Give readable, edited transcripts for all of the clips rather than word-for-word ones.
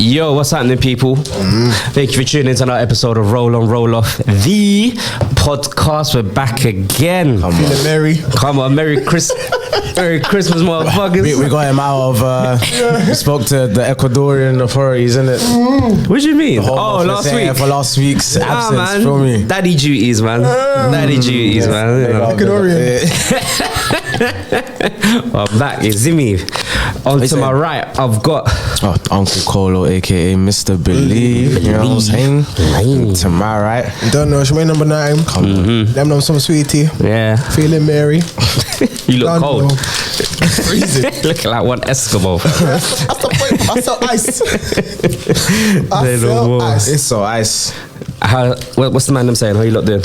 Yo, what's happening, people? Thank you for tuning into another episode of Roll On, Roll Off, the podcast. We're back again. Feeling merry. Come on, Merry Christmas, motherfuckers. We got him out of. We spoke to the Ecuadorian authorities, innit? What do you mean? Oh, last week. For last week's absence, man. feel me? Daddy duties, man. Daddy duties, man. You know. Ecuadorian. I'm back, Zimmy. On to my right, I've got Uncle Kolo, aka Mr. Believe. You know what I'm saying? To my right, Don't know, Shemaine number 9. Them know some sweetie. yeah. Feeling merry. You look Don't cold. know. Freezing. Looking like one Eskimo. That's the point. I sell ice. I They don't sell know. ice. it's so ice. What's the man them saying? How you lot doing?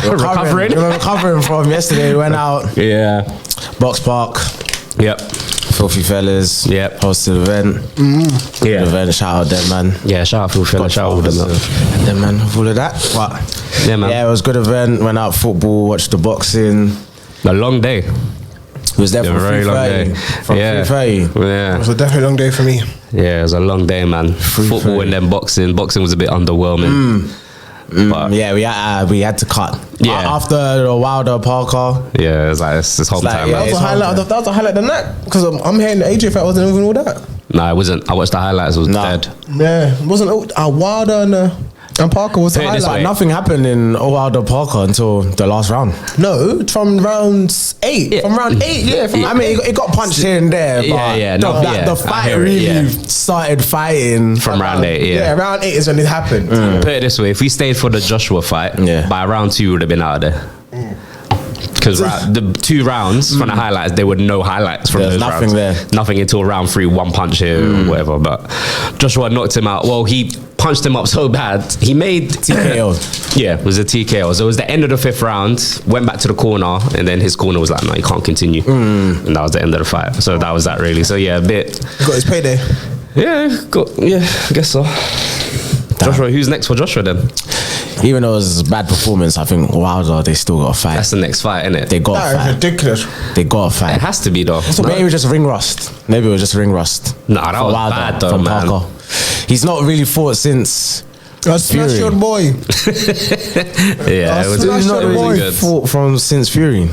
Recovering? We're recovering from yesterday. We went out, Yeah. Box Park, Yep. Filthy Fellas. Yep. Hosted event. Good Yeah. event. Shout out them, man. Yeah. Shout out to fella. Shout out to them. And then, man, with all of that. What? Yeah, man. Yeah, it was a good event. Went out football, watched the boxing. A long day. Was there A from very long day. 3:30. From Yeah. 3:30. Yeah. It was a definitely long day for me. Yeah. It was a long day, man. Football and then boxing. Boxing was a bit underwhelming. But Yeah, we had to cut. Yeah. After the Wilder Parker. yeah, it's like it's home like, time. yeah, man. That was it's a highlight. hard, That was a highlight of the night because I'm hearing the AJ fight wasn't even all that. Nah, it wasn't. I watched the highlights. It was Nah. dead. Yeah, it wasn't Wilder and Parker was the Put it this highlight. way. Nothing happened in Wilder Parker until the last round. No, from round 8. Yeah. From round 8, yeah. From I mean, it got punched here and there, but Yeah, no, yeah, the I fight hear it, really yeah. started fighting From round 8, yeah, round 8 is when it happened. Put it this way: if we stayed for the Joshua fight, Yeah. by round 2 we would have been out of there. Because the 2 rounds from the highlights, there were no highlights from There's those nothing rounds. there. Nothing until round 3, 1 punch here or whatever. But Joshua knocked him out. Well, he punched him up so bad. He made TKO. Yeah, it was a TKO. So it was the end of the 5th round. Went back to the corner, and then his corner was like, "No, you can't continue." And that was the end of the fight. So that was that really. So yeah, a bit. He got his payday. Yeah, I guess so. Joshua, who's next for Joshua then? Even though it was a bad performance, I think Wilder, they still got a fight. That's the next fight, isn't it? They got a That is fight. ridiculous. They got a It fight. has to be though. So maybe it was just ring rust. Maybe it was just ring rust. Nah, that for was Wilder bad though, from man. Parker. He's not really fought since. Smash Fury. your boy. Yeah, it was, That's He's not your really boy. good. fought from since Fury.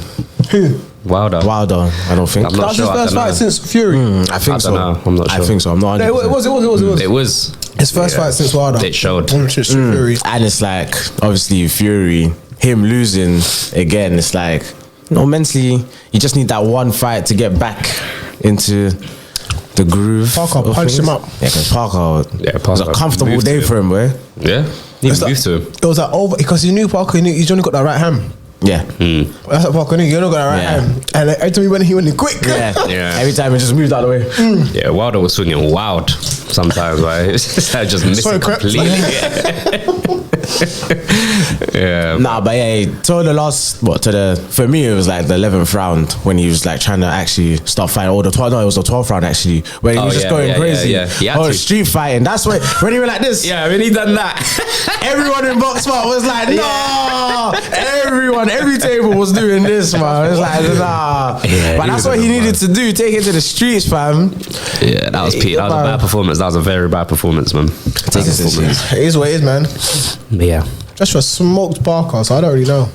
Who? Wilder. Wilder, I don't think. I'm not That's sure. his first I don't fight know. since Fury. I think I so. don't know. I'm not I sure. think so. I'm not. No, it 100%. was. It was. His first fight since Wilder. It showed. Since Fury. And it's like, obviously, Fury, him losing again, it's like, mentally, you just need that one fight to get back into the groove. Parker of punched things. him up. Yeah, because Parker, Yeah, it was a Parker comfortable moved day to for him, boy. Yeah. He It's moved to him. It was like over because he knew Parker. He's only got that right hand. Yeah. That's what Parker knew. You only got that right Yeah. hand. And every time he went in quick. Yeah. Yeah. Every time he just moved out of the way. Yeah, Wilder was swinging wild sometimes, right? It's just missing Sorry, Crep. completely. Yeah. Nah, but yeah, for me, it was like the 11th round when he was like trying to actually start fighting. Or it was the 12th round actually, when he Oh, was just yeah, going yeah, crazy. yeah, yeah. He had Oh, to. street fighting. That's when he went like this. Yeah, I mean, he done that. Everyone in box fight was like, no. Every table was doing this, man. It's like, nah. Yeah, but he that's was what he a good needed to do. Take it to the streets, fam. Yeah, that was Pete. That was a bad performance. That was a very bad performance, man. Take it to the streets. It is what it is, man. But yeah. Joshua smoked Parker, so I don't really know.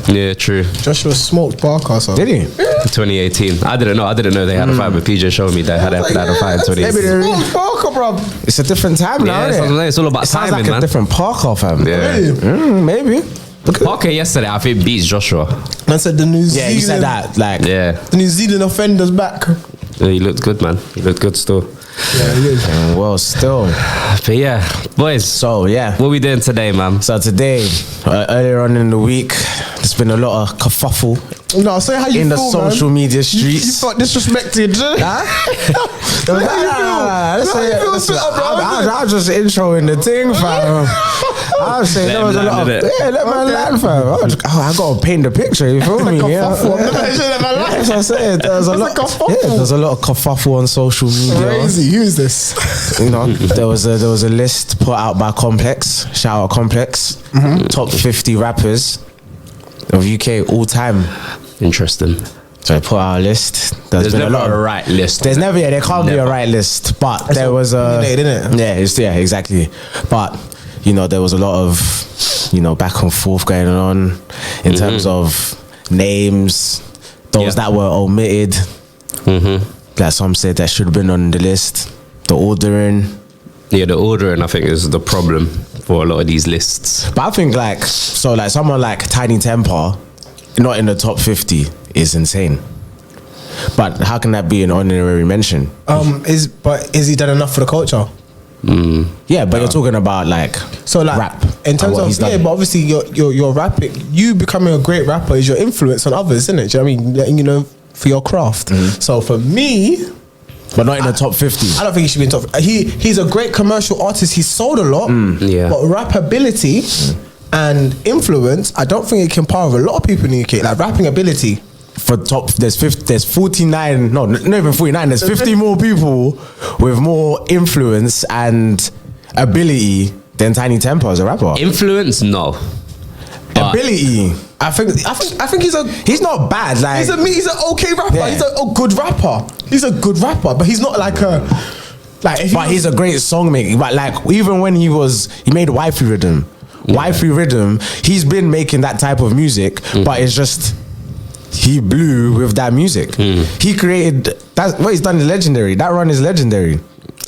Yeah, true. Joshua smoked Parker, so. Did he? 2018. I didn't know they had a fight, but PJ showed me they had a fight in 2018. Smoked Parker, bro. It's a different time now, Yeah, isn't it? it's all about It sounds timing, like man. a different Parker, fam. Yeah. Maybe. Parker yesterday, I think beats Joshua. Man said the New Yeah, Zealand. he said that. Like, Yeah. The New Zealand offender's back. Yeah, he looked good, man. He looked good still. Yeah, he is. well, still. But yeah, boys. So, yeah. What we doing today, man? So today, earlier on in the week, there's been a lot of kerfuffle No, say how you in the feel, social man. media You streets. felt disrespected. I'll just intro in the thing, fam. I'll say there was a lot of let man land, fam. I gotta paint the picture. You feel me? Yeah, that's what I said. There's a lot. Yeah, there's a lot of kerfuffle on social media. Crazy. Who's this? You know, there was a list put out by Complex. Shout out Complex. Top 50 rappers of UK all time. Interesting. So I put out a list. There's never a right list. There can't be a right list. But there was a... Yeah, exactly. But, you know, there was a lot of, you know, back and forth going on in terms of names, those that were omitted. Like some said that should have been on the list. The ordering. Yeah, the ordering, I think, is the problem for a lot of these lists. But I think, like, so, like, someone like Tiny Temper, not in the top 50, is insane. But how can that be an honorary mention? Is he done enough for the culture? Yeah, but you're talking about, like, so, like, rap. In terms of, yeah, but obviously you're rapping. You becoming a great rapper is your influence on others, isn't it? Do you know what I mean? Letting you know for your craft. So for me... But not in the top 50. I don't think he should be in top. He's a great commercial artist. He's sold a lot. But rap ability and influence, I don't think it can par with a lot of people in the UK. Like rapping ability. For top, there's 49. No, not even 49. There's 50 more people with more influence and ability than Tiny Temper as a rapper. Influence, no. Ability. I think he's not bad. Like he's an okay rapper. Yeah. He's a good rapper. He's a good rapper, but he's not like a like. But he's a great song maker. But like even when he made Wifey Rhythm. Wifey Rhythm. He's been making that type of music, but it's just he blew with that music. He created that. What he's done is legendary. That run is legendary.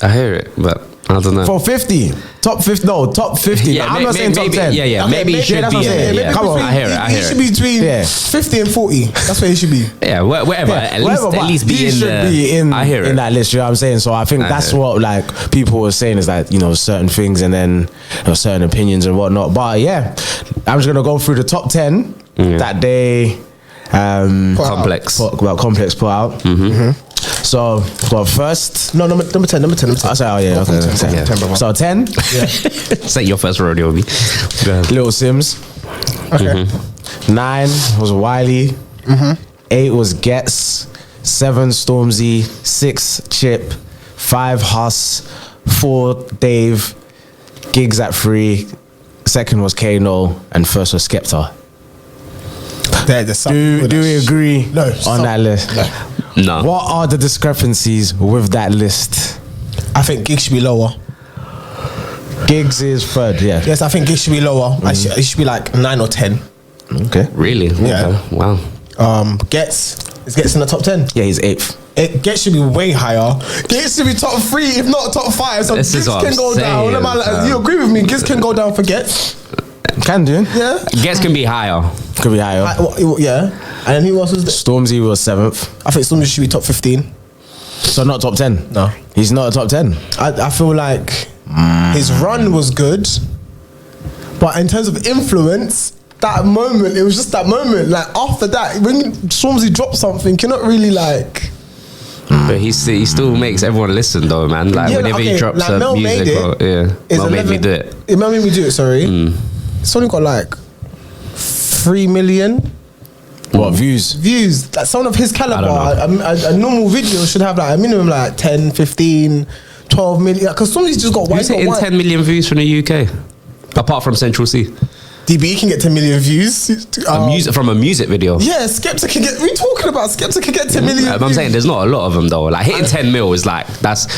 I hear it, but I don't know. For 50. Top 50. No, top 50. Yeah, I'm not saying top 10. Yeah. Okay, maybe he should be. Yeah. Come on. I hear it. He should be between 50 and 40. That's where he should be. Yeah, whatever. At least be in that list. You know what I'm saying? So I think that's what like people were saying is like, you know, certain things and then certain opinions and whatnot. But yeah, I'm just going to go through the top 10 that they... Complex put out. So first, number 10. I say, oh yeah, okay. 10. So 10. Say your first rodeo, me. Little Sims. Okay. 9 was Wiley. 8 was Gets. 7 Stormzy. 6 Chip. 5 Huss. 4 Dave. Gigs at 3. Second was Kano, and first was Skepta. Do we agree on that list? No. What are the discrepancies with that list? I think Gigs should be lower. Gigs is third, yeah. Yes, I think Gigs should be lower. It should be like 9 or 10. Okay. Really? Yeah. Okay. Wow. Gets in the top 10. Yeah, he's 8th. Gets should be way higher. Gets should be top 3, if not top 5. So Gigs can go down. You agree with me? Gigs can go down for Gets. Can do. Yeah. Gets can be higher. Could be higher. Yeah. And then who else was there? Stormzy was 7th. I think Stormzy should be top 15. So not top 10? No. He's not a top 10? I feel like his run was good. But in terms of influence, that moment, it was just that moment. Like after that, when Stormzy dropped something, you're not really like... But he still makes everyone listen though, man. Like whenever he drops like Mel music, Mel made me do it. Mel made me do it, sorry. It's only got like 3 million. What views? Views. Like someone of his caliber, a normal video should have like a minimum like 10, 15, 12 million. Because somebody's just got... Who's hitting 10 million views from the UK? Apart from Central C. DB can get 10 million views. From a music video. Yeah, Skepta can get... What are you talking about? Skepta can get 10 million views. I'm saying there's not a lot of them though. Like hitting 10 mil is like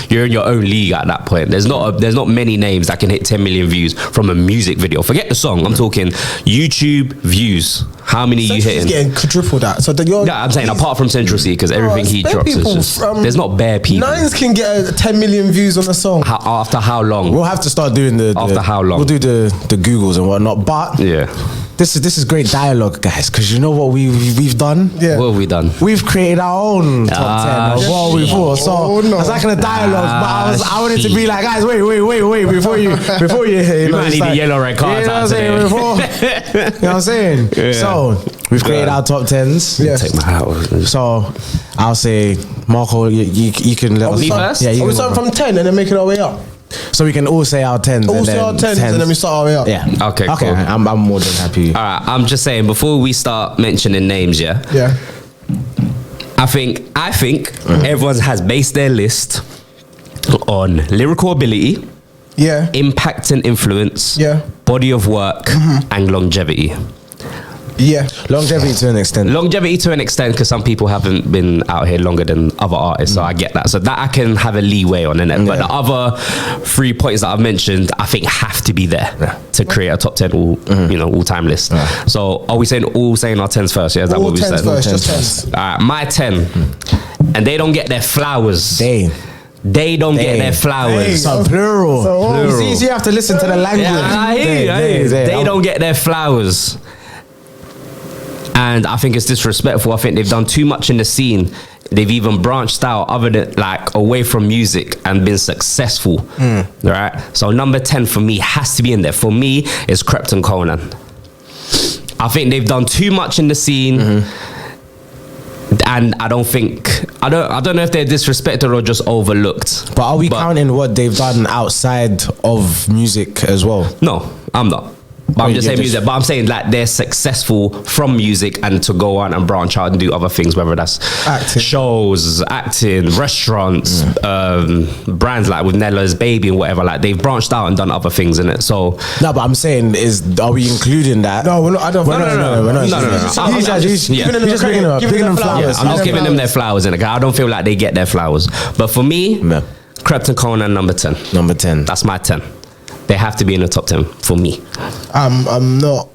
you're in your own league at that point. There's not many names that can hit 10 million views from a music video. Forget the song. I'm talking YouTube views. How many are you hitting? He's getting quadruple that. So I'm saying apart from Central C, because everything he drops is just... there's not bare people. Nines can get 10 million views on a song. After how long? We'll have to start doing after how long? We'll do the Googles and whatnot. But yeah, this is great dialogue, guys, because you know what we've done? Yeah. What have we done? We've created our own top 10 of what we thought. So it's like in a dialogue, but I wanted to be like, guys, wait, before you might need a yellow red card. You know what I'm saying? Yeah. So we've created our top 10s. Yes. Take my hat off. So I'll say, Marco, you can let us... Me first? Yeah, we start from 10 and then make it our way up. So we can all say our 10s. All say our 10s and then we start our way up. Yeah. Okay, cool. I'm more than happy. All right, I'm just saying, before we start mentioning names, Yeah. I think everyone has based their list on lyrical ability, yeah, impact and influence, yeah, body of work, and longevity. Yeah. Longevity to an extent. Longevity to an extent, because some people haven't been out here longer than other artists, so I get that. So that I can have a leeway on, innit? But the other 3 points that I've mentioned, I think have to be there to create a top 10 all-time list. So are we saying our 10s first? Yeah, is that All what we 10s said? first, just 10s. All right, my 10, and they don't get their flowers. They don't get their flowers. So plural. So, You have to listen to the language. Yeah, I hear you. They don't get their flowers. And I think it's disrespectful. I think they've done too much in the scene. They've even branched out other than like away from music and been successful. Right? So number 10 for me has to be in there. For me, it's Krypton Conan. I think they've done too much in the scene. And I don't know if they're disrespected or just overlooked. But are we counting what they've done outside of music as well? No, I'm not. But I'm just saying music. But I'm saying like they're successful from music and to go on and branch out and do other things, whether that's acting, shows, acting, restaurants, brands like with Nella's Baby and whatever. Like they've branched out and done other things in it. So no, but I'm saying are we including that? No, we're not. I don't. No. He's just giving them flowers. I'm just giving them their flowers in it. I don't feel like they get their flowers. But for me, Krypton Conan number 10. Number 10. That's my 10. They have to be in the top 10 for me. I'm not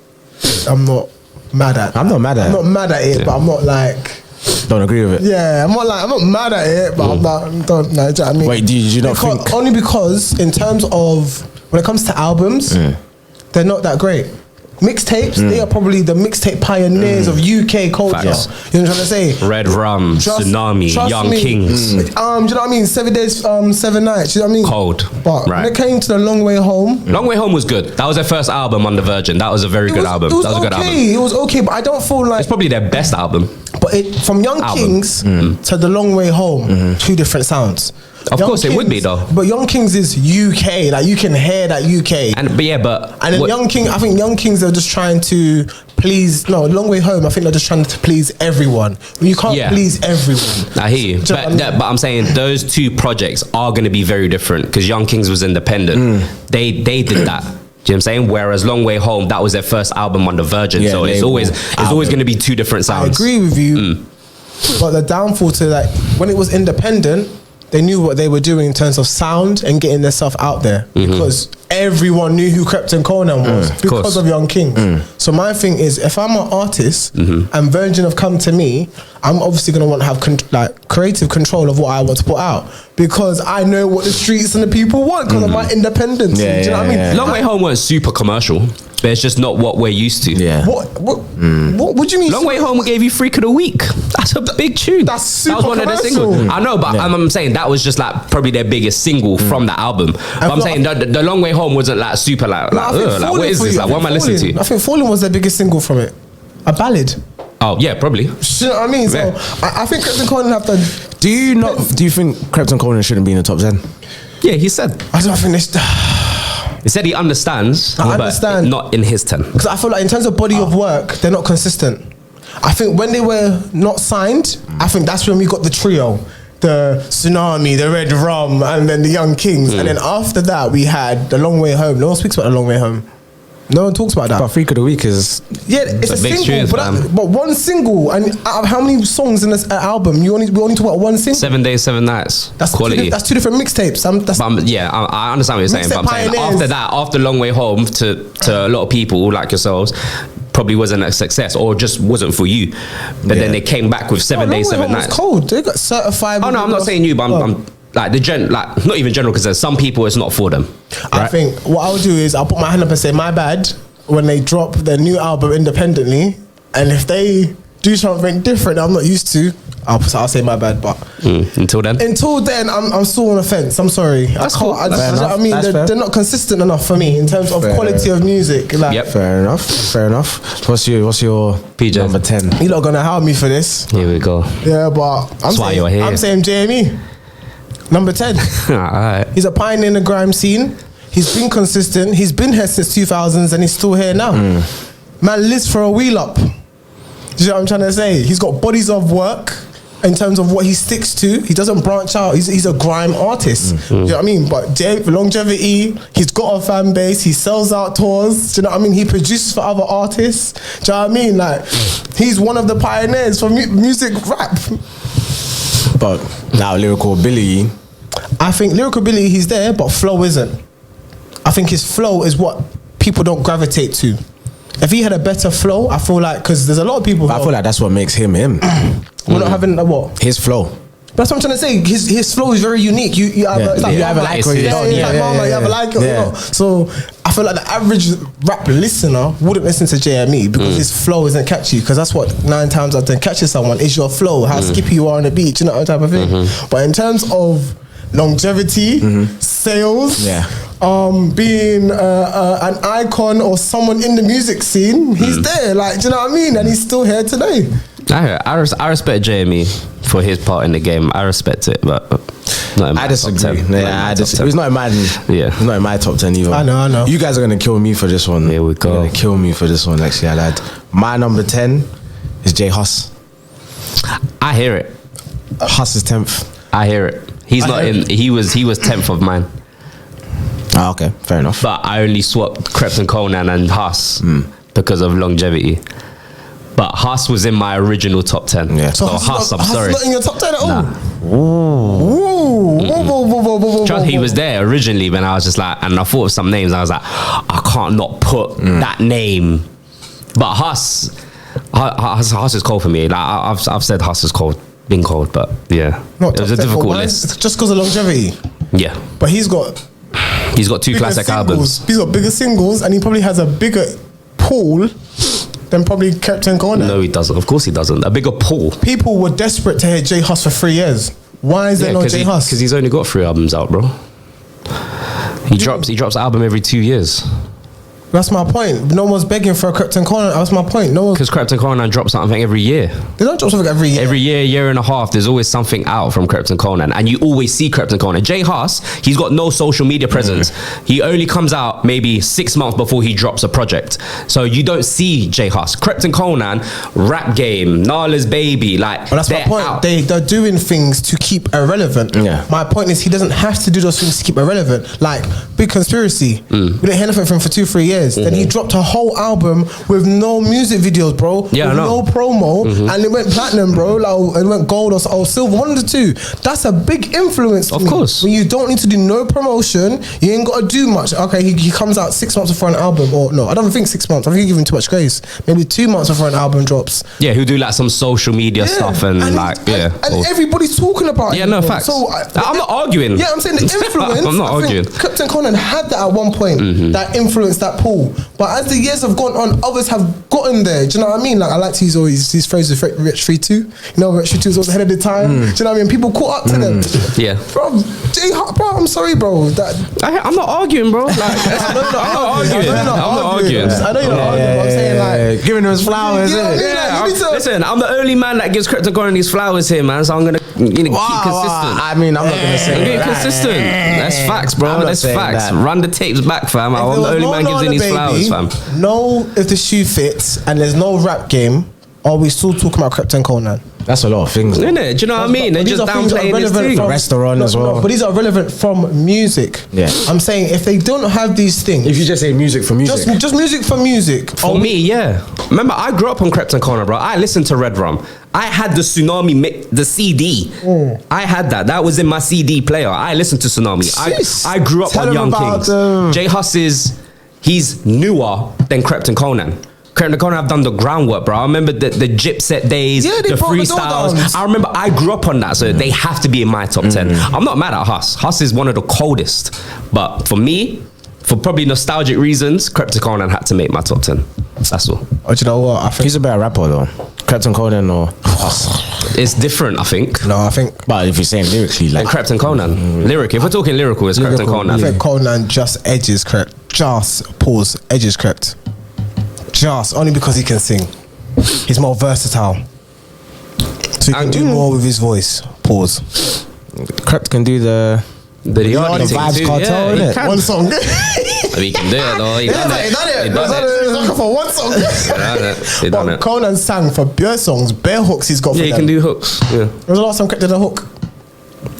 mad at. I'm not mad at. I'm not mad at it, but I'm not like. Don't agree with it. Yeah, I'm not mad at it, but I'm not. Don't know. Do you know what I mean? Wait, do you not think? Only because in terms of when it comes to albums, they're not that great. Mixtapes, they are probably the mixtape pioneers of UK culture. Facts. You know what I'm trying to say? Red Rum, Tsunami, Young Kings. Do you know what I mean? 7 Days, 7 Nights. You know what I mean? Cold. But when it came to the Long Way Home, Long Way Home was good. That was their first album on the Virgin. That was a very good album. It was That was a good album. It was okay, but I don't feel like It's probably their best album. But from Young Kings to The Long Way Home, two different sounds. Of course it would be though. But Young Kings is UK, like you can hear that UK. And then Young King, I think Young Kings are just trying to please. No, Long Way Home, I think they're just trying to please everyone. You can't please everyone. I hear you. But I'm saying those two projects are going to be very different because Young Kings was independent. They did that. Do you know what I'm saying? Whereas Long Way Home, that was their first album on the Virgin. So it's always going to be two different sounds. I agree with you. But the downfall to like when it was independent, they knew what they were doing in terms of sound and getting themselves out there because everyone knew who Krypton Conan was because of Young Kings. So my thing is, if I'm an artist and Virgin have come to me, I'm obviously going to want to have creative control of what I want to put out because I know what the streets and the people want because of my independence. Do you know what I mean? Long Way Home weren't super commercial, but it's just not what we're used to. What do you mean? Long Way Home gave you Freak of the Week. That's a big tune. That's super That was one of the singles. I know, but I'm saying that was just like probably their biggest single from the album. But I'm saying the Long Way Home wasn't like super like what is this? Like what am I listening to? I think Falling was their biggest single from it. A ballad. Oh yeah, probably. You know what I mean? So I think Krypton Conan have done. Do you think Krypton Conan shouldn't be in the top 10? Yeah, he said. I don't think this. He said he understands. I understand. But not in his 10. Because I feel like in terms of body of work, they're not consistent. I think when they were not signed, I think that's when we got the trio. The Tsunami, the Red Rum, and then the Young Kings. And then after that, we had the Long Way Home. No one speaks about the Long Way Home. No one talks about that. But Freak of the Week is... Yeah, it's a big single, tunes, but one single. And out of how many songs in this album? We only talk about one single? 7 Days, 7 Nights. That's quality. That's two different mixtapes. I understand what you're saying. But I'm saying after that, after Long Way Home, to a lot of people like yourselves, probably wasn't a success or just wasn't for you. But then they came back with 7 Days, 7 Nights. It's cold. They got certified. Oh no, I'm not saying you, but I'm like not even general, because there's some people it's not for them. Right? I think what I'll do is I'll put my hand up and say my bad when they drop their new album independently, and if they do something different I'm not used to, I'll say my bad. But until then, I'm still on the fence. I'm sorry. That's cool. I mean, they're not consistent enough for me in terms of quality of music. Like, Fair enough. What's your PJ number 10? You're not gonna help me for this. Here we go. Yeah, but I'm saying JME, number 10. Alright. He's a pioneer in the grime scene. He's been consistent. He's been here since 2000s and he's still here now. Man lives for a wheel up. Do you know what I'm trying to say? He's got bodies of work in terms of what he sticks to. He doesn't branch out. He's a grime artist. Do you know what I mean? But longevity, he's got a fan base. He sells out tours. Do you know what I mean? He produces for other artists. Do you know what I mean? Like, he's one of the pioneers for music rap. But now lyrical ability, I think lyrical ability, he's there, but flow isn't. I think his flow is what people don't gravitate to. If he had a better flow, I feel like, because there's a lot of people. I feel like that's what makes him. We're not having what? His flow. That's what I'm trying to say. His flow is very unique. You either like or you don't. You either like it or you don't. So I feel like the average rap listener wouldn't listen to JME because his flow isn't catchy. Because that's what 9 times out of 10 catches someone is your flow, how skippy you are on the beach, you know, that type of thing. But in terms of longevity, sales, being an icon or someone in the music scene, he's there. Like, do you know what I mean? And he's still here today. I respect JME for his part in the game. I respect it, but not in my I disagree. top 10. Yeah, It's not in my. It's not in my top 10 either. I know. You guys are gonna kill me for this one. Here we go. You're gonna kill me for this one. Actually, lad. My number 10 is J Hus. I hear it. Hus is 10th. I hear it. He's not in. He was 10th of mine. Ah, okay, fair enough. But I only swapped Krypton Conan and Hus because of longevity. But Hus was in my original top 10. Yeah. So Hus, I'm sorry. Hus is not in your top 10 at all? Nah. Whoa. He was there originally when I was just like, and I thought of some names. I was like, I can't not put that name. But Hus is cold for me. Like I've said Hus is cold, been cold, but yeah, Not it was a top 10, difficult but list. it's just because of longevity. Yeah, But he's got 2 bigger classic singles. albums. He's got bigger singles, and he probably has a bigger pool than probably Krypton Conan. No, he doesn't. Of course, he doesn't. A bigger pool. People were desperate to hear J Hus for 3 years. Why is there no J Hus? Because he's only got 3 albums out, bro. He drops an album every 2 years. That's my point. No one's begging for a Krypton Conan. That's my point. No one. Because Krypton Conan drops something every year. They don't drop something every year. Every year and a half, there's always something out from Krypton Conan, and you always see Krypton Conan. J Hus, he's got no social media presence. He only comes out maybe 6 months before he drops a project, so you don't see J Hus. Krypton Conan, Rap Game, Nala's Baby, like. But that's my point. Out. They're doing things to keep irrelevant. Yeah. My point is he doesn't have to do those things to keep irrelevant. Like Big Conspiracy, we didn't hear anything from him for 2-3 years. Then he dropped a whole album with no music videos, bro. Yeah, with I know. no promo, and it went platinum, bro. Like it went gold or silver, one of the two. That's a big influence. To Of me. course. When you don't need to do no promotion, you ain't got to do much. Okay, he comes out 6 months before an album, or no, I don't think 6 months. I think you give him too much grace. Maybe 2 months before an album drops. Yeah, who do like some social media stuff and like everybody's talking about it. Yeah, no bro. facts. So I'm not arguing. Yeah, I'm saying the influence. I'm not arguing. Krypton Conan had that at one point, that influenced that pool. But as the years have gone on, others have gotten there. Do you know what I mean? Like I like to use always these phrases. Rich 3-2. You know, Rich 3-2 was ahead of the time. Do you know what I mean? People caught up to them. Yeah, bro. I'm sorry, bro. I'm not arguing, bro. Like, I'm not arguing. I know you're not arguing. But I'm saying like giving him his flowers. You know what I mean? Like, listen, I'm the only man that gives Krypton Conan these flowers here, man. So I'm gonna keep consistent. I mean, I'm not gonna say I'm being that. consistent. That's facts, bro. That's facts. That. Run the tapes back, fam. I'm the only man giving these flowers, fam. No, if the shoe fits and there's no rap game, are we still talking about Krypton Conan? That's a lot of things. Isn't it? Do you know what I mean? They're just downplaying this thing. Restaurant as well. But these are relevant from music. Yeah. I'm saying if they don't have these things, If you just say music for music, just music for music. For me, yeah. Remember, I grew up on Krypton Conan, bro. I listened to Red Rum. I had the Tsunami, the CD. I had that. That was in my CD player. I listened to Tsunami. I grew up on Young Kings. J Hus he's newer than Krypton Conan. Krypton Conan have done the groundwork, bro. I remember the Gypset days, the freestyles. I remember I grew up on that, so they have to be in my top 10. I'm not mad at Hus. Hus is one of the coldest. But for me, for probably nostalgic reasons, Krypton Conan had to make my top 10. That's all. Oh, do you know what? I think he's a better rapper though. Krypton Conan or Hus? It's different, I think. No, I think. But if you're saying lyrically, like and Krypton Conan. If we're talking lyrical, it's Krypton Conan. I think Conan just edges Krypt. Edges Krypt. Just only because he can sing. He's more versatile. So he can do more with his voice. Pause. Krypt can do the The Yardi thing Vibes too. Cartel, Yeah, he innit? can. One song. I mean, he can do it though. He done it. He done it. He done it. He's looking for one song. He done But it. Conan sang for bare songs, bare hooks he's got for Yeah, he them. can do hooks. Yeah, When was the last time Crypt did a hook?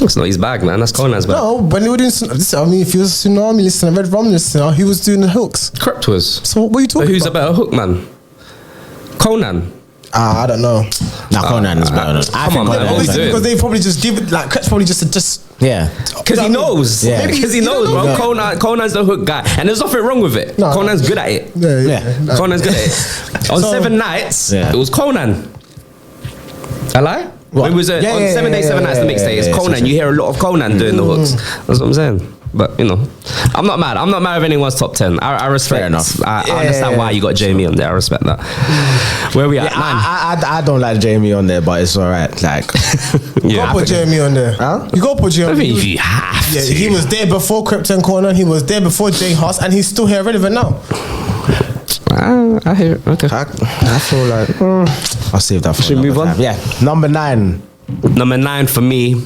it's not his bag, man. That's Conan's bag. No, when they were doing, I mean, if you was a Tsunami listener, Red Rum listener, he was doing the hooks. Crypt was. So what are you But talking who's a about? better hook man? Conan. I don't know. Nah, Conan is better. I come think on, man. Conan What is we Obviously, doing? because they probably just give it, like, Crypt's probably just Yeah. Because he knows. Yeah. Because he You knows, don't bro. know. Conan's the hook guy. And there's nothing wrong with it. No. Conan's good at it. Yeah. Conan's good at it. On So- 7 nights, Yeah. it was Conan. I lie? What? It was Yeah, on yeah, 7 days, yeah, 7 nights, the yeah, mixtape. It's yeah, Conan. so- You hear a lot of Conan doing the hooks. That's what I'm saying. But, you know, I'm not mad. I'm not mad with anyone's top 10. I respect. Fair enough. I Yeah, understand yeah, why you got Jamie on there. I respect that. Where we at? Yeah, 9. I don't like Jamie on there, but it's alright. Like, You gotta put Jeremy on there. Huh? You gotta put I Jeremy. mean, if you have Yeah, to. he was there before Crypt and Conan. He was there before J Huss, and he's still here relevant now. I hear it. Okay. I feel like I'll save that for Should we another move on? time. Yeah, number 9. Number 9 for me,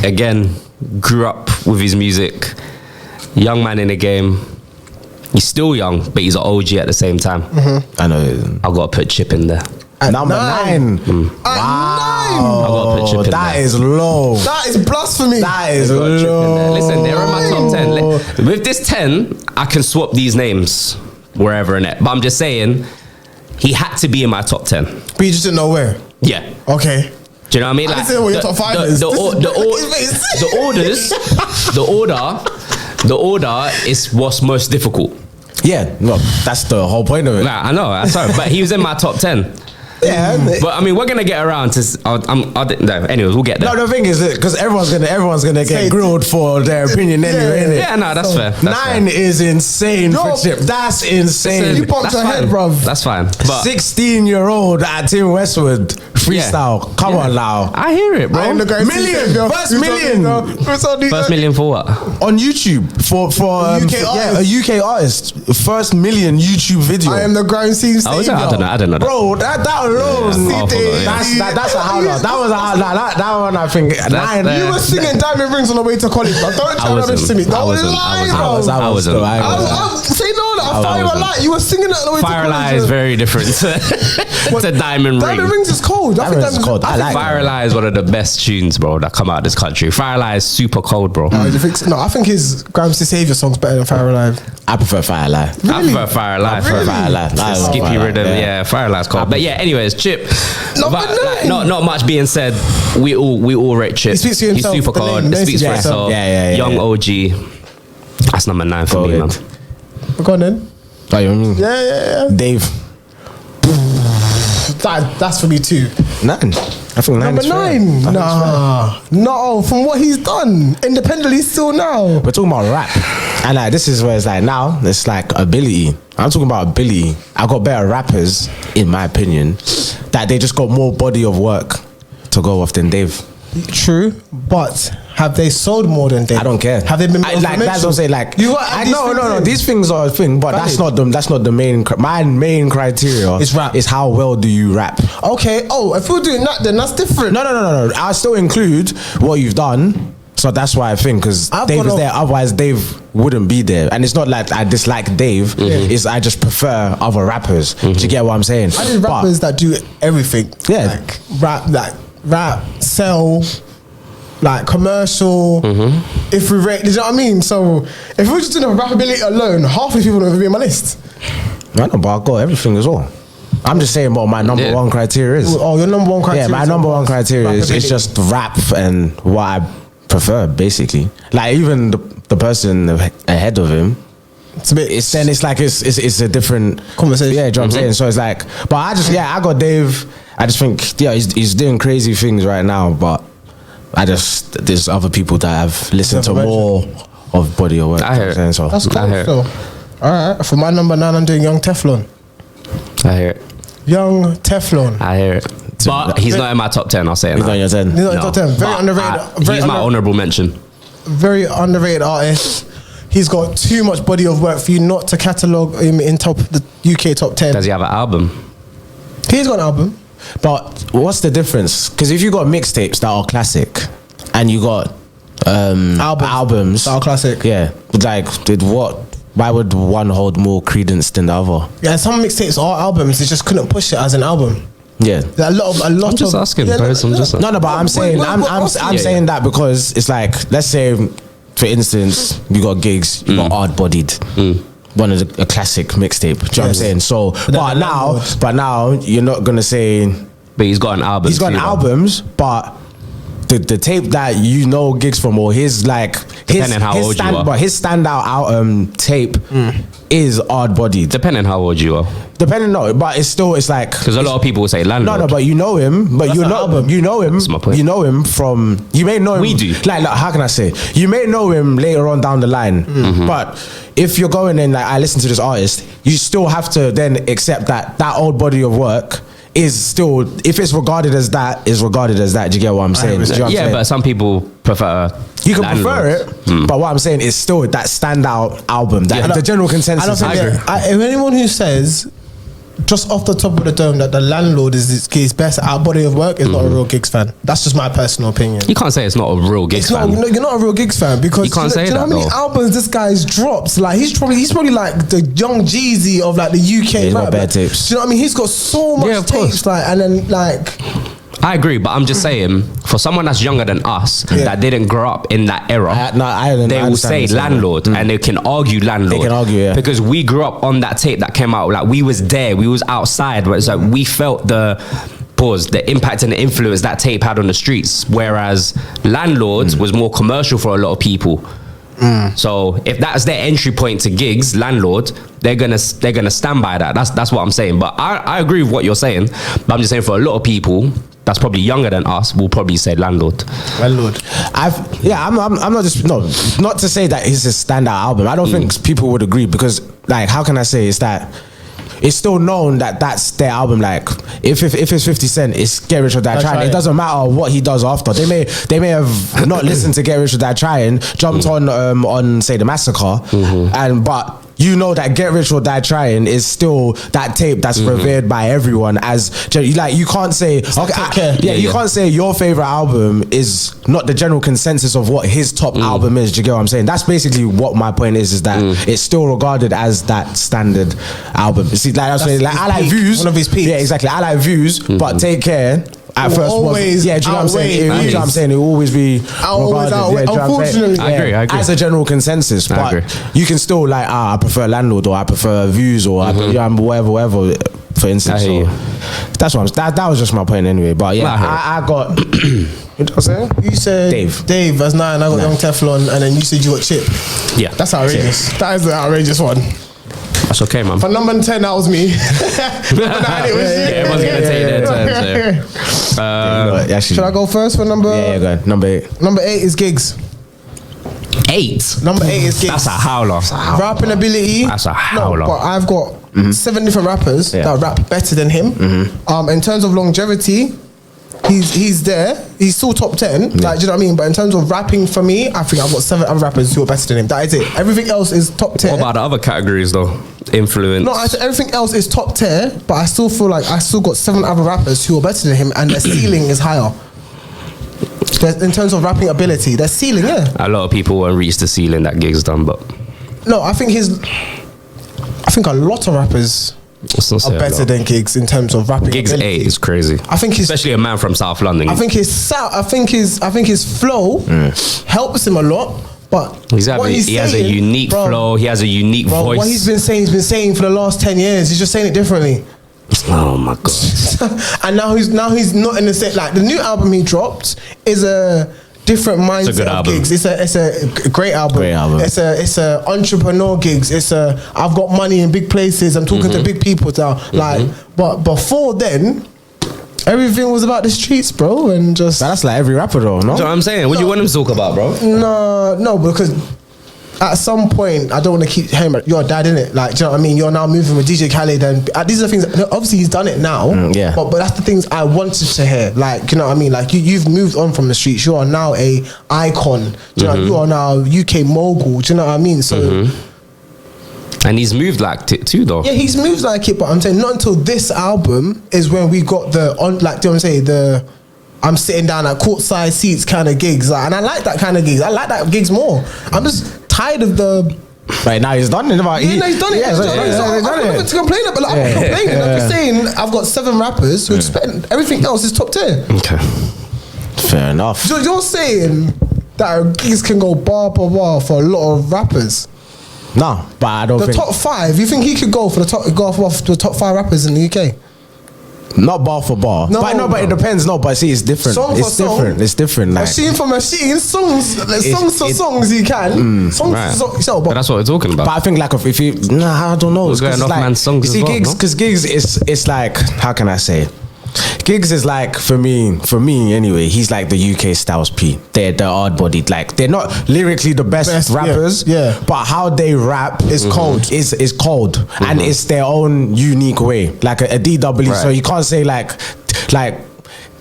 again, grew up with his music. Young man in the game. He's still young, but he's an OG at the same time. I know. I've got to put Chip in there. At Number 9. Wow. I've got to put Chip in That there. is low. That is blasphemy. That is I've got Chip in there. low. Listen, they're in my top 10. With this 10, I can swap these names wherever in it. But I'm just saying, he had to be in my top 10. But you just didn't know where. Yeah. Okay. Do you know what I mean? I didn't say what your top 5 is. The order is what's most difficult. Yeah, no, that's the whole point of it. Nah, I know. I'm sorry, but he was in my top 10. Yeah. But I mean, we're gonna get around to. No, anyways, we'll get there. No, the thing is, because everyone's gonna Say- get grilled for their opinion anyway. innit? Yeah, no, that's fair. That's 9 is insane Yo, for Chip. That's insane. You bumped your head, bruv. That's fine. But 16-year-old at Tim Westwood freestyle. Come on now. I hear it, bro. I am the guy. Million. First million. First million for what? On YouTube for UK a UK artist. First million YouTube video. I am the ground scene Oh, is that? I don't know. I don't know that. Bro, that alone, Yeah, awful, yeah. that's a howler. That was a howler. That one I think 9. the- You were singing Diamond Rings on the way to college, bro. Don't try to rubbish to me. Don't lie, bro. I wasn't. Say no, I Fire wasn't. Light. You were singing that on the way to college. Fire Lie is very different to Diamond Ring. Diamond Rings is cold. I think Diamond Rings is cold. I like Fire Lie is one of the best tunes, bro, that come out of this country. Fire Lie is super cold, bro. No, I think his Grams to Savior song's better than Fire Alive. I prefer Fire Lie. I prefer Fire Lie. Really? Fire Lie. Skippy Fire Lie, rhythm, yeah. Fire Lie's cold. But yeah, anyways, Chip. Number Like, 9. not much being said. We all rate Chip. He speaks for himself, He's super the cold. name, He speaks for yeah. himself. Yeah. Young OG. That's number 9 for me, man. Go on then. Oh, you mean? Yeah. Dave. That's for me too. 9. I think 9 Number is fair. 9. Nah. No, from what he's done. Independently still now. We're talking about rap. And like this is where it's like now it's like ability. I'm talking about ability. I got better rappers, in my opinion, that they just got more body of work to go off than Dave. True, but have they sold more than they? I don't care. Have they been? like that's what I'm saying. Like You got no. These things are a thing, but that's not the main. My main criteria It's rap. is how well do you rap. Okay. Oh, if we're doing that, then that's different. No. I still include what you've done. So that's why I think because I've Dave got is a- there, otherwise Dave wouldn't be there. And it's not like I dislike Dave; it's I just prefer other rappers. Do you get what I'm saying? I need But- rappers that do everything. Yeah. Like rap, sell, like commercial. If we rate, you know what I mean? So if we're just doing a rappability alone, half of the people don't even be on my list. I know, but I got everything as well. I'm just saying what my number one criteria is. Oh, your number one criteria. Yeah, my is number one criteria is rappability. just rap and what I prefer, basically. Like even the person ahead of him, It's a bit. it's like it's a different Conversation. Yeah, do you know what I'm saying? So it's like, but I got Dave. I just think he's doing crazy things right now, but there's other people that have listened to more of body of work. I hear it. you know what I'm saying? So That's I hear cool. it. So, all right. For my number 9, I'm doing Young Teflon. I hear it. Young Teflon. I hear it. But he's not in my top 10, I'll say it he's now. on your 10. He's not in top 10. Very But underrated. Very he's my honourable mention. very underrated artist. He's got too much body of work for you not to catalogue him in the UK top 10. Does he have an album? He's got an album. But what's the difference? Because if you got mixtapes that are classic, and you got albums. Our classic. Yeah, like did what? Why would one hold more credence than the other? Yeah, some mixtapes are albums. They just couldn't push it as an album. Yeah, a lot I'm just of asking, yeah, guys. I'm just no, but I'm saying I'm saying that because it's like, let's say, for instance, you got Gigs, you got Hard Bodied. One of a classic mixtape. Do you know what I'm saying? So, but now you're not gonna say. But he's got an album. He's got albums, but the tape that you know Gigs from, or his like depending how old you are. But his standout out tape is Hard Bodied. Depending how old you are. Depending, no, but it's like, because a lot of people will say Landlord. No, but you know him, but you know him. That's my point. You know him from. You may know him. We do. Like, how can I say? You may know him later on down the line, but if you're going in, like, I listen to this artist, you still have to then accept that old body of work is still, if it's regarded as that, is regarded as that. Do you get what I'm saying? Yeah, but some people prefer. You can prefer it, but what I'm saying is still that standout album. That the general consensus. I don't think if anyone who says just off the top of the dome that the Landlord is his best out body of work is not a real Gigs fan. That's just my personal opinion. You can't say it's not a real Gigs fan. You're not a real Gigs fan because you can't say do you know that, how many albums this guy's dropped? Like he's probably like the young Jeezy of like the UK. He's got bad tapes. Do you know what I mean? He's got so much tapes, like, and then like. I agree, but I'm just saying, for someone that's younger than us, that didn't grow up in that era, they will say Landlord, and they can argue Landlord. They can argue, yeah. Because we grew up on that tape that came out, like we was there, we was outside, where it's like we felt the impact and the influence that tape had on the streets, whereas Landlords was more commercial for a lot of people. So if that's their entry point to Gigs, Landlord, they're gonna stand by that. That's what I'm saying. But I agree with what you're saying. But I'm just saying, for a lot of people that's probably younger than us will probably say Landlord. I'm not just not to say that it's a standout album. I don't think people would agree, because like, how can I say it's that it's still known that that's their album. Like if it's 50 Cent, it's Get Rich or Die Trying. It doesn't matter what he does after. They may have not listened to Get Rich or Die Trying, jumped on say the Massacre, but you know that Get Rich or Die Trying is still that tape that's revered by everyone as, like, you can't say you can't say your favorite album is not the general consensus of what his top album is. Do you get what I'm saying? That's basically what my point is that it's still regarded as that standard album. See, like I was saying, like, I like Views, one of his peaks. Yeah, exactly. I like Views, but Take Care at first always, do you know what I'm saying? Do you know what I'm saying? It will always be regarded. Unfortunately, I agree. As a general consensus, but you can still like, I prefer Landlord, or I prefer Views, or I prefer, whatever. For instance, so that's what that was just my point anyway. But yeah, I got. What did I say? You said Dave as 9. I got Young Teflon, and then you said you got Chip. Yeah, that's outrageous. That is the outrageous one. That's okay, man. For number 10, that was me. Number 9, it was you. Everyone's gonna take their turn. Should I go first for number? Yeah, go ahead. Number 8. Number 8 is Gigs. 8. Number 8 is Gigs. That's a howler. Rapping ability. That's a howler. No, but I've got 7 different rappers that rap better than him. In terms of longevity, he's there. He's still top 10. Like, do you know what I mean? But in terms of rapping, for me, I think I've got 7 other rappers who are better than him. That is it. Everything else is top 10. What about the other categories though? Influence. No, I said everything else is top tier, but I still feel like I still got 7 other rappers who are better than him, and their ceiling is higher. In terms of rapping ability, their ceiling, a lot of people won't reach the ceiling that Gigs done, but no, I think a lot of rappers are better than Gigs in terms of rapping. Gigs ability. 8 is crazy. I think especially a man from South London. I think his flow helps him a lot. But he has a unique flow. He has a unique voice. What he's been saying for the last 10 years. He's just saying it differently. Oh my god! And now he's not in the same. Like, the new album he dropped is a different mindset of Gigs. It's a great album. It's a entrepreneur Gigs. I've got money in big places. I'm talking to big people now. Like, but before then, everything was about the streets, bro, and just. That's like every rapper, though. No, that's what I'm saying. What do you want him to talk about, bro? No, because at some point, I don't want to keep hearing about your dad, innit? Like, do you know what I mean? You're now moving with DJ Khaled, and these are the things. Obviously, he's done it now. But that's the things I wanted to hear. Like, you know what I mean? Like, you've moved on from the streets. You are now a icon. Do you know? You are now UK mogul. Do you know what I mean? So. And he's moved like it too, though. Yeah, he's moved like it, but I'm saying not until this album is when we got the do you know what I'm saying? I'm sitting down at courtside seats kind of gigs, like, and I like that kind of gigs. I like that gigs more. I'm just tired of the. Right now he's done it. He's done it. Yeah, he's done it. I'm not to complain about. Like, I'm not complaining. I'm just saying I've got 7 rappers who expect everything else is top tier. Okay, fair enough. So you're saying that gigs can go bar per bar for a lot of rappers? No, but I don't think the top 5. You think he could go for the top 5 rappers in the UK? Not bar for bar. No, but it depends. No, but see, it's different. It's different. Like, machine for machine, songs for songs you can. But that's what we're talking about. But I think like if you, I don't know. We're going off like, man's songs you see, as well, gigs, because gigs it's like, how can I say? Gigs is like, for me anyway, he's like the UK Styles P. They're hard bodied. Like, they're not lyrically the best rappers, yeah, but how they rap is cold. Is cold, and it's their own unique way. Like a DW, so you can't say like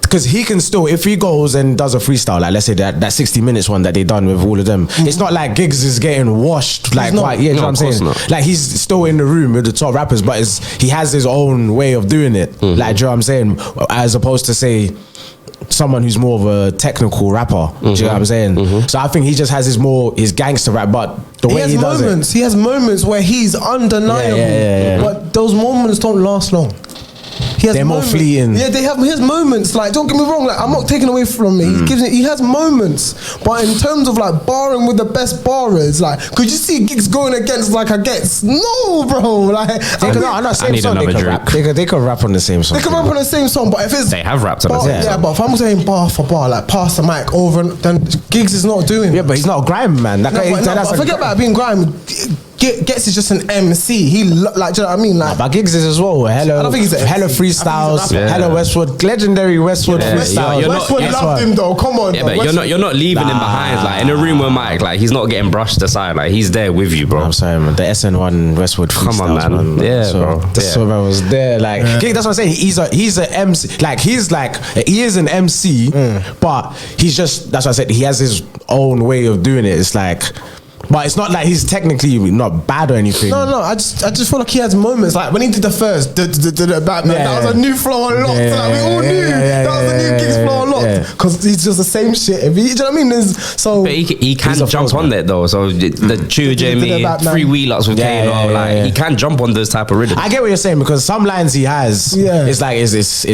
because he can still, if he goes and does a freestyle, like let's say that 60 minutes one that they done with all of them, it's not like Giggs is getting washed like quite, you know what I'm saying? Not. Like he's still in the room with the top rappers, but he has his own way of doing it. Like, do you know what I'm saying? As opposed to say someone who's more of a technical rapper. Do you know what I'm saying? So I think he just has his gangster rap, but the way he does it. He has moments where he's undeniable, but those moments don't last long. They're more fleeting. Yeah, they have his moments. Like, don't get me wrong. Like, I'm not taking away from me. He has moments, but in terms of like barring with the best barrers, like, could you see Giggs going against like against? No, bro. Like, I'm not saying they could rap on the same song. They could rap on the same song, but if it's they have rapped on the same song. Yeah, but if I'm saying bar for bar, like pass the mic over, then Giggs is not doing. Yeah, but he's not a grime man. Forget about being grime. Gets is just an MC. He like, do you know what I mean? Like, but Giggs is as well. I don't think he's Hello freestyles. Hello Westwood, legendary Westwood freestyles. Westwood loved him though. Come on, but you're not leaving him behind. Like in a room with Mike, like he's not getting brushed aside. Like he's there with you, bro. I'm sorry, man. The SN1 Westwood freestyles. Come on, man. Yeah, bro. That's what I was there. Like, that's what I'm saying. He's an MC. Like he is an MC, but he's just, that's what I said. He has his own way of doing it. It's like. But it's not like he's technically not bad or anything. No, I just feel like he has moments. Like when he did the first Batman, that was a new flow unlocked. Like we all knew that was a new Giggs flow unlocked because he's just the same shit. You know what I mean? But he can jump on that though. So the Chew Jamie, Free Wheelers with Kano, like he can jump on those type of rhythms. I get what you're saying because some lines he has, it's like it's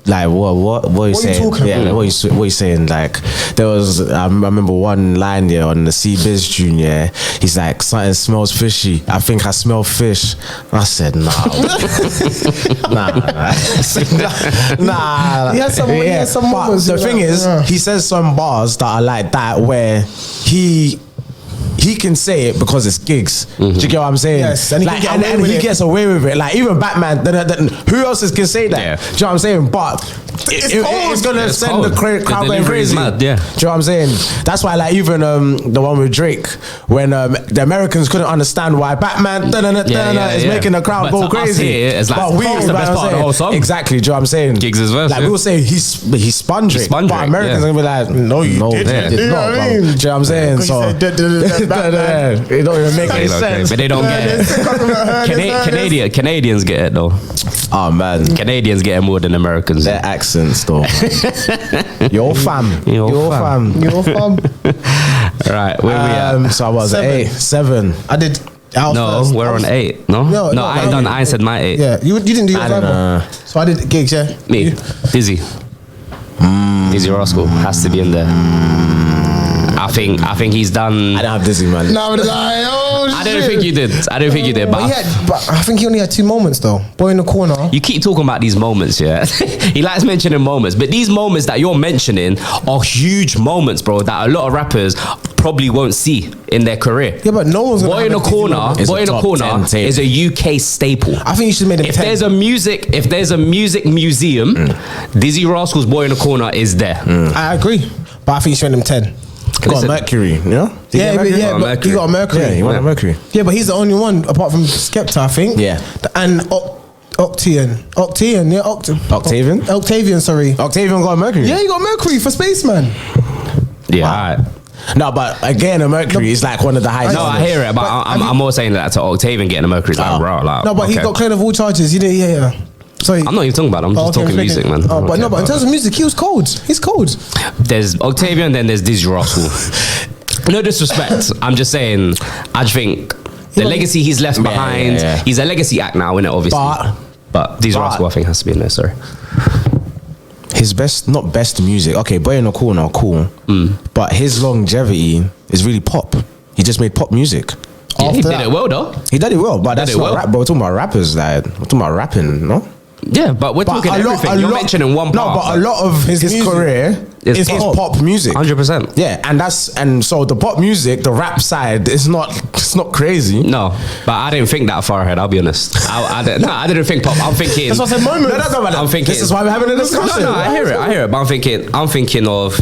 like what are you saying? Yeah, what are you saying? Like there was, I remember one line there on the C-Biz Junior. Yeah, he's like, something smells fishy. I think I smell fish. I said, nah. nah. He has some moments. The thing is, he says some bars that are like that where he can say it because it's Giggs. Do you get what I'm saying? Yes, and he gets away with it. Like even Batman, who else can say that? Do you know what I'm saying? But it's gonna send the crowd going crazy. Mad, Do you know what I'm saying? That's why, like even the one with Drake, when the Americans couldn't understand why Batman is making the crowd go crazy. It's like the best part of the whole song. Exactly. Do you know what I'm saying? Giggs' verse. Like we'll say he spun Drake, but Americans are gonna be like, no, you didn't. You know what I mean? Do you know what I'm saying? So it don't even make any sense. But they don't get it. Canadians get it though. Oh man, Canadians get it more than Americans. Their accents though. Your fam. Right, where we at? So I was 7. I did. No, we're on 8. No, I ain't done. I ain't said my 8. Yeah, you didn't do your 5. So I did Giggs. Yeah, me, Dizzy. Dizzy Rascal has to be in there. I think he's done. I don't have Dizzy, man. No, but I don't think you did. But I think he only had 2 moments though. Boy in the corner. You keep talking about these moments, yeah. He likes mentioning moments, but these moments that you're mentioning are huge moments, bro. That a lot of rappers probably won't see in their career. Yeah, but no one's gonna. Boy in the corner is a UK staple. I think you should make it. If there's a music museum, Dizzy Rascal's Boy in the Corner is there. I agree, but I think you should make them 10. Got a Mercury, you know? But he got a Mercury. Yeah, he won a Mercury. Yeah, but he's the only one apart from Skepta, I think. Yeah. And Octavian, sorry. Octavian got a Mercury. Yeah, he got a Mercury for Spaceman. Yeah, alright. No, but again, a Mercury is like one of the highest. No, I hear it, but I'm more saying that to Octavian getting a Mercury is like, bro. Like, no, but he got cleared of all charges. You didn't hear. Sorry. I'm not even talking about it. I'm just talking music, man. Oh, but no, but in terms of music, he was cold. He's cold. There's Octavia and then there's Dizzy Rascal. No disrespect. I'm just saying, I just think the legacy he's left behind, he's a legacy act now, innit, obviously. But Dizzy Rascal, I think, has to be in there, sorry. His not best music. Okay, Boy in the Corner, cool. But his longevity is really pop. He just made pop music. Yeah, he did it well, though. He did it well, but that's not rap. But we're talking about rappers, like, we're talking about rapping, no? Yeah, but we're talking everything. You're mentioning one part. No, but a lot of his career is pop music. 100%. Yeah, and so the pop music, the rap side, it's not crazy. No, but I didn't think that far ahead. I'll be honest. I didn't think pop. I'm thinking. That's what I said. Moment. No, that's not I'm thinking. This is why we're having a discussion. No, I hear it. But I'm thinking of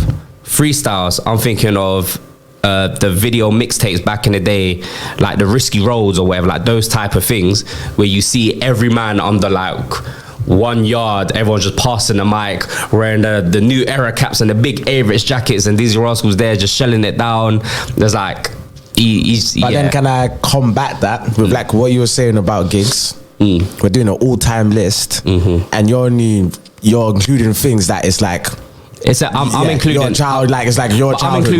freestyles. I'm thinking of the video mixtapes back in the day, like the Risky Roads or whatever, like those type of things where you see every man under like 1 yard, everyone's just passing the mic, wearing the new era caps and the big Averix jackets, and Dizzy Rascal's there just shelling it down. There's like, but then can I combat that with like what you were saying about gigs? We're doing an all-time list, and you're including things that it's like. I'm including your child, like it's like your childhood.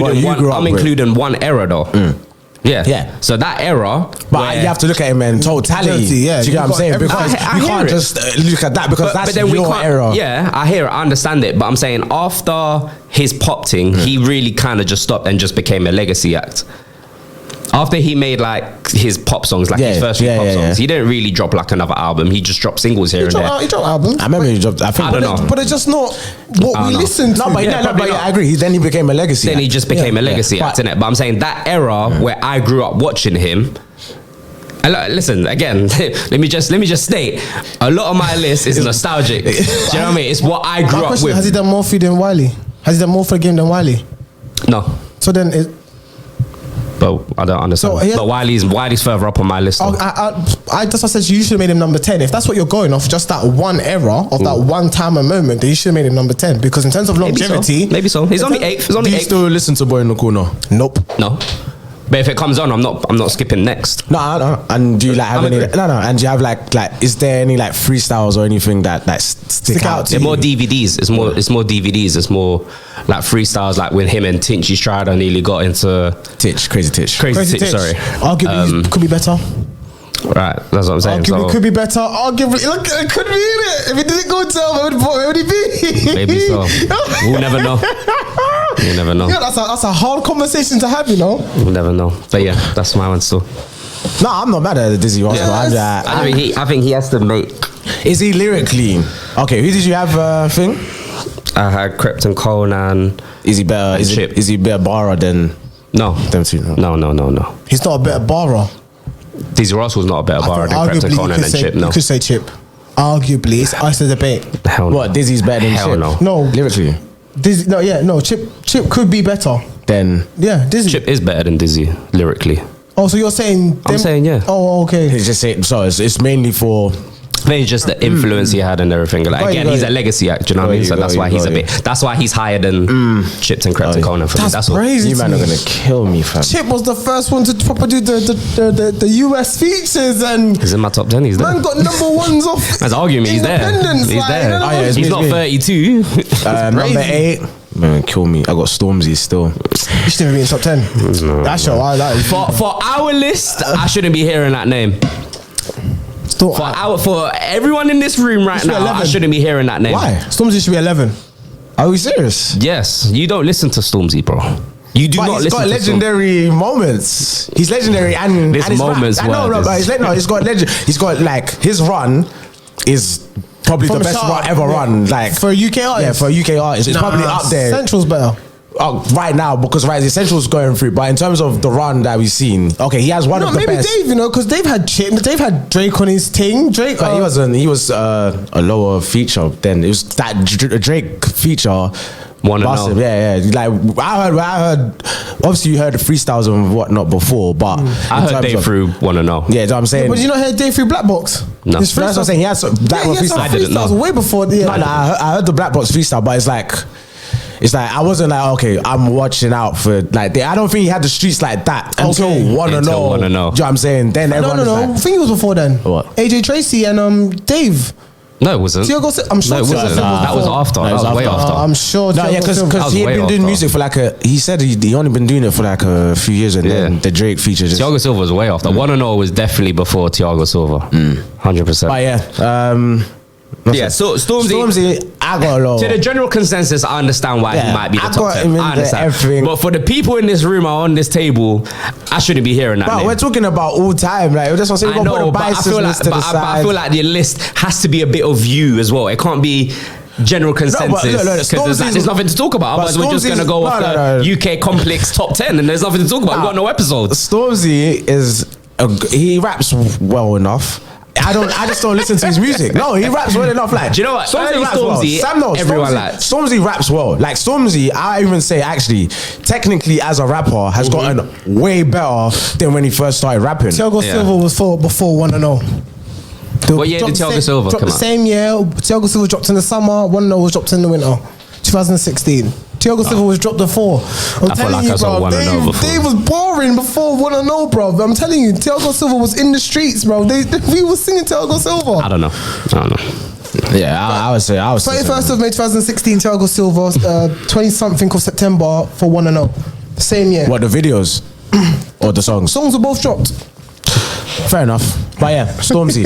I'm including one era though. Yeah. So that era, but you have to look at him in totality. Yeah, do you get what I'm saying? Because you can't just look at that because that's your era. Yeah, I hear it. I understand it, but I'm saying after his pop thing, he really kind of just stopped and just became a legacy act. After he made like his pop songs, like his first few pop songs, he didn't really drop like another album. He just dropped singles here and there. He dropped albums. I remember he dropped. I don't know, but it's just not what we listened to. No, but I agree. Then he became a legacy. Then he just became a legacy act, innit? But I'm saying that era where I grew up watching him. And listen, again, let me just state, a lot of my list is nostalgic. Do you know what I mean? It's what I grew up with. Has he done more for you than Wiley? Has he done more for the game than Wiley? No. So then but I don't understand. So but Wiley's further up on my list. That's what I said. You should have made him number 10. If that's what you're going off, just that one era of that one time and moment, then you should have made him number 10. Because in terms of longevity, maybe so. He's only 8th. Do you still listen to Boy in the Corner? Nope. No. But if it comes on, I'm not skipping next. No. And do you like have any? No. And do you have like? Is there any like freestyles or anything that stick out? They're more DVDs. It's more DVDs. It's more like freestyles. Like when him and Tinchy Strider nearly got into Crazy Titch. Sorry. Arguably, could be better. Right, that's what I'm saying. Arguably could be better. Arguably, look, it could be in it. If it didn't go down, where would he be? Maybe so. We'll never know. We'll never know. Yeah, that's a hard conversation to have, you know. We'll never know. But yeah, that's my one still. No, I'm not mad at Dizzy Rascal. I think he has to make. Is he lyrically okay? Who did you have? Thing? I had Krypton Conan. Is he better? Is he better barrer than? No. Them two. No. He's not a better barrer. Dizzy Rascal's not a better barrer than Krypton Conan and Chip. No. You could say Chip. Arguably, it's us to debate. Hell no. What? Dizzy's better than Chip? No. Lyrically. Dizzy, Chip could be better. Then Dizzy. Chip is better than Dizzy lyrically. Oh, so you're saying? I'm saying yeah. Oh, okay. He's just saying. So it's mainly for. Maybe just the influence he had and everything. Like again, he's a legacy act. You know what I mean? So that's why he's a bit. That's why he's higher than Chips and Krypton Conan for me. That's crazy. You man are gonna kill me, fam. Chip was the first one to proper do the US features, and he's in my top 10. He's there. Man got number ones off. That's arguing. He's there. He's there. He's not 32. Number 8. Man, kill me. I got Stormzy still. You should never be in top 10. No, that's your I like. For our list, I shouldn't be hearing that name. For everyone in this room right now, 11. I shouldn't be hearing that name. Why? Stormzy should be 11. Are we serious? Yes. You don't listen to Stormzy, bro. You do not listen to Stormzy. He's got legendary moments. He's legendary and his moments. He's got legend. He's got like his run is probably the best run ever run. Like for a UK artist. Yeah, for a UK artist, it's probably up there. Central's better. Right now, because the Essential's going through, but in terms of the run that we've seen, okay, he has one of the best. Maybe Dave, you know, because they've had Chip, they've had Drake on his thing. Drake, but he was a lower feature then. It was that Drake feature. Yeah. Like I heard. Obviously, you heard the freestyles and whatnot before, but I heard Dave through Wanna Know. Yeah, that's what I'm saying. But you not heard Dave through Black Box? No, that's what I'm saying. He has Black Box freestyle. I didn't know. Way before the. I heard the Black Box freestyle, but it's like I wasn't like, okay, I'm watching out for like I don't think he had the streets like that until Wanna Know. Do you know what I'm saying? Then everyone no. I think it was before then. What? AJ Tracy and Dave. No, it wasn't. Thiago Silva. I'm sure No, it Thiago wasn't. Silva was That was before. after. No, it That was was way after. after. I'm sure. No, yeah, Thiago Silva- because he way had been doing after. music for like he said he only been doing it for like a few years, and then the Drake feature just. Thiago Silva was way after. One and all was definitely before Thiago Silva. 100%. But yeah, So Stormzy, Stormzy, I got a lot. to the general consensus, I understand why he Yeah, might be the I top got 10. him in I there, understand. everything. But for the people in this room or on this table, I shouldn't be hearing that Bro, name. we're talking about all time. Like, that's what I'm saying. I We're gonna know, put but the I biases feel like, list to the but I side. feel like the list has to be a bit of you as well. It can't be general consensus because there's nothing to talk about. Otherwise, we're just going to go off the UK Complex top 10 and there's nothing to talk about. We've got no episodes. Stormzy he raps well enough. I just don't listen to his music. No, he raps well enough. Like, Do you know what? Stormzy Early raps Stormzy, well. Sam knows. everyone likes. Stormzy raps well. Like Stormzy, I even say actually, technically as a rapper, has gotten way better than when he first started rapping. Thiago Silva was before 1-0. What year did Thiago Silva dropped come the out? same year. Thiago Silva dropped in the summer. 1-0 was dropped in the winter. 2016. Thiago Silva was dropped before. I'm I felt telling like you, I saw bro. 1-0 before. They was boring before 1-0, bro. I'm telling you, Thiago Silva was in the streets, bro. We was singing Thiago Silva. I don't know. Yeah, I would say 21st of May 2016, Thiago Silva. 20-something of September for 1-0. Same year. What, the videos or the songs? Songs were both dropped. Fair enough. But yeah, Stormzy.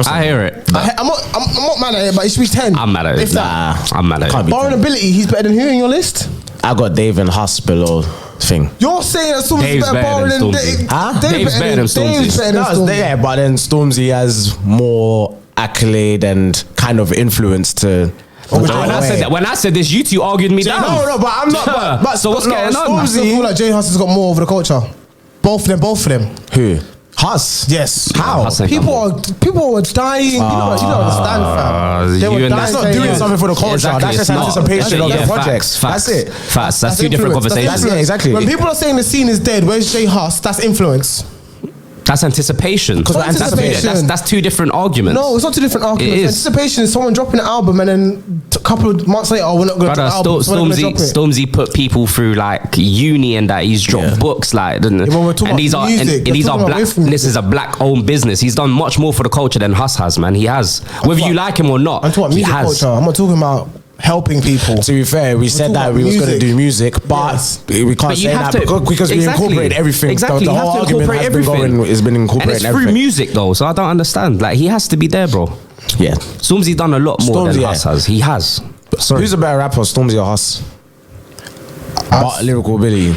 I hear it. I'm not mad at it, but it should be 10. I'm mad at it. If that. I'm mad at Can't it. be Barring ability, he's better than who in your list? I got Dave and Huss below thing. You're saying that Stormzy's Dave's better better than barring Stormzy. Dave. Huh? Dave's better than Stormzy. Dave's better than Stormzy. Yeah, but then Stormzy has more accolade and kind of influence to. When I said this, you two argued me down. No, but I'm not. But so what's going on? I still feel like Jay Huss has got more over the culture. Both of them. Who? Huss. Yes. How? Huss ain't People were dying. You don't understand, fam. They were you and dying. That's not doing something for the culture. Exactly, That's just it's not. anticipation of Yeah, the project. facts. That's it. Facts. That's two different influence. conversations. Yeah, exactly. When people are saying the scene is dead, where's Jay Huss? That's influence. That's anticipation. Because That's two different arguments. No, it's not two different arguments. It is. Anticipation is someone dropping an album and then a couple of months later, we're not going to drop an album. Stormzy put people through like uni and that. He's dropped books like, when we're talking and these about are music, and these we're are talking black. about music. This is a black-owned business. He's done much more for the culture than Huss has, man. He has. Whether you like him or not, I'm talking about he music has. culture. I'm not talking about helping people. To be fair, we said talking that about we was going to music. do music, but Yes. we can't But you say have that to because we exactly. incorporate everything. Exactly, The you whole have to argument incorporate has been everything. going. It's been And incorporating it's through everything. music though, so I don't understand. Like he has to be there, bro. Yeah. Stormzy done a lot more than Stormzy, Huss has. He has. Sorry. Who's a better rapper, Stormzy or Huss? But lyrical ability.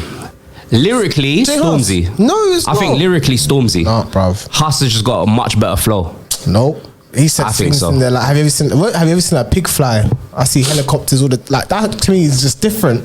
Lyrically, Jay Huss. Stormzy. No, it's I think not. lyrically, Stormzy. No, bruv. Huss has just got a much better flow. Nope. He said I think things so. in there like, have you ever seen that pig fly? I see helicopters all the like that to me is just different.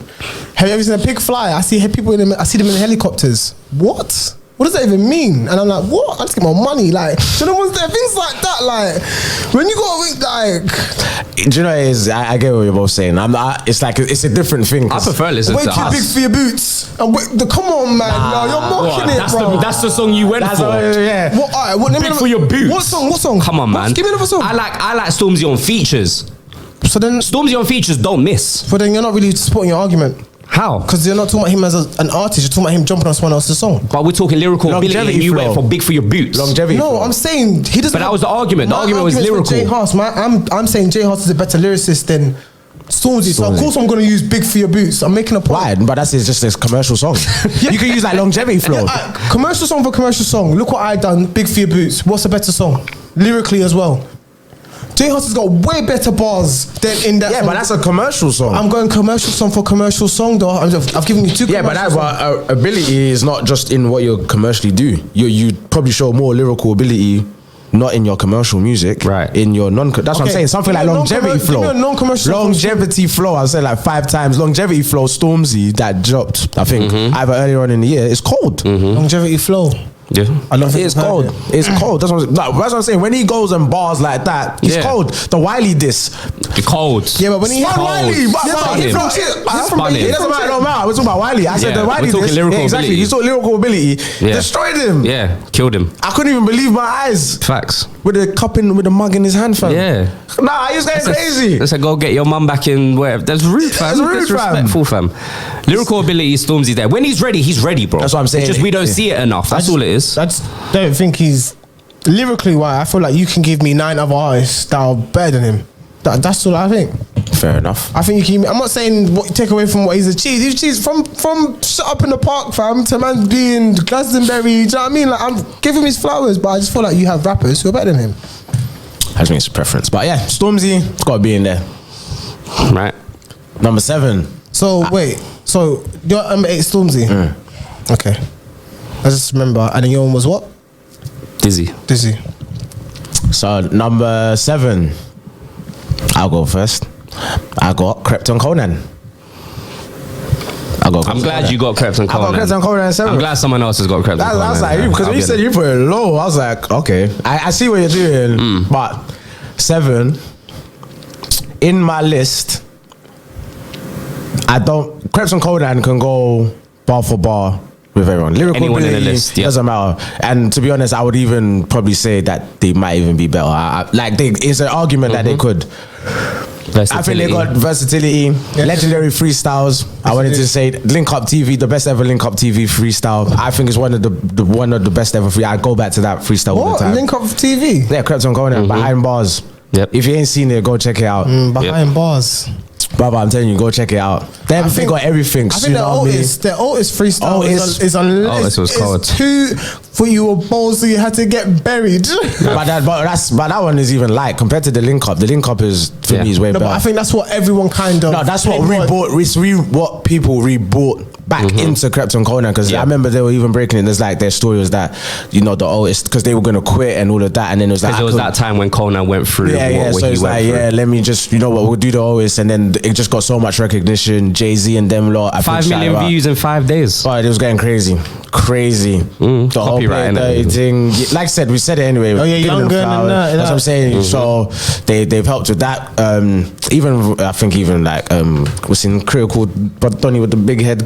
Have you ever seen a pig fly? I see people in them. I see them in helicopters. What? What does that even mean? And I'm like, what? I just get more money. Like, do you know what's there? Things like that. Like, when you got like, Do you know what it is? I get what you're both saying. It's like it's a different thing. I prefer listening way to too big Huss. for your boots. And come on, man. No, you're mocking it, bro. That's the song you went for. Yeah. What? All right, what, Big for your boots. What song? What song? Come on, man. Give me another song. I like Stormzy on features. So then, Stormzy on features don't miss. you're not really supporting your argument. How? Because you're not talking about him as an artist. You're talking about him jumping on someone else's song. But we're talking lyrical ability. Longevity And you flow. went for big for your boots. Longevity. No, flow. I'm saying he doesn't. But that was the argument. The My argument was argument's for lyrical. Jay Huss. I'm saying Jay Huss is a better lyricist than Stormzy. So of Stormzy. course I'm going to use big for your boots. I'm making a point. Why? But that's just this commercial song. You can use like longevity flow. Commercial song for commercial song. Look what I done. Big for your boots. What's a better song? Lyrically as well. Jay Huss has got way better bars than in that. Yeah, song. but that's a commercial song. I'm going commercial song for commercial song though. I've given you two. Yeah, but commercial that ability is not just in what you commercially do. You probably show more lyrical ability, not in your commercial music, Right. In your non. That's what I'm Okay, saying. Something give like me a longevity non-commer- flow. give me a non-commercial longevity flow. I said like 5 times. Longevity flow. Stormzy that dropped. I think Mm-hmm. either earlier on in the year. It's cold. longevity flow. Yeah. I don't think It's I've heard cold. it. It's cold. That's what I'm saying. When he goes and bars like that, he's Yeah. cold. The Wiley diss. Cold. Yeah, but when he Spun Cold. Wiley, but Yeah, but Spun he's him. from shit. He's from Spun him. it doesn't matter. No matter. We're talking about Wiley. I said Yeah, the Wiley we're talking diss. lyrical Exactly. ability. You saw lyrical ability. Yeah. Destroyed him. Yeah. Killed him. I couldn't even believe my eyes Facts. with the mug in his hand, fam. Yeah. Nah, he was going crazy. They said, go get your mum back in where. That's rude, fam. That's rude, Disrespectful, fam. Lyrical ability, Stormzy there. When he's ready, bro. That's what I'm saying. It's just we don't see it enough. That's all it is. I just don't think he's lyrically, why I feel like you can give me 9 other artists that are better than him. That's all I think. Fair enough. I think you can. I'm not saying take away from what he's achieved. He's achieved from Shut Up in the Park, fam, to man being Glastonbury. Do you know what I mean? Like, I'm giving him his flowers, but I just feel like you have rappers who are better than him. I just think it's a preference, but yeah, Stormzy, it's got to be in there. Right. Number 7. So wait, so your number 8 Stormzy. Okay, I just remember, and then your one was what? Dizzy. So number 7, I'll go first. I got Krypton Conan. I'm glad you got Krypton Conan. I got Krypton Conan 7. I'm glad someone else has got Krypton Conan. That's like you, because when you said you put it low, I was like, okay, I see what you're doing, but 7 in my list. Krypton Conan can go bar for bar with everyone. Lyrical Anyone in the ability, list, yeah. doesn't matter. And to be honest, I would even probably say that they might even be better. It's an argument that they could. I think they got versatility, legendary freestyles. I wanted to say Link Up TV, the best ever Link Up TV freestyle. I think it's one of the best ever free. I go back to that freestyle all the time. Link Up TV? Yeah, Krypton Conan, Behind Bars. Yep. If you ain't seen it, go check it out. Behind Bars. Brother, I'm telling you, go check it out. They got everything. I think the Otis freestyle is cold. Too for you were balls, so you had to get buried. but that one is even light compared to the Link Up. The Link Up is for me is way better. But I think that's what everyone kind of. No, that's what what people rebought back into Krypton Conan, because I remember they were even breaking it. There's like their story was that the Otis, because they were gonna quit and all of that, and then it was like because it was that time when Conan went through. So it's like let me just we'll do the Otis, and then it just got so much recognition. Jay-Z and them lot. 5 million views in 5 days. Oh, it was getting crazy. The whole thing. Like I said, we said it anyway. Oh yeah, Younger and that's what I'm saying. So they've helped with that. I think like what's in Critical, but Donny with the big head,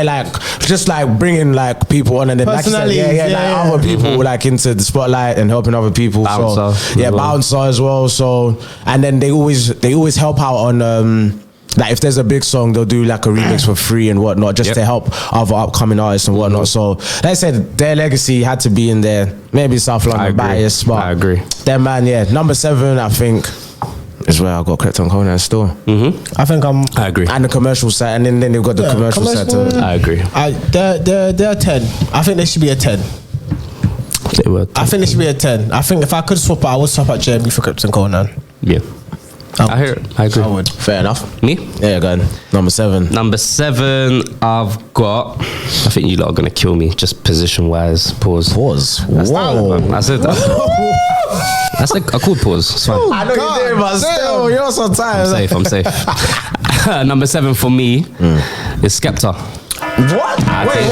like just like bringing like people on, and then like other people like into the spotlight and helping other people. Bouncer, Bouncer as well. So and then they always help out on. Like if there's a big song, they'll do like a remix for free and whatnot, just to help other upcoming artists and whatnot. So like I said, their legacy had to be in there. Maybe South London bias, but I agree. Then man, number 7, I think, is where I got Krypton Conan still. I agree. And the commercial side, and then they've got the commercial side too. I agree. They're 10. I think they should be a 10. I think they should be a 10. I think if I could swap it, I would swap out Jeremy for Krypton Conan. Yeah. I hear it. I agree. I would. Fair enough. Me? Yeah, go on. Number 7. Number 7, I've got. I think you lot are gonna kill me. Just position wise. Pause. Whoa. That's it. That's a cool pause. It's fine. I know you did, but still, you're so tired. I'm safe. Number 7 for me is Skepta. What? Wait,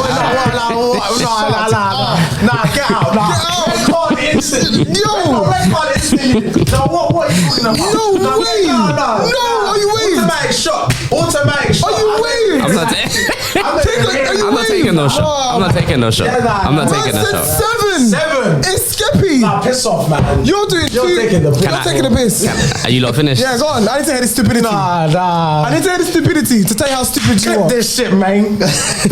nah, get out. Record instantly. Yo! Record instantly. Now, what are you talking about? No way! No, are you waiting? Automatic shot. Are you waiting? I'm not taking no shot. I'm not taking no shot. I'm not taking no shot. 7. It's Skeppy. Nah, piss off, man. You're taking the piss. Are you lot finished? Yeah, go on. I need to hear the stupidity. Nah. I need to hear the stupidity to tell you how stupid you Clip are. this shit, man.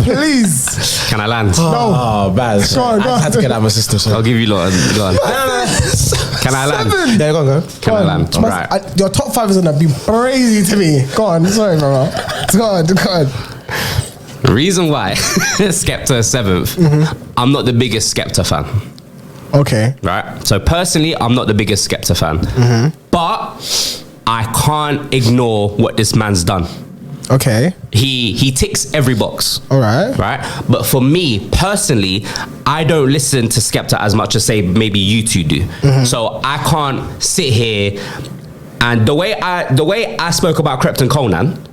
Please. Can I land? No. Oh, Baz. Go on. I had to get out of my system. So. I'll give you lot. Go on. Can I land? 7. Yeah, go on. Can I land? Right. Your top 5 is gonna be crazy to me. Go on. Sorry, brother. Go on. Reason why Skepta is 7th. I'm not the biggest Skepta fan. Okay. Right. So personally, I'm not the biggest Skepta fan. But I can't ignore what this man's done. Okay. He ticks every box. All right. Right. But for me personally, I don't listen to Skepta as much as say maybe you two do. So I can't sit here and the way I spoke about Krypton Conan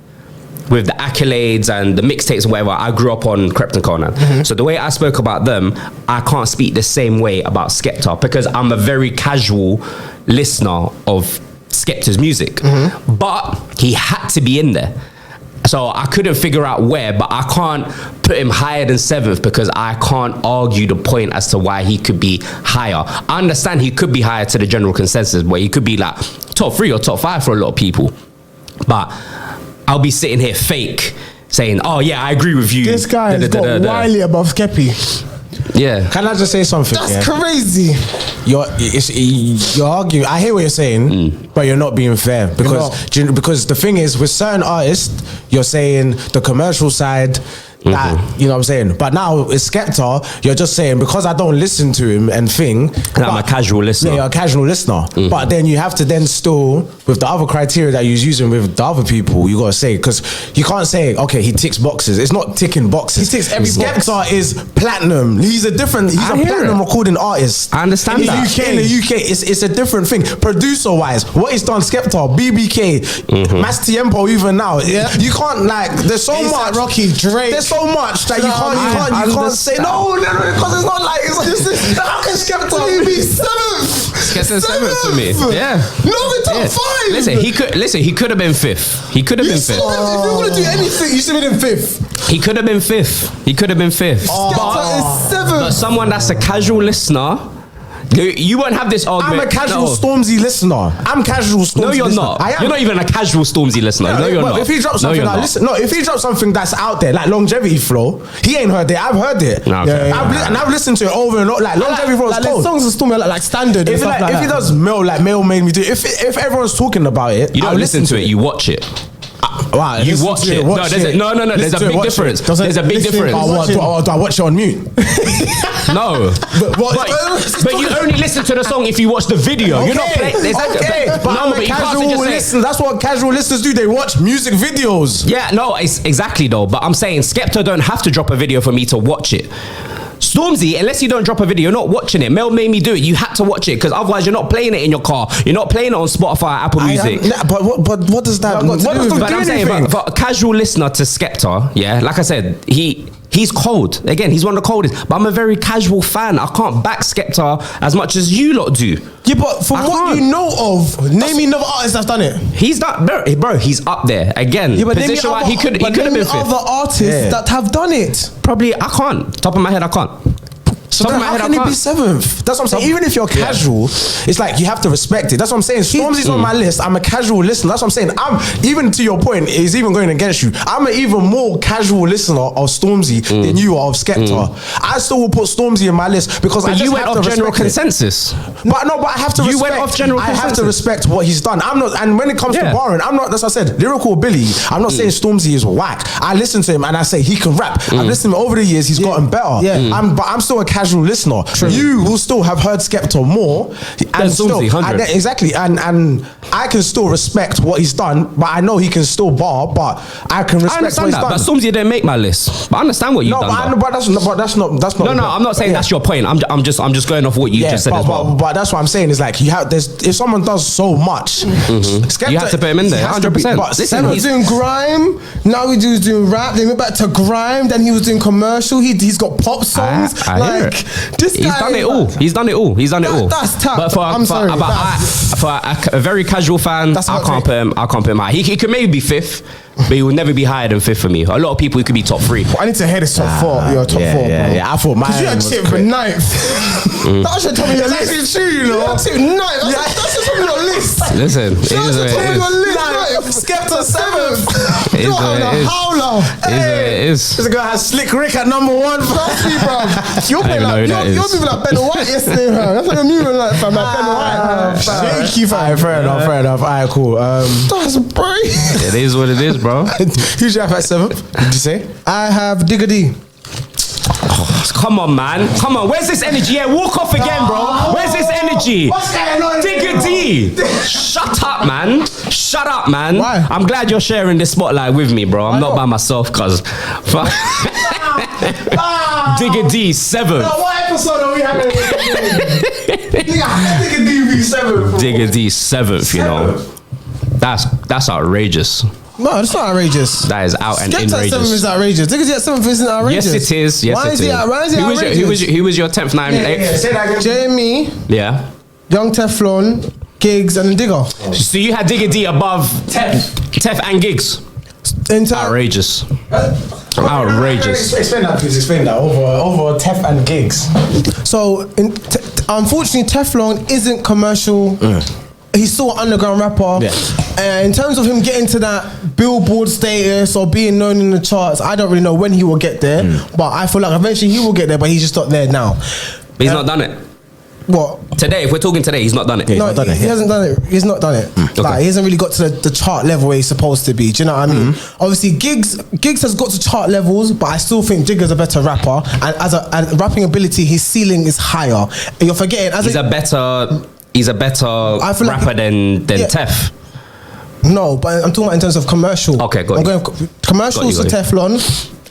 with the accolades and the mixtapes and whatever, I grew up on Krypton Conan. So the way I spoke about them, I can't speak the same way about Skepta because I'm a very casual listener of Skepta's music. But he had to be in there. So I couldn't figure out where, but I can't put him higher than 7th because I can't argue the point as to why he could be higher. I understand he could be higher to the general consensus, where he could be like top 3 or top 5 for a lot of people. But I'll be sitting here fake saying, oh yeah, I agree with you. This guy has got Wiley above Skeppy. Yeah. Can I just say something? That's crazy. You're arguing. I hear what you're saying, but you're not being fair because the thing is, with certain artists, you're saying the commercial side. That, you know what I'm saying? But now it's Skepta, you're just saying because I don't listen to him and I'm a casual listener. Yeah, you're a casual listener. But then you have to then still, with the other criteria that you're using with the other people, you gotta say, because you can't say, okay, he ticks boxes. It's not ticking boxes. He ticks every box. Skepta is platinum. He's a platinum recording artist. I understand in that. In the UK, it's a different thing. Producer-wise, what he's done, Skepta, BBK, Mass Tiempo, even now. Yeah. You can't, like, there's so much. Like Rocky, Drake. There's so much that you can't say no, because it's not like how can Skepta be seventh? Skepta's seventh for me. Yeah. Not the top five. Listen, he could have been fifth. He could have been fifth. If you want to do anything, you should have been fifth. He could have been fifth. Skepta is seventh. But someone that's a casual listener, you won't have this argument. I'm a casual Stormzy listener. I'm casual Stormzy. No, you're listener. not. I am. You're not even a casual Stormzy listener. No, you're not. If he drops something, if he drops something that's out there, like Longevity Flow, he ain't heard it. I've heard it. No, okay. And I've listened to it over and over. Like Longevity Flow is cold. Songs are Stormzy like standard. If he does Mail made me do it. If everyone's talking about it, you don't listen to it. You watch it. Wow, you watch it. No, there's a big difference. There's a big difference. Do I watch it on mute? No. But you only listen to the song if you watch the video. You're not playing. But you can't listen. That's what casual listeners do. They watch music videos. Yeah, no, it's exactly though. But I'm saying Skepta don't have to drop a video for me to watch it. Stormzy, unless you don't drop a video, you're not watching it. Mel made me do it. You had to watch it because otherwise you're not playing it in your car. You're not playing it on Spotify, Apple Music. But what does that? But I'm saying, for a casual listener to Skepta, yeah, like I said, he's cold. Again, he's one of the coldest. But I'm a very casual fan. I can't back Skepta as much as you lot do. Yeah, but from what you know of, name me another artist that's done it. He's not, bro. He's up there again. Yeah, but position wise, he could have been fifth. Other artists that have done it. Probably, I can't. Top of my head, I can't. So how can he be seventh? That's what I'm saying. Even if you're casual, it's like you have to respect it. That's what I'm saying. Stormzy's on my list. I'm a casual listener. That's what I'm saying. I'm even to your point. He's even going against you. I'm an even more casual listener of Stormzy than you are of Skepta. I still will put Stormzy in my list because I just went have off to general respect consensus. But I have to. You went off general consensus. I have to respect what he's done. I'm not. And when it comes to barring, I'm not. That's what I said. Lyrical Billy. I'm not saying Stormzy is whack. I listen to him and I say he can rap. I've listened to him over the years. He's gotten better. But I'm still a casual listener. You will still have heard Skepta more, and still, exactly, and I can still respect what he's done, but I know he can still bar, but I can respect what he's done. But Stormzy didn't make my list, but I understand what you've done. But that's not. No, I'm not saying that's your point. I'm just going off what you just said as well. But that's what I'm saying is like if someone does so much, Skepta, you have to put him in there, 100%. But listen, he's doing grime. Now he's doing rap. Then he went back to grime. Then he was doing commercial. He's got pop songs. This guy. He's done it all. That's tough. But for a very casual fan, I can't put him high. He could maybe be fifth, but he will never be higher than fifth for me. A lot of people, he could be top three. I need to hear this top four. Your top four, bro. Yeah, I thought mine you had shit for ninth. That should tell me your list. That's true, you know. Ninth. That's just on your list. Listen, it is what it is. Skepta seventh. It is what it is. Howler. It is. This guy has Slick Rick at number one. You're moving like Ben White yesterday, bro. That's like you're moving like Ben White. Thank you, fam. Fair enough. Alright, cool. That's brave. It is what it is, bro. Who's you have at seventh? Did you say? I have Digga D. Come on, man. Come on. Where's this energy? Yeah, walk off again, bro. Where's this energy? What's going on? Digga D. Shut up, man. Shut up, man. Why? I'm glad you're sharing this spotlight with me, bro. I'm not by myself, cuz. Digga D, seventh. What episode are we having? Digga D be seventh. Digga D, seventh, you know. That's outrageous. No, it's not outrageous. That is out and Skepta at 7th is outrageous. Digga D at 7th isn't outrageous. Yes, it is. Why is he outrageous? Who was your 10th, 9th, 8th? Say that again. Jamie, Yeah. Young Teflon, Giggs, and Digga. So you had Digga D above Tef and Giggs. Outrageous. Outrageous. Explain that, please. Explain that over Tef and Giggs. So, unfortunately, Teflon isn't commercial he's still an underground rapper. In terms of him getting to that Billboard status or being known in the charts, I don't really know when he will get there. But I feel like eventually he will get there, but he's just not there now. But he's not done it. What? Today, if we're talking today, he's not done it. He hasn't done it. He's not done it. Okay. Like, he hasn't really got to the chart level where he's supposed to be. Do you know what I mean? Obviously, Giggs has got to chart levels, but I still think Jigga's a better rapper. And as a rapping ability, his ceiling is higher. And you're forgetting. He's a better rapper than Tef. No, but I'm talking about in terms of commercial. Okay, got I'm you. going commercials for Teflon,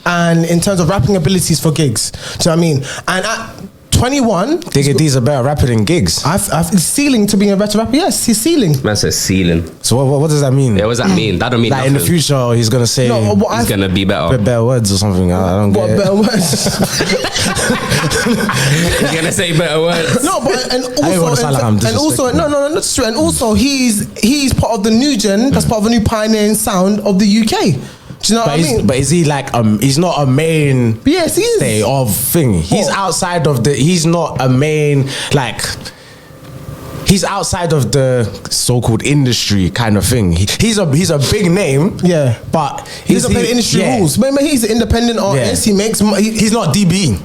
and in terms of rapping abilities for Giggs. Do you know what I mean? And at 21, Digga D's a better rapper than Giggs. I've ceiling to being a better rapper. Yes, his ceiling. Man says ceiling. So what does that mean? Yeah, what does that mean? That don't mean like nothing. in the future he's gonna say he's gonna be better. Better words or something. I don't get it. Better words? He's gonna say better words. No, but and also no, that's true. And also he's part of the new gen. That's part of a new pioneering sound of the UK. Do you know what I mean? But is he like he's not a main yes, he is. stay of thing. He's outside of he's not a main like he's outside of the so-called industry kind of thing. He's a big name. Yeah. But he's not playing industry rules. Maybe he's an independent artist. Yeah. He's not DBE.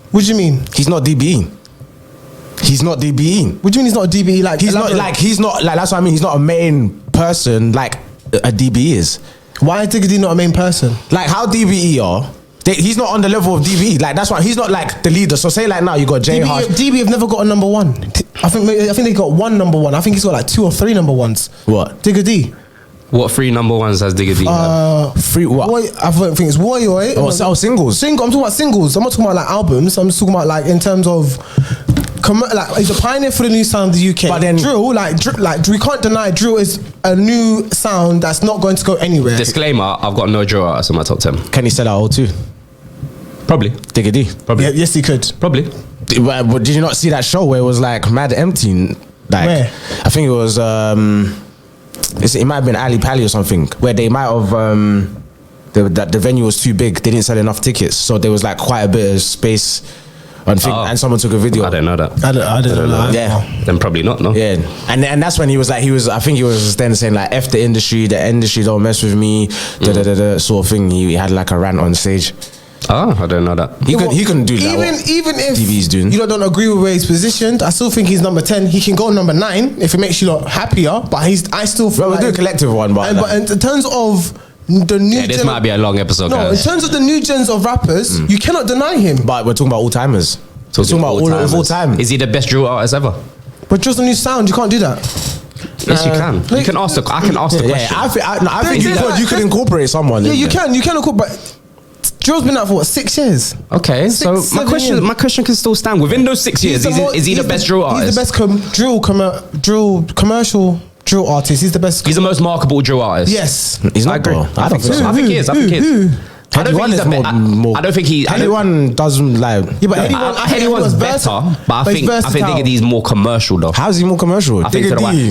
What do you mean? He's not DBE. He's not DBE. What do you mean he's not a DBE? Like he's not like that's what I mean. He's not a main person like a DBE is. Why is Digga D not a main person? Like how DBE are, he's not on the level of DBE. Like that's why he's not like the leader. So say like now you got J Harsh. DBE have never got a number one. I think they got one number one. I think he's got like 2 or 3 number ones. What? Digga D. What 3 number ones has Digga D? 3 what? I think it's Woy. Oh, singles. I'm talking about singles. I'm not talking about like albums. I'm just talking about like in terms of. Like he's a pioneer for the new sound of the UK. But then drill, like we can't deny drill is a new sound that's not going to go anywhere. Disclaimer: I've got no drill artists in my top 10. Can he sell out O2? Probably. Digga D. Probably. Yeah, yes, he could. Probably. But did you not see that show where it was like mad empty? Like where? I think it was it might have been Ali Pally or something where they might have the venue was too big. They didn't sell enough tickets, so there was like quite a bit of space. And someone took a video. I don't know that. I don't know. Yeah. Then probably not, no? Yeah. And that's when I think he was then saying like F the industry don't mess with me, sort of thing. He had like a rant on stage. Oh, I don't know that. He couldn't do that. Even if DB's doing. you don't agree with where he's positioned, I still think he's number 10. He can go number 9 if it makes you lot happier. But I still feel we'll do a collective one, but in terms of the new this might be a long episode, no, guys. in terms of the new gens of rappers, you cannot deny him. But we're talking about all timers. Talking about all time. Is he the best drill artist ever? But just a new sound, you can't do that. Yes, you can. You can ask I can ask the question. I think you could incorporate someone. Yeah, you can incorporate. Drill's been out for what, 6 years? Okay, so my question can still stand. Within those 6 years, is he the best drill artist? He's the best commercial drill artist. He's the best. He's the most marketable drill artist. Yes, he's not. I agree. I think so. I think he is. I think he is. I don't think he. Anyone doesn't like. Yeah, but anyone's better. But I think Digga D's more commercial though. How's he more commercial? I think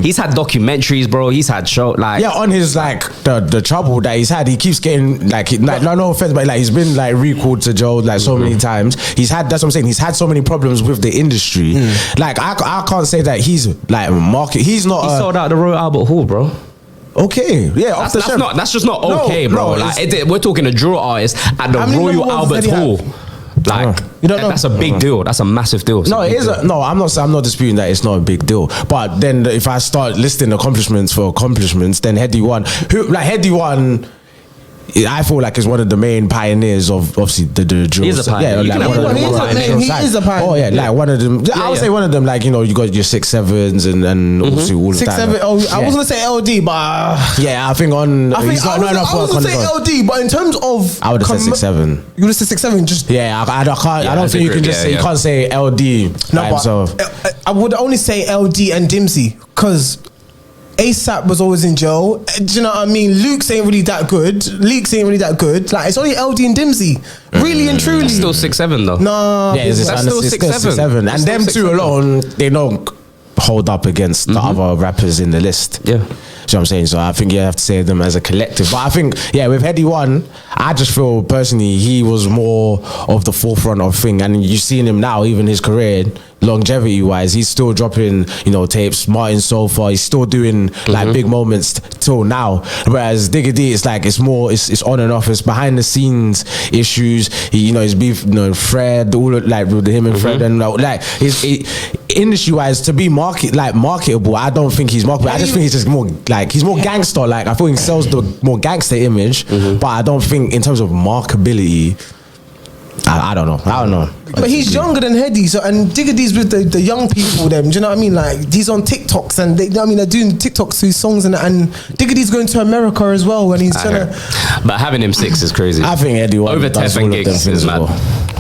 he's had documentaries, bro. He's had show like on his like the trouble that he's had. He keeps getting like no offense, but like he's been like recalled to jail like so many times. That's what I'm saying. He's had so many problems with the industry. Like I can't say that he's like market. He's not. He sold out the Royal Albert Hall, bro. Okay, yeah, that's just not okay, bro. Like we're talking a drill artist at the Royal Albert Hall. Like that's a big deal. That's a massive deal. No, it is. I'm not disputing that it's not a big deal. But then if I start listing accomplishments, then Heady One, I feel like is one of the main pioneers of obviously the drill. He's a pioneer. Yeah, he is a pioneer. Oh yeah, like one of them. I would say one of them. Like you got your 6 7s and obviously all of 6 that. 7. Oh, I was gonna say LD, but yeah, I think I was gonna say LD, but in terms of I would have said 6 7. You would have said 6 7. Just yeah, I can't. I don't think you can just say you can't say LD. No, but I would only say LD and Dimsy because ASAP was always in jail. Do you know what I mean? Luke's ain't really that good. Like it's only LD and Dimsy. Really and truly. Still 6 7 though. No, yeah, that's still 6 7. And them two alone, they don't hold up against the other rappers in the list. Yeah. See what I'm saying? So I think you have to say them as a collective. But I think, with Heady One, I just feel personally he was more of the forefront of thing. And you've seen him now, even his career, longevity wise, he's still dropping, you know, tapes. Martin so far, he's still doing like big moments till now. Whereas Digga D, it's like it's on and off. It's behind the scenes issues. He, you know, his beef, you know, Fred, all of, like with him and Fred, and like industry wise to be marketable. I don't think he's marketable. I just think he's just more like he's more gangster. Like I feel he sells the more gangster image, but I don't think in terms of marketability. I don't know. But he's younger than Heady, so and Digga D's with the young people. Them, do you know what I mean? Like he's on TikToks and they, you know what I mean, they're doing TikToks to his songs and Digga D's going to America as well when he's trying to. But having him 6 is crazy. I think Heady over 10 gigs is mad.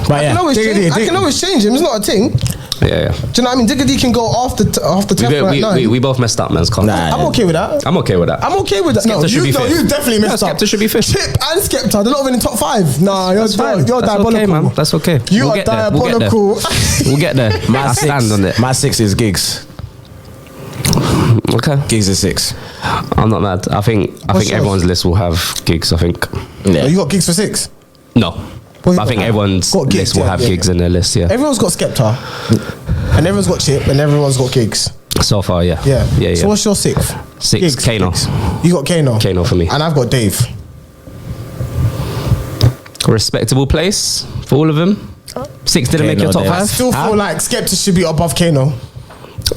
But yeah, I can always change him. It's not a thing. Yeah. Do you know what I mean? Digga D can go after 10 we both messed up, man. I'm okay with that. I'm okay with that. No, you definitely messed up. Skepta should be fifth. Chip and Skepta, they're not even in top 5. Nah, you're diabolical. Okay, man. That's okay. You are diabolical. We'll get there. I stand on it. My 6 is Gigs. Okay. Gigs is 6. I'm not mad. I think everyone's list will have Gigs. I think. Yeah. Oh, you got Gigs for 6? No. I think everyone's list will have Gigs in their list. Yeah. Everyone's got Skepta, and everyone's got Chip, and everyone's got Gigs. So far, yeah. So what's your 6th? 6, Gigs, Kano. Gigs. You got Kano. Kano for me. And I've got Dave. Respectable place for all of them. 6 didn't make your top 5. I still feel like Skepta should be above Kano.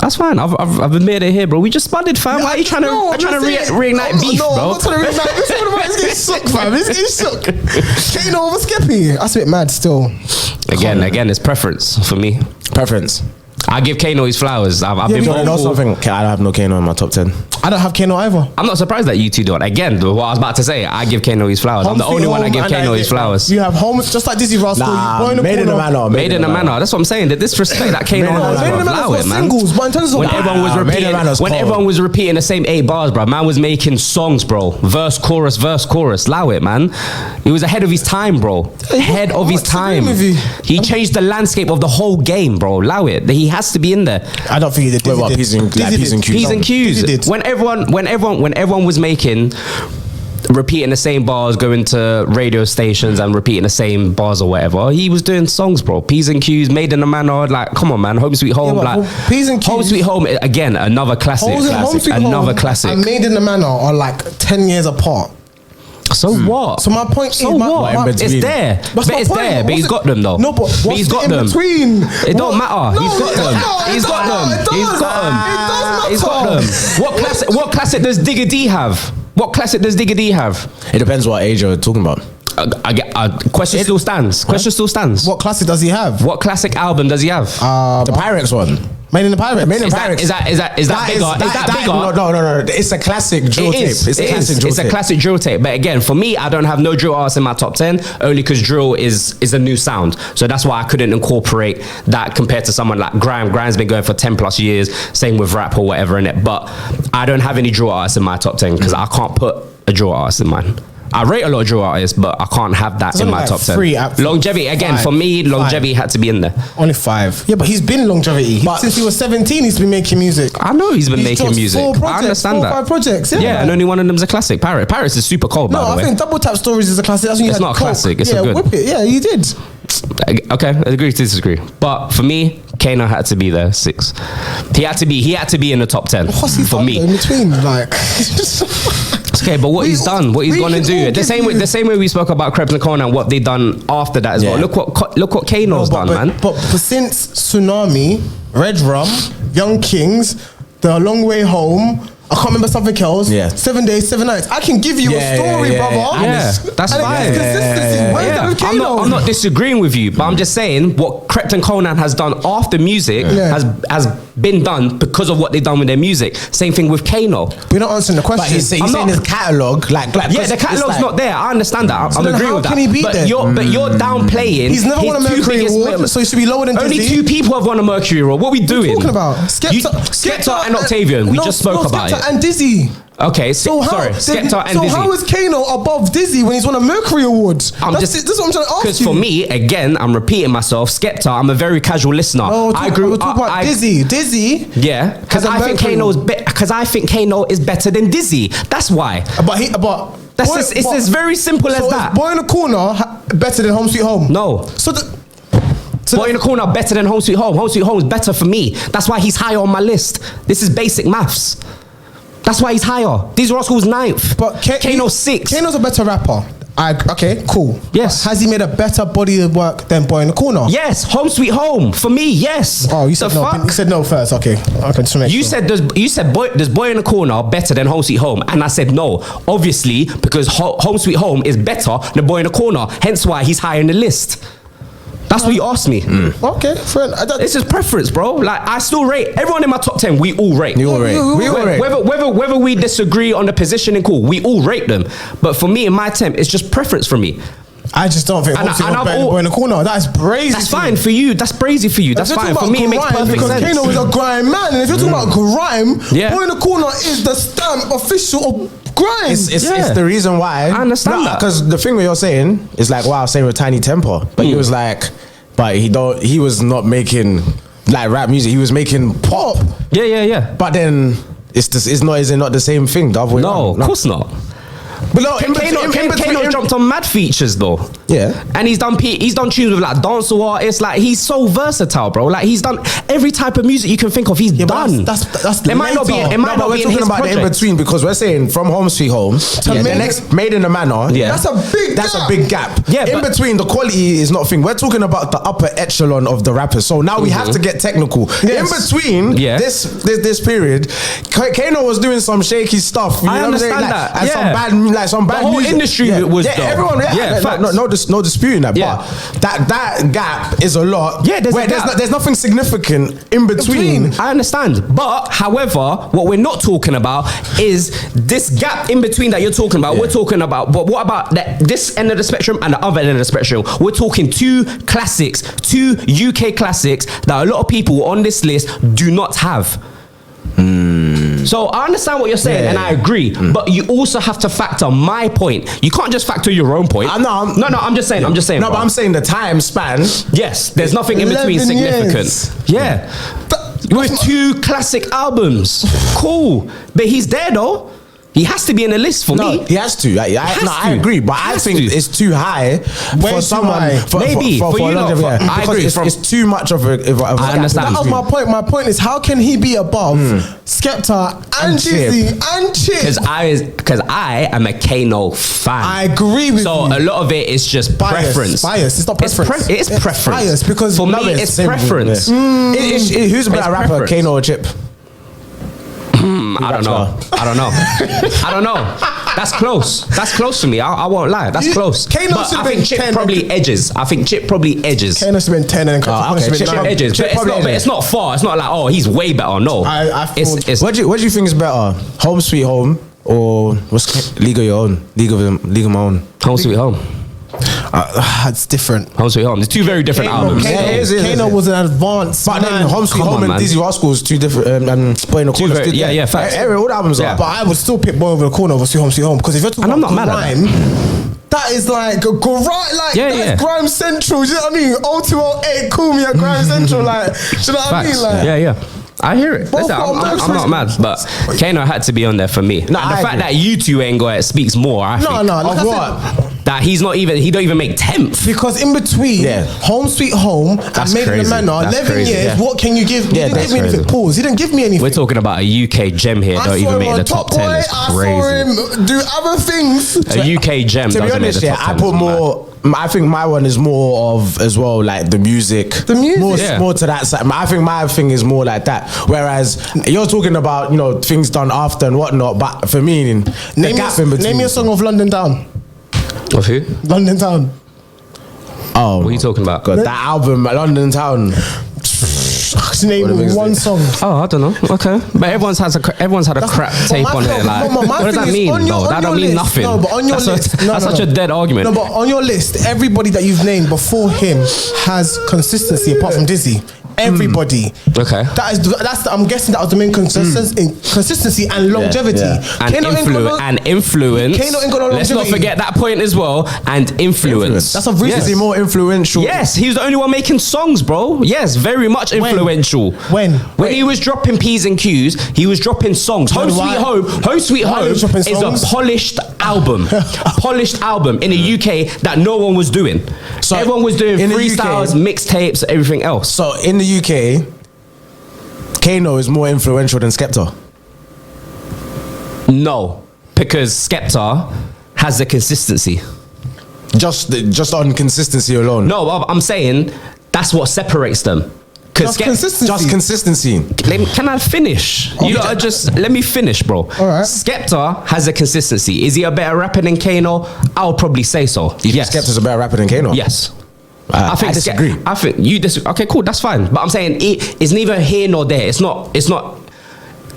That's fine. I've admitted it here, bro. We just spotted, fam. Why are you trying to reignite beef, bro? I'm not trying to reignite. This one is getting shook, fam. He's getting shook. Kano over Skeppy. That's a bit mad still. Again, it's preference for me. Preference. I give Kano his flowers. I've been vocal. Something. I don't have no Kano in my top 10. I don't have Kano either. I'm not surprised that you two don't. Again, what I was about to say, I give Kano his flowers. I'm the only one that give Kano his flowers. You have home just like Dizzy Rascal. Made in a manner. Made in a manner. That's what I'm saying. The disrespect that Kano has, bro. Allow it, man. Singles, but in terms of when everyone was repeating the same 8 bars, bro, man was making songs, bro. Verse, chorus. Allow it, man. He was ahead of his time, bro. Ahead of his time. He changed the landscape of the whole game, bro. Allow it. He has to be in there. I don't think he did. P's and Q's. When everyone was repeating the same bars, going to radio stations and repeating the same bars or whatever, he was doing songs, bro. P's and Q's, Made in a Manner, like, come on, man. Home Sweet Home, P's and Q's, Home Sweet Home, again, another classic. Another classic. And Made in a Manner are like 10 years apart. So what? So my point is, it's there. But it's there. But he's got them though. No, but he's got them. Between? It don't matter. He's got them. He's got them. He's got them. What classic does Digga D have? What classic does Digga D have? It depends what age you're talking about. Question still stands. Question still stands. What classic does he have? What classic album does he have? The Pyrex one. Made in the Pyrex. Is that bigger? Is that bigger? No. It's a classic drill tape. It's a classic drill tape. But again, for me, I don't have no drill artists in my top 10 only because drill is a new sound. So that's why I couldn't incorporate that compared to someone like Grime. Grime's been going for 10 plus years. Same with rap or whatever in it. But I don't have any drill artists in my top 10 because I can't put a drill artist in mine. I rate a lot of drill artists, but I can't have that in my top 10. Longevity, again, for me, longevity had to be in there. Only 5. Yeah, but he's been longevity. Since he was 17, he's been making music. I know he's been making music. I understand that. 4 or 5 projects. Yeah, and only one of them's a classic. Paris is super cold, by the way. No, I think Double Tap Stories is a classic. That's when it's not a classic. It's a good. Whip It. Yeah, you did. Okay, agree to disagree. But for me, Kano had to be there 6. He had to be in the top 10 for me. In between, like. Okay, but what he's done, what he's gonna do, the same way we spoke about Krebs and Conan, what they done after that as well. Look what Kano's done, man. But since Tsunami, Red Rum, Young Kings, The Long Way Home, I can't remember something else. Yeah. 7 Days, 7 Nights. I can give you a story, brother. Yeah, that's fine. I'm not disagreeing with you, but I'm just saying what Krypton Conan has done after music has been done because of what they've done with their music. Same thing with Kano. We're not answering the question. But he's saying his catalogue, like the catalogue's not there. I understand that. I'm agreeing with that. How can he be there? But you're downplaying. He's never won a Mercury Award, so he should be lower than Dizzy. Only 2 people have won a Mercury Award. What are we doing? What are you talking about? Skepta and Octavian. We just spoke about it. And Dizzy. Okay, Skepta and Dizzy. So how is Kano above Dizzy when he's won a Mercury Award? This is what I'm trying to ask you. Because for me, again, I'm repeating myself. Skepta, I'm a very casual listener. No, we're talking about Dizzy. Dizzy. Yeah, because I think Kano is better than Dizzy. That's why. It's as very simple as that. Boy in the Corner better than Home Sweet Home? No. Boy in the Corner better than Home Sweet Home. Home Sweet Home is better for me. That's why he's higher on my list. This is basic maths. That's why he's higher. These Rascals 9th. But Kano's 6th. Kano's a better rapper. Okay, cool. Yes. But has he made a better body of work than Boy in the Corner? Yes. Home Sweet Home. For me, yes. Oh, you said the no. fuck? You said no first. Okay, just to make You sure. said there's Boy in the Corner better than Home Sweet Home, and I said no, obviously because Home Sweet Home is better than Boy in the Corner. Hence why he's higher in the list. That's what you asked me. Okay, friend. This is preference, bro. Like I still rate everyone in my top 10. We all rate. We all rate. Whether we disagree on the positioning, cool. We all rate them. But for me, in my 10, it's just preference for me. I just don't think Home Sweet Home better than Boy in the Corner. That's brazy. That's fine for you. That's brazy for you. That's fine for me. It makes perfect because sense. Kano is a grime man, and if you're talking about grime, Yeah. Boy in the Corner is the stamp official of grime. It's the reason why. I understand that. Because the thing what you're saying is like, wow, saying with Tiny Temper, but he was like, but he was not making like rap music. He was making pop. Yeah. But then is it not the same thing? The other way No, around? of course not. But no, Kano jumped on mad features though. Yeah. And he's done tunes with like dancehall artists. Like he's so versatile, bro. Like he's done every type of music you can think of. He's done. That's it might not be. It might not we're be in talking his about the in project. between because we're saying from Home Sweet Home to the next Made in the Manor. Yeah. That's a big gap. Yeah, in but- between the quality is not a thing. We're talking about the upper echelon of the rappers. So now we have to get technical. Yes. In between this period, Kano was doing some shaky stuff. You I know what I'm saying? understand Like, that. And some bad The whole music. industry was dope. everyone. facts. No disputing that. Yeah. But that gap is a lot. Yeah, there's a gap. There's nothing significant in between. I understand. But, however, what we're not talking about is this gap in between that you're talking about. Yeah. We're talking about, but what about this end of the spectrum and the other end of the spectrum? We're talking two classics, two UK classics that a lot of people on this list do not have. So I understand what you're saying, and I agree. But you also have to factor my point. You can't just factor your own point. No, I'm just saying. No, bro. but I'm saying the time span. Yes, there's nothing in between 11 significant. years. Yeah. With two classic albums. Cool. But he's there though. He has to be in the list for me. He has to. I agree, but I think it's too high for someone. Maybe for you not. I agree. It's too much of a. I understand. That was my point. My point is, how can he be above Skepta and Jizzy and Chip? Because I am a Kano fan. I agree with you. So a lot of it is just preference. Bias. It's not preference. It is preference. Bias because for me it's preference. Who's a better rapper, preference. Kano or Chip? I don't know. That's close. That's close for me. I won't lie. That's close. Kano But should I have think been Chip 10. probably edges. Kano should have been 10 and okay. Chip edges, but it's not far. It's not like he's way better. No, What do you think is better, Home Sweet Home or what's League of Your Own? League of My Own. Home Sweet Home. It's different. Home Sweet Home. There's two very different albums. Kano was an advanced. But then Home Sweet Come Home on, and man. Dizzy Rascals two different. Boy in the Corner. yeah, facts. All the albums are. But I would still pick Boy Over the Corner over Home Sweet Home because if you're talking And I'm about not mad at grime, that is like a grime, that's grime central. Do you know what I mean? 0208, call me a grime central. Like, do you know what I mean? Like, Yeah. I hear it. Listen, I'm not mad, but Kano had to be on there for me. And the fact that you two ain't got it speaks more. I think. No. Of what? That he don't even make 10th. Because in between Home Sweet Home That's and Made in the crazy. Manor, That's 11 crazy, years, yeah. what can you give? He didn't give me anything. crazy. Pause. He didn't give me anything. We're talking about a UK gem here. Don't even make the top 10. It's I saw crazy. him do other things. A UK gem. To be doesn't make honest, the top 10. I put more. I think my one is more of as well, like the music. The music, more to that side. I think my thing is more like that. Whereas you're talking about things done after and whatnot. But for me, the gap in between. Name me a song of London Town. Of who? London Town. Oh, What are you talking about? God, that album, London Town. Name one song. Oh, I don't know. Okay, but everyone's had a crap tape on it. Like, what does that mean? Though that don't mean nothing. No, but on your list, that's such a dead argument. No, but on your list, everybody that you've named before him has consistency, apart from Dizzy. Everybody. Okay. That's. I'm guessing that was the main consistency and longevity. And influence. Kano ain't got no Let's not longevity. forget that point as well. And influence. That's a reason. Is he more influential? Yes, he was the only one making songs, bro. Yes, very much influential. influential. When he was dropping P's and Q's, he was dropping songs. Home Sweet Home is a polished album. Polished album in the UK that no one was doing. So everyone was doing freestyles, mixtapes, everything else. So in the UK, Kano is more influential than Skepta. No, because Skepta has the consistency. Just on consistency alone. No, I'm saying that's what separates them. Just consistency. Can I finish? You gotta just let me finish, bro. All right. Skepta has a consistency. Is he a better rapper than Kano? I would probably say so. Yes. Skepta's a better rapper than Kano? Yes. I disagree. I think you disagree. Okay, cool. That's fine. But I'm saying it's neither here nor there. It's not.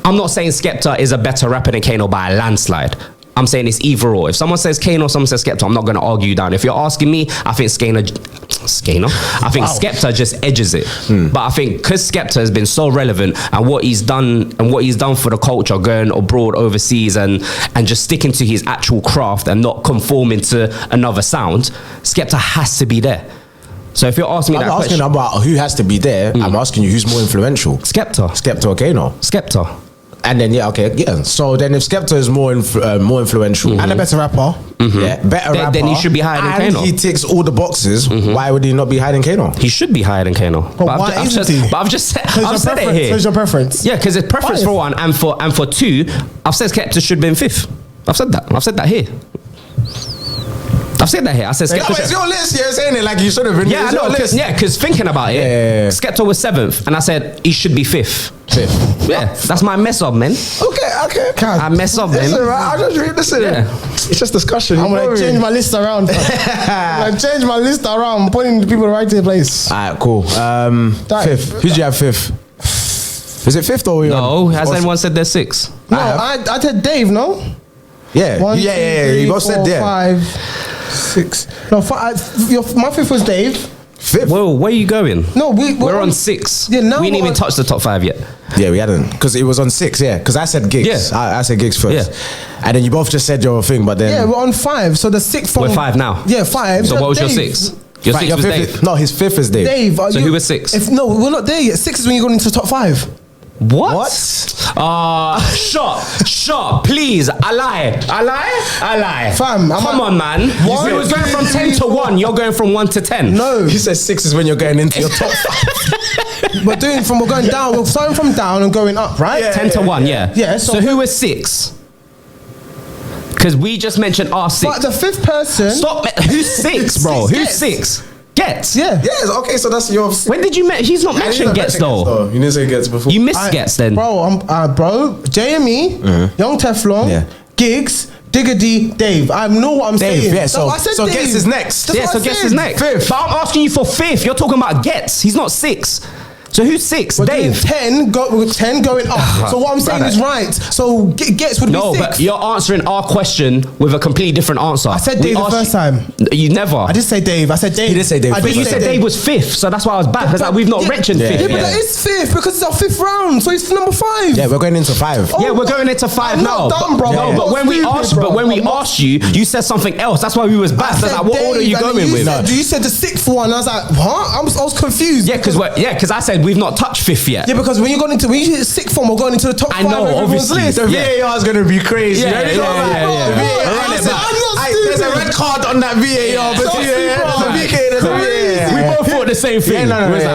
I'm not saying Skepta is a better rapper than Kano by a landslide. I'm saying it's either or. If someone says Kano, someone says Skepta, I'm not going to argue you down. If you're asking me, I think Skepta just edges it. But I think because Skepta has been so relevant and what he's done for the culture, going abroad, overseas, and just sticking to his actual craft and not conforming to another sound, Skepta has to be there. So if you're asking me I'm asking about who has to be there, I'm asking you who's more influential. Skepta or Kano? Skepta. And then so then if Skepta is more influential and a better rapper, better rapper, then he should be higher than Kano. He ticks all the boxes. Why would he not be higher than Kano? He should be higher than Kano. But why isn't he? But I've said it here. So it's your preference? Yeah, because it's preference for one, and for two, I've said Skepta should be in fifth. I've said that here. I said Skepta. But it's your list, you're saying it like you should have been. Yeah, I know. Because thinking about it, Skepta was 7th, and I said he should be 5th. Yeah, that's my mess up, man. Okay. I mess up, man. I just read this. It's just discussion. I'm gonna change my list around. I'm putting the people right to the place. Alright, cool. 5th. Who do you have 5th? Is it 5th or no? Has anyone said they're 6th? No, I said Dave. No. Yeah. 1, 2, 3, you both 4, said there. 5, 6. No, my 5th was Dave. 5th. Whoa, where are you going? No, we're on 6. Yeah, now we didn't even touch the top 5 yet. Yeah, we hadn't, because it was on 6. Yeah, because I said gigs. Yeah. I said gigs first. Yeah. And then you both just said your thing, but then we're on 5. So the 6th one. We're 5 now. Yeah, 5. So what was your 6? Your 6 was Dave. No, his 5th is Dave. So who was 6? No, we're not there yet. 6 is when you go into the top 5. What? Shot, please. I lie. Fam, come on, man. You was going from 10 to 1. You're going from 1 to 10. No. He said 6 is when you're going into your top 5. we're going down. We're starting from down and going up, right? Yeah, 10 to 1, yeah. Yeah. So who was 6? Because we just mentioned our 6. But the 5th person. Stop. Who's 6, bro? Who's 6? Gets. Yeah. Yes, okay, so that's your... When did you he's not mentioned Gets though. You didn't say Gets before. You missed Gets then. Bro, JME, Young Teflon, Gigs, Digga D, Dave. I know what I'm saying. Yeah, so I said so Dave. Gets is next. So Gets is next. 5th. But I'm asking you for 5th. You're talking about Gets. He's not 6. So who's 6? We're Dave. 10 going up. So what I'm saying is right. So Gets would be 6. No, but you're answering our question with a completely different answer. I said Dave the first time. You never. I did say Dave. I said Dave. He did say Dave. But you said Dave was 5th, so that's why I was back. Because we've not mentioned 5th. Yeah, but that is 5th because it's our 5th round. So it's number 5. Yeah, we're going into 5. Yeah, we're going into 5 I'm now. not done, bro. No, but when we asked you, you said something else. That's why we was back. That's like, what order are you going with? You said the 6th one. I was like, what? I was confused. Yeah, because I said we've not touched 5th yet. Yeah, because when you hit 6th form, we're going into the top 5 know, of everyone's obviously. list. The VAR is going to be crazy. Yeah. There's a red card on that VAR. We both thought the same thing.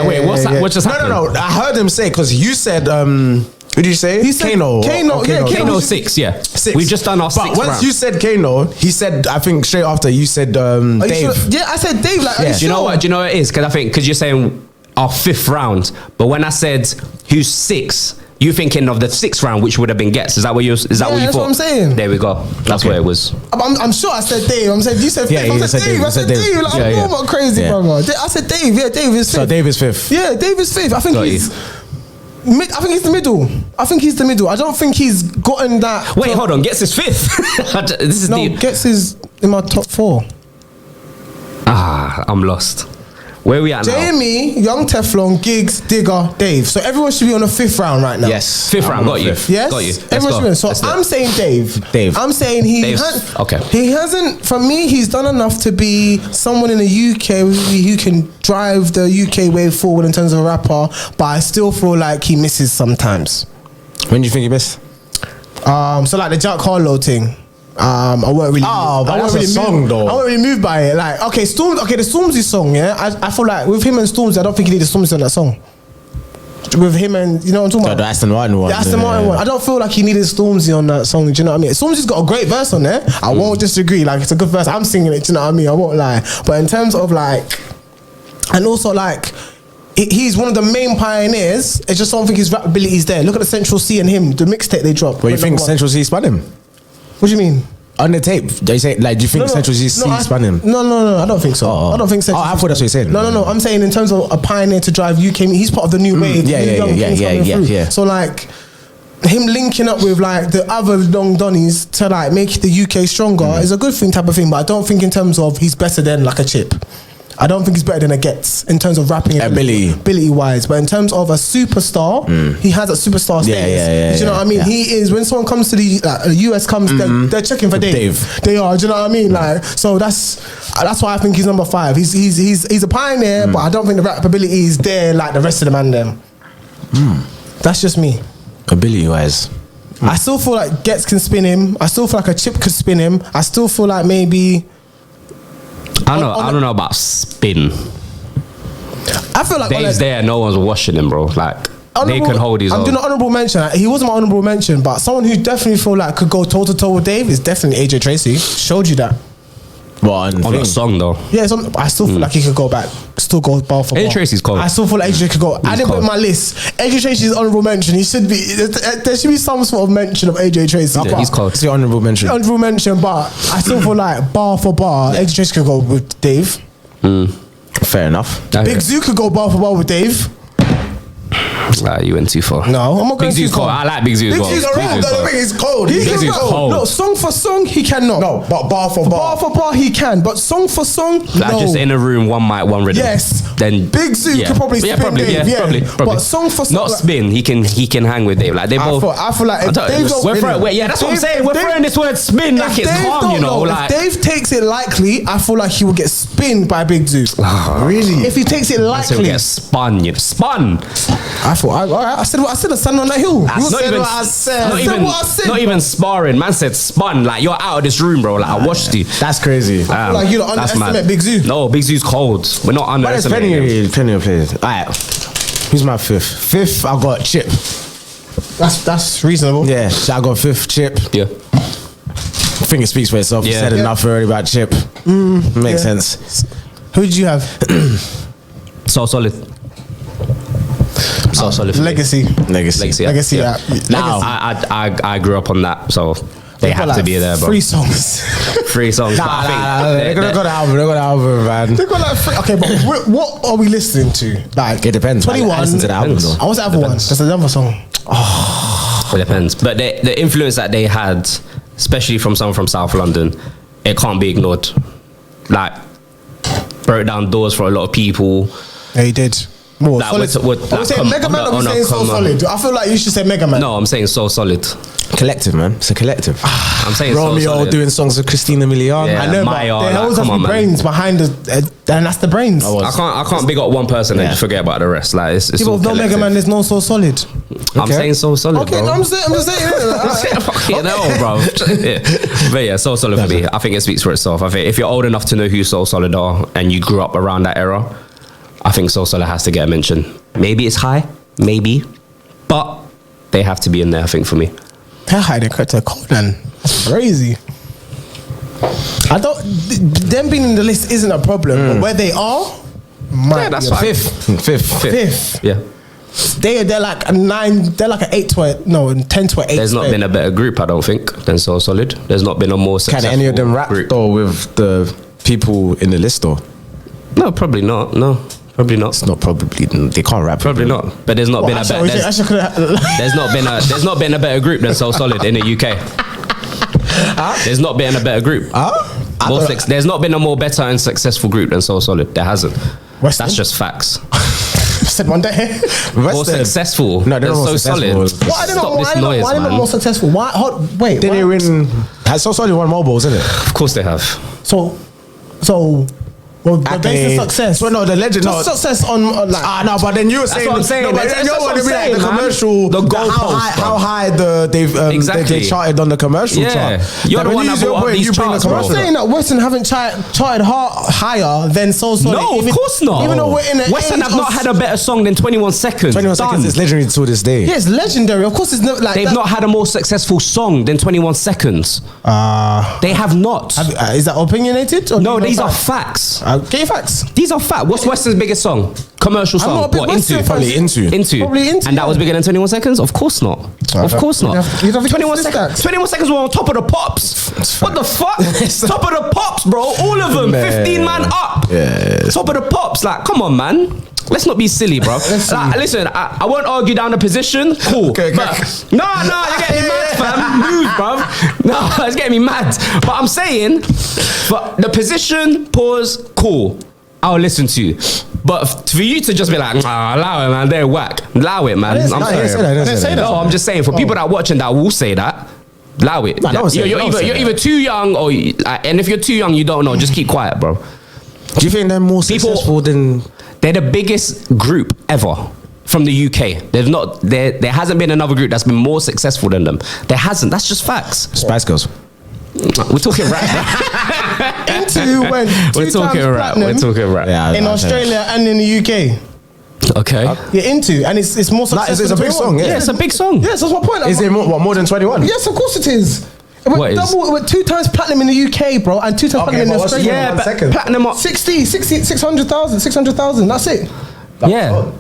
Wait, what's just happened? No. I heard him say, because you said, who did you say? He said Kano. Kano 6, yeah. 6. We've just done our 6th round. But once you said Kano, he said, I think straight after, you said Dave. Yeah, I said Dave. Like, Do you know what it is? Because you're saying our 5th round, but when I said who's 6, you thinking of the 6th round, which would have been Gets. Is that what you thought? That's what I'm saying. There we go. That's where it was. I'm sure I said Dave. I'm saying you said 5th. I said Dave. I said Dave. Like, I'm not crazy, brother. I said Dave. Yeah, Dave is 5th. So Dave is 5th. Yeah, Dave is 5th. I think he's the middle. I don't think he's gotten that. Wait, hold on. Gets is 5th. This is Gets is in my top 4. I'm lost. Where we at now? Jamie, Young Teflon, Giggs, Digger, Dave. So everyone should be on the 5th round right now. Yes. 5th round, got you. Yes, Got you. Let's everyone go. should be. So Let's do it. I'm saying Dave. Dave. I'm saying Okay. He hasn't. For me, he's done enough to be someone in the UK who can drive the UK way forward in terms of a rapper. But I still feel like he misses sometimes. When do you think he missed? So like the Jack Harlow thing. I weren't really. Oh, but I that's weren't a song, moved, though. I weren't really moved by it. Like, okay, Storms. Okay, the Stormzy song. Yeah, I feel like with him and Stormzy, I don't think he needed Stormzy on that song. With him and you know what I'm talking about. The Aston Martin one. The Aston Martin one. I don't feel like he needed Stormzy on that song. Do you know what I mean? Stormzy's got a great verse on there. I won't disagree. Like it's a good verse. I'm singing it. Do you know what I mean? I won't lie. But in terms of like, and also like. He's one of the main pioneers. I just don't think his rap ability is there. Look at the Central C and him, the mixtape they dropped. What do you think Central C spun him? What do you mean? On the tape, they say like, do you think Central C spun him? No, I don't think so. I don't think Central I thought that's what you said. No. I'm saying in terms of a pioneer to drive UK. He's part of the new wave. Yeah. So like him linking up with like the other long Donnies to like make the UK stronger is a good thing, type of thing. But I don't think in terms of he's better than like a Chip. I don't think he's better than a Gets in terms of rapping ability wise, but in terms of a superstar, he has a superstar status. Do you know what I mean? He is, when someone comes to the US comes, they're checking for Dave. They are. Do you know what I mean? Like, so that's why I think he's number 5. He's a pioneer, but I don't think the rap ability is there like the rest of the man. Them. That's just me. Ability wise, I still feel like Gets can spin him. I still feel like a Chip could spin him. I still feel like maybe. I don't know about spin. I feel like Dave's there, no one's washing him, bro. Like they can hold his own. I'm doing an honourable mention. Like, he wasn't my honourable mention, but someone who definitely feel like could go toe to toe with Dave is definitely AJ Tracy. Showed you that. Well, on a song though. Yeah, I still feel like he could go back. Still go bar for bar. AJ Tracy's cold. I still feel like AJ could go. I didn't put it in my list. AJ Tracy's honourable mention. He should be. There should be some sort of mention of AJ Tracy. Yeah, he's cold. It's the honourable mention. Honourable mention, but I still feel like bar for bar, AJ Tracy could go with Dave. Fair enough. Big Zoo could go bar for bar with Dave. You went too far. No, I'm not going Big Zoo's too far. cold. I like Big Zoo as well. Big Zoo's around. He's cold. Big Zoo's cold. No, song for song, he cannot. No, but bar for bar. Bar for bar, he can. But song for song, Like no. just in a room, one mic, one rhythm. Yes. Then Big Zoo could probably spin Dave. Probably. But song for song, not spin. He can hang with Dave. Like they both. I feel like if Dave don't that's what I'm saying. We're throwing this word spin like it's calm, you know. Like if Dave takes it lightly, I feel like he will get spinned by Big Zoo. Really? If he takes it lightly, he'll get spun. You know, spun. I thought I said what I said. I stand on that hill. That's not even. What I said. Not even sparring. Man said spun. Like you're out of this room, bro. Like I watched you. That's crazy. Like you don't underestimate Big Zoo. No, Big Zoo's cold. We're not underestimating him. Plenty of players. Alright, who's my 5th? 5th, I got Chip. That's reasonable. Yeah, so I got 5th Chip. Yeah. I think it speaks for itself. You said enough already about Chip. Makes sense. Who did you have? So solid. So solid. Legacy. Yeah. Now I grew up on that, so they have to be there, bro. 3 songs. 3 songs. They're gonna go to album, man. They got like 3. Okay, but what are we listening to? Like It depends. 21. I listen to the album though. I was the other one. That's another song. It depends. But the influence that they had, especially from someone from South London, it can't be ignored. Like broke down doors for a lot of people. Yeah, he did. More Like, solid. I was saying Mega Man, or saying So Solid? I feel like you should say Mega Man. No, I'm saying So Solid. Collective, man. It's a collective. I'm saying So Romeo Solid. doing songs with Christina Milian. Yeah. I know, Maya, but there always like, has to come be on, man. brains behind the, and that's the brains. I can't big up one person and just forget about the rest. Like it's People all with no Mega collective. Man, there's no So Solid. I'm saying So Solid, Okay, bro. no, I'm just saying. Fucking hell, bro. Yeah. But yeah, So Solid for me. I think it speaks for itself. I think if you're old enough to know who So Solid are and you grew up around that era, I think So Solid has to get a mention. Maybe it's high, maybe, but they have to be in there, I think, for me. They're hiding to cold, man. That's crazy. I don't. Them being in the list isn't a problem, but where they are, Yeah, that's fine. Fifth. Yeah. They're like a 9. They're like an 8 to a 10 to an 8. There's not been a better group, I don't think, than So Solid. There's not been a more Can successful any of them rap group. though with the people in the list though? No, probably not. No, probably not. It's not probably. They can't rap. Probably not. But there's not been a better. There's not been a better group than So Solid in the UK. There's not been a better group. There's not been a more better and successful group than So Solid. There hasn't. Western? That's just facts. Said one day. More successful. No, they're so not solid. successful. Why are they not? Stop Why this are they not, noise, why are they not man. more successful? Why? Wait. Did why? they win? Has so solid won mobiles, isn't it? Of course they have. So, well, the base of success. So no, the legend. No, Just success on like. no, but then you were saying. what I'm saying. No, but That's then you what want to I'm be like saying, the man. commercial. The goalpost, how high Exactly. they charted on the commercial Yeah. chart. You're the Like, when one you that use your brought up point, these you bring the charts, bro. I'm commercial. saying that Western haven't charted higher than So Solid. No, of course not. Even though we're in the Western age have not of- had a better song than 21 Seconds. 21 seconds Done. is legendary to this day. Yeah, it's legendary. Of course, it's not like They've that. not had a more successful song than 21 Seconds. They have not. Is that opinionated? Or No, do you these know are facts? facts. Get your facts. These are facts. What's Western's biggest song? Commercial I'm song. not a big What, Western Into? fan. Probably Into. Probably Into, And that yeah. was bigger than 21 Seconds? Of course not. Of course not. you'd have to 21 get seconds. this 21 Seconds were on top of the pops. What the fuck? Top of the pops, bro. All of them. 15 man up. Yeah. Top of the pops. Like, come on, man. Let's not be silly, bro. Like, listen, I won't argue down the position. Cool. Okay. But, no, you're getting me mad, fam. Move, bruv. No, it's getting me mad. But I'm saying, but the position, pause, cool. I'll listen to you. But for you to just be like, allow it, man, they're whack. Allow it, man. I'm I sorry. didn't say that, I didn't say that. No, I'm just saying, for people that are watching that will say that, allow it. No, don't say You're that, don't say you're that. either too young or, and if you're too young, you don't know, just keep quiet, bro. Do you think they're more People- successful than? They're the biggest group ever from the UK. There hasn't been another group that's been more successful than them. There hasn't. That's just facts. Spice Girls? We're talking rap. Into went We're talking rap. We're talking rap. Yeah, in Australia and in the UK. Okay. You're Into, and it's more successful. it's a than big 21. song, yeah. Yeah, it's a big song. Yes, that's my point. Is it more than 21? Yes, of course it is. It went What is? double. It went 2 times platinum in the UK, bro, and 2 times Okay, platinum in but what's Australia. Yeah, 1 but second? platinum up. 600,000. That's it. Yeah.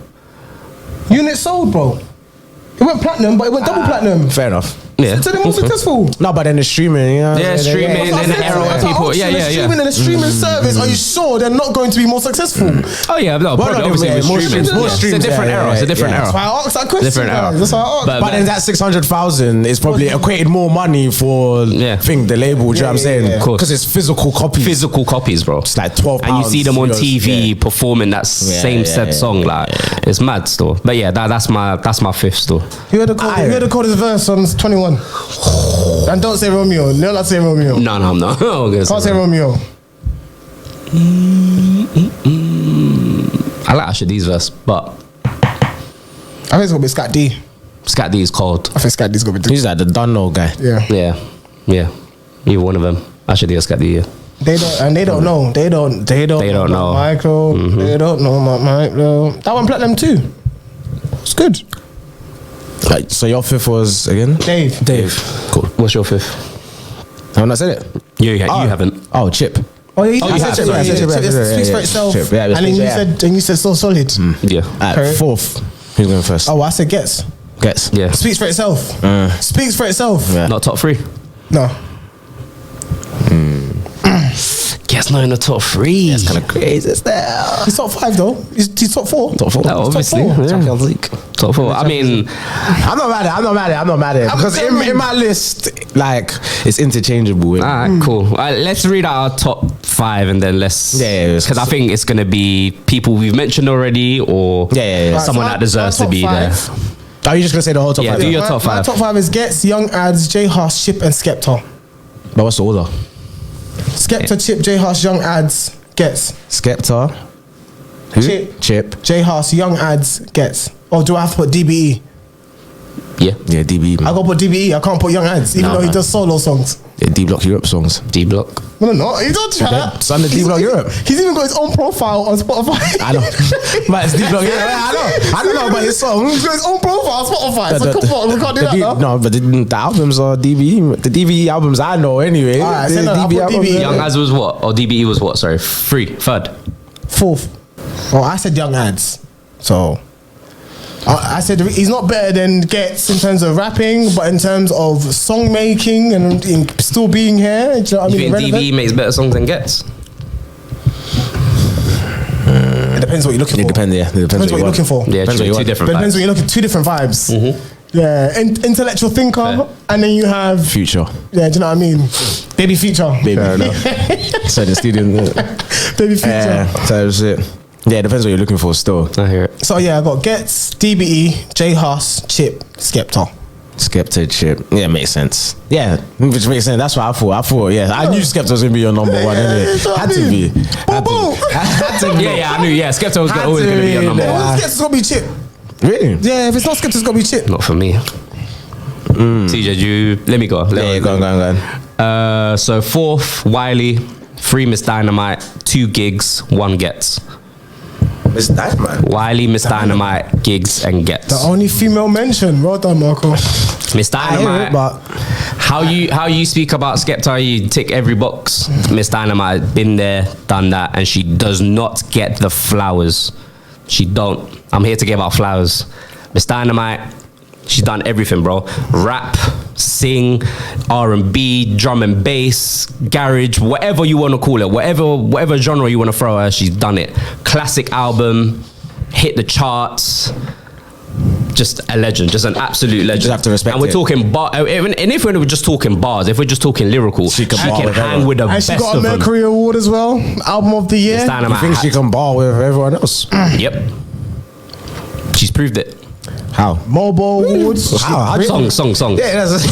Units sold, bro. It went platinum, but it went double platinum. Fair enough. Yeah. So they're more successful. No, but then the streaming, you know. Yeah, streaming. That's what in I'm the era saying. where If I people- ask you yeah, in a yeah, yeah. streaming and a streaming service, are you sure they're not going to be more successful? Oh yeah, no, Well, probably no, obviously yeah, with more streaming. streams, more Yeah. streams, It's a different yeah, era. yeah, It's a different yeah. era. That's why I asked that question. Different era. guys. That's why I asked. But- But then that 600,000 is probably equated more money for Yeah. the label. Do you know what I'm saying? yeah. Of course. Because it's physical copies. Physical copies, bro. It's like 12 And you see them on pounds, TV yeah. performing that same said song. Like, it's mad still. But yeah, that's my fifth still. Who had the coldest verse on 21? And don't say Romeo. No, not say Romeo. No, I'm not. Can't say Romeo. I like Ashadee's verse, but I think it's gonna be Scat D. Scat D is cold. I think Scat D's gonna be. He's like the Dunno guy. Yeah. Yeah. Either one of them. Ashadee or Scat D, yeah. They don't know. They don't know. Micro. They don't know my micro. That one platinum too. It's good. Like, so your fifth was again? Dave. Cool. What's your fifth? Haven't I said it? You haven't. Oh, Chip. Oh yeah, you said have. Chip, Yeah, yeah, Chip, Chip, yeah, it speaks yeah, for yeah. itself. Chip, yeah, And you said so solid. Yeah. Okay. Fourth. Who's going first? Oh, I said Gets. Gets. Yeah. Speaks for itself. Speaks for itself. Yeah. Not top three. No. Guess not in the top three. That's kind of crazy. It's there. He's top 5 though. He's top 4. Top four. No, obviously. four. Yeah. Champions League. Top four. I mean, I'm not mad at it. Because in my list, like, it's interchangeable. alright, cool. Let's read out our top 5 and then let's. Yeah. Because I think it's gonna be people we've mentioned already or Yeah. someone Right, that deserves my to be top there. five. Are you just going to say the whole top Yeah, five? do your My top 5. top 5 is Gets, Young Ads, J Haas, Chip, and Skepta. But what's the order? Skepta, Chip, J Haas, Young Ads, Gets. Skepta. Who? Chip. J Haas, Young Ads, Gets. Or do I have to put DBE? Yeah. Yeah, DB. I gotta put DBE. I can't put Young Ads, even No, though he man. does solo songs. Yeah, D Block Europe songs. D Block. No, he don't try that. It's under D Block Europe. He's even got his own profile on Spotify. I know. But it's D Block Europe. I don't know about his song. He's got his own profile on Spotify. So come on, we can't do that now. No, but the albums are DB. The DB albums I know anyway. Alright, The say no, I'll put albums, DB. yeah. Young As was what? Or DBE was what? Sorry. Third. 4th. Oh, I said Young Ads. So I said he's not better than Gets in terms of rapping, but in terms of song making and in still being here. Do you know what I You mean? think Relevant. DBE makes better songs than Gets? It depends what you're looking for. It depends, yeah. It Depends what you're looking for. Yeah, Depends true, what you two want. different Depends vibes. what you're looking. 2 different vibes. Yeah, intellectual thinker, Fair. and then you have Future. yeah. Do you know what I mean? Baby Future. Baby. So the studio. Baby Future. Yeah, so that's it. Yeah, it depends what you're looking for still. I hear it. So yeah, I got Gets, DBE, J Hus, Chip, Skepta. Skepta, Chip. Yeah, makes sense. Yeah, which makes sense. That's what I thought. Yeah, I knew Skepta was gonna be your number one. Anyway. Had to be. Had to be. Yeah, I knew. Yeah, Skepta was always going to be your number one. Skepta's gonna be Chip. Really? Yeah, if it's not Skepta, it's gonna be Chip. Not for me. CJ, let me go. Go on. So 4th, Wiley. 3, Miss Dynamite. 2 Gigs. 1 Gets. Miss Dynamite. Wiley, Miss Dynamite, Gigs, and Gets. The only female mention. Well done, Marco. Miss Dynamite. But how you speak about Skepta, you tick every box. Miss Dynamite, been there, done that, and she does not get the flowers. She don't. I'm here to give out flowers. Miss Dynamite, she's done everything, bro. Rap, sing, R&B, drum and bass, garage, whatever you want to call it, whatever genre you want to throw her, she's done it. Classic album, hit the charts. Just a legend, just an absolute legend. You have to respect and we're it. talking and if we're just talking bars, if we're just talking lyrical, she can hang with the and best she got a of them. Mercury Award as well, album of the year. You think she can bar with everyone else? Yep, she's proved it. How? Mobile Awards. How? Song. Yeah, that's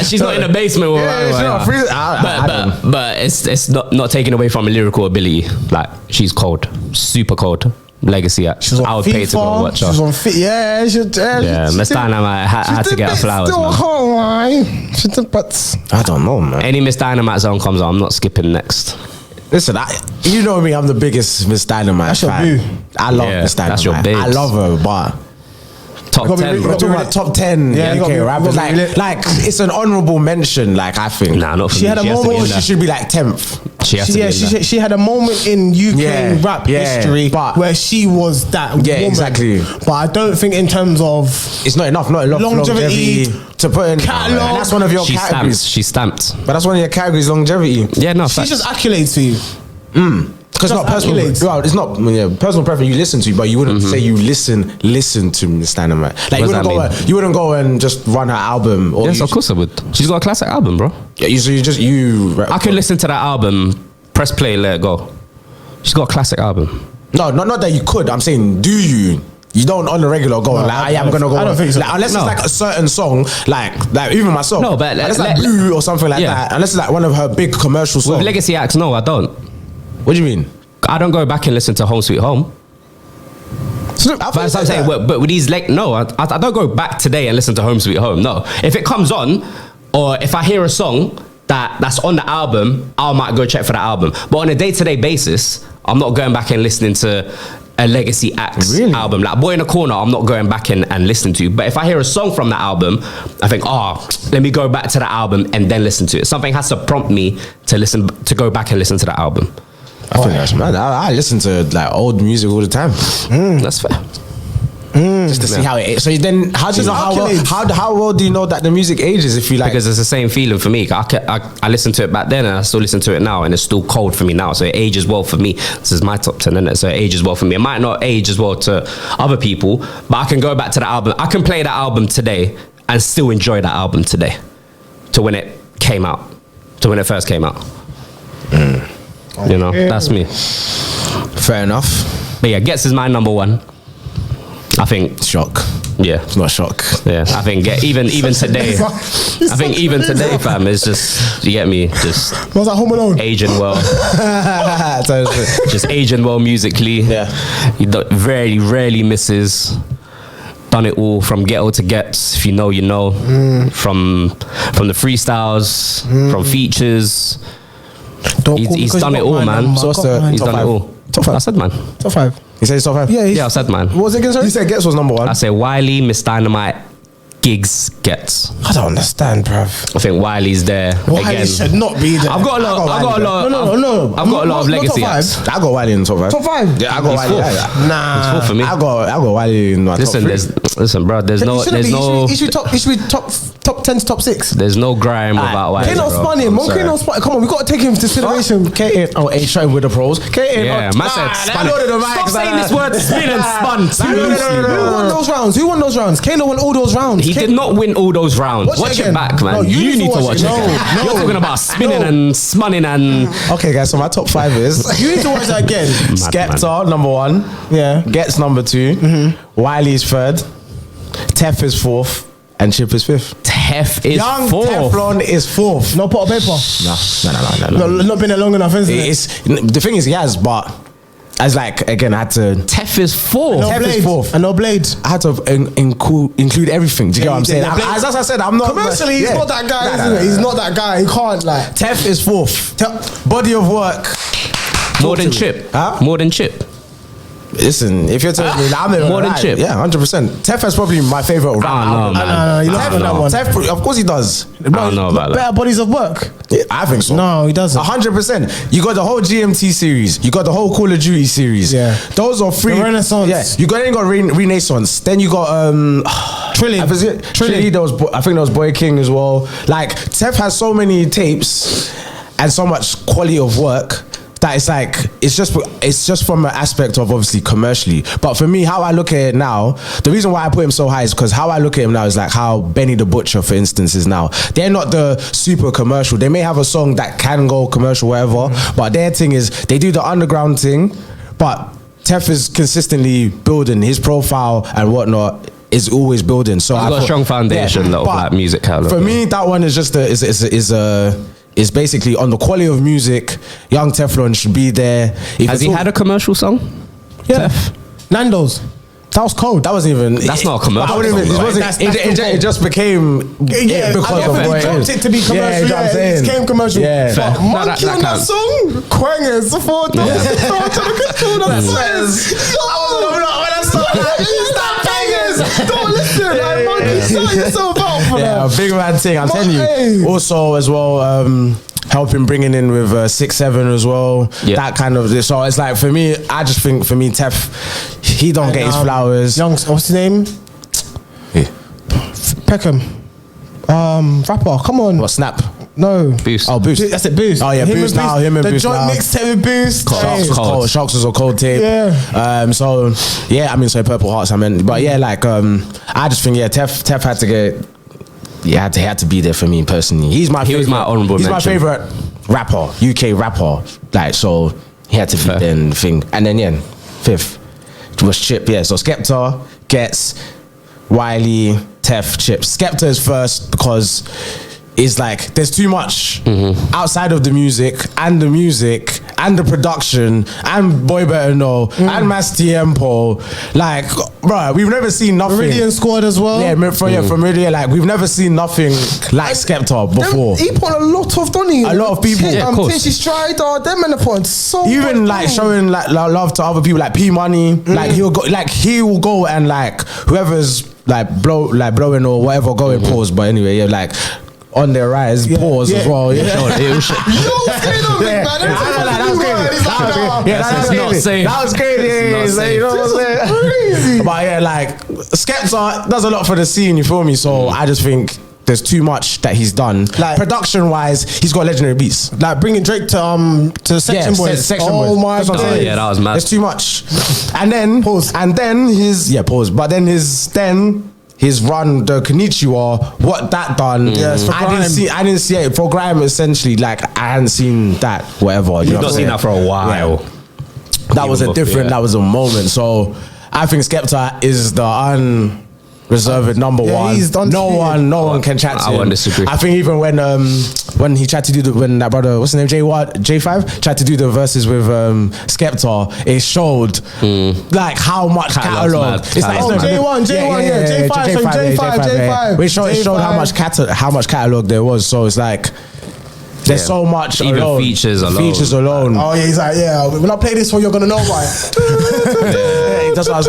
She's not in the basement. But it's not taken away from her lyrical ability. Like, she's cold, super cold. Legacy act. She's on I would pay to go and watch her. She's on fit. Yeah, Miss Dynamite had to get her flowers, man. But I don't know, man. Any Miss Dynamite song comes on, I'm not skipping next. Listen, you know me, I'm the biggest Miss Dynamite fan. I love Miss Dynamite. That's your babes. I love her, but top 10. We're talking about top 10 UK rappers. Like it's an honourable mention. Like, I think. Nah, not for me. She had a moment. She should be like 10th. She had a moment in UK rap history where she was that woman. Exactly. But I don't think in terms of it's not enough longevity to put in catalog. And that's one of your categories. She's stamped. But that's one of your categories, longevity. Yeah, no. She's just accolades for you. Because not personal. Well, it's not personal preference you listen to, but you wouldn't say you listen to Miss Dynamite. Like, you wouldn't go and just run her album. Or yes, of course I would. She's got a classic album, bro. Yeah, I can listen to that album, press play, let it go. She's got a classic album. No, not that you could. I'm saying, do you? You don't on the regular go I am gonna go. I don't think so. Like, unless it's like a certain song, like even myself. No, but unless like Blue or something like that. Unless it's like one of her big commercial songs. With legacy acts, no, I don't. What do you mean? I don't go back and listen to Home Sweet Home. But I'm saying, but with these I don't go back today and listen to Home Sweet Home. No, if it comes on, or if I hear a song that's on the album, I might go check for that album. But on a day-to-day basis, I'm not going back and listening to a legacy acts album. Like Boy in the Corner, I'm not going back and listening to. But if I hear a song from that album, I think, let me go back to that album and then listen to it. Something has to prompt me to go back and listen to that album. I think that's mad. I listen to like old music all the time. That's fair. Just to see how it is. So then, how do you know how well do you know that the music ages? If you like, because it's the same feeling for me. I listened to it back then, and I still listen to it now, and it's still cold for me now. So it ages well for me. This is my top 10, isn't it? So it ages well for me. It might not age as well to other people, but I can go back to the album. I can play that album today and still enjoy that album today, to when it came out, to when it first came out. You know, that's me. Fair enough. But yeah, Gets is my number one. I think shock. Yeah, it's not shock. Yeah, I think even today. I think even today, fam, it's just, you get me, just was that Home Alone? Aging well. Just aging well musically. Yeah, he very rarely misses. Done it all from ghetto to gets. If you know, you know. From the freestyles, from features. He's done it all, man. So he's done it all. Top 5. I said, man. Top 5. You said top 5? Yeah, I said, man. What was it again, sorry? You said Gets was number 1. I said Wiley, Miss Dynamite, Gigs, Gets. I don't understand, bruv. I think Wiley's there again. Should not be there. I've got a lot. No. I've got a lot of legacy acts. I got Wiley in the top 5. Top 5? Yeah, I got Wiley. Nah, it's 4 for me. I got Wiley in my top 3. Listen, bro. There's no. It should be top top 10 to top 6. There's no grime without Wiley. Kano bro. spun him. I'm sorry. Kano spun. Come on, we got to take him into consideration. He showing with the pros. Yeah, man said spun. Stop saying this word spin and spun. Seriously, Who bro. won those rounds? Who won those rounds? Kano won all those rounds. He did not win all those rounds. Watch it again. back, man. No, you need to watch it. No. You're talking about spinning and spunning and... Okay, guys, so my top 5 is... You need to watch that again. Skepta, number 1. Yeah. Gets number 2. Wiley's 3rd. Tef is 4th. And Chip is 5th. Tef is Young 4th. Teflon is 4th. No pot of paper. No. Not been there long enough, isn't it? It's, the thing is, he has, but as like, again, I had to... Tef is 4th. No Tef is blade. 4th. And no blade. I had to include everything. Do you get what I'm saying? As I said, I'm not... Commercially, he's not that guy, isn't it? He's not that guy. He can't, like... Tef is 4th. Body of work. More than Chip. Huh? More than Chip. Listen, if you're telling me, I'm More than Chip. Yeah, 100%. Tef is probably my favorite rap album. No, you lost on that one. Tef, of course he does. I don't know about that. Better bodies of work. Yeah, I think so. No, he doesn't. 100%. You got the whole GMT series. You got the whole Call of Duty series. Yeah. Those are 3. The Renaissance. Yeah. You got Renaissance. Then you got Trilling. Trilling. I think there was Boy King as well. Like Tef has so many tapes and so much quality of work that it's just from an aspect of obviously commercially. But for me, how I look at it now, the reason why I put him so high is because how I look at him now is like how Benny the Butcher, for instance, is now. They're not the super commercial. They may have a song that can go commercial, whatever, but their thing is they do the underground thing, but Tef is consistently building his profile and whatnot. Is always building. So I've got a strong foundation of like music catalog. For me, that one is just is basically on the quality of music. Young Teflon should be there. Has he had a commercial song? Yeah. Tef? Nando's. That was cold. That wasn't even. That's not a commercial song, though. It just became because of what it dropped is. it to be commercial. Yeah, It became commercial. Yeah. But No, Monkey that on that counts. song, Quangers, Don't listen, like Monkey, sort yourself out for Yeah, that. a big man thing. I'm telling you. Also, as well, helping bringing in with 6-7 as well. Yeah. That kind of. So it's like for me, I just think for me, Tef, he don't get his flowers. Young, what's his name? Yeah. Peckham. Rapper, come on. What, Snap? No. Boost. Oh, Boost. That's it, Boost. Oh yeah, Boost now. Him and the Boost joint now. mixtape with Boost. Sharks was cold. Sharks was a cold tape. Yeah. So yeah, I mean, so Purple Hearts. I mean, but yeah, like I just think Tef had to get. Yeah, he had to be there for me personally. He was my honorable mention. He's my favorite rapper, UK rapper. Like so, he had to be there in the thing. And then yeah, 5th was Chip. Yeah, so Skepta, Gets, Wiley, Tef, Chip. Skepta is 1st because it's like there's too much outside of the music and the production and Boy Better Know and Mass Tiempo. Like, bro, we've never seen nothing. Meridian Squad as well. Yeah, from Meridian, like we've never seen nothing like Skepta before. He put a lot of Donny. A lot of people. Yeah, of course. Tinchy Strider, them and the point. So Even like showing like love to other people, like P Money, like he will go and like whoever's like blowing or whatever go in pause. But anyway, yeah, like on their rise, pause as well. Yeah, what's going on, big man? That was crazy. You know what I'm saying? Crazy. But yeah, like Skepta does a lot for the scene. You feel me? So I just think there's too much that he's done. Like production wise, he's got legendary beats. Like bringing Drake to Section Boys. Section Oh Boys. my That's what I'm god. saying. Yeah, that was mad. There's too much. And then Pause. And then pause. But then his run, the Konnichiwa, what that done. Yes, for I didn't see it for grime. Essentially, like I hadn't seen that. Whatever. You've not seen that for a while. That was a different. That was a moment. So I think Skepta is the unreserved number one. He's done No one can chat to him. I won't disagree. I think even when he tried to do when that brother, what's his name, J5 tried to do the verses with Skepta, it showed like how much catalog. It's like J5. Which showed how much catalog there was. So it's like. There's so much even alone. features alone. Oh yeah, he's like, yeah. When I play this one, you're gonna know why. That's what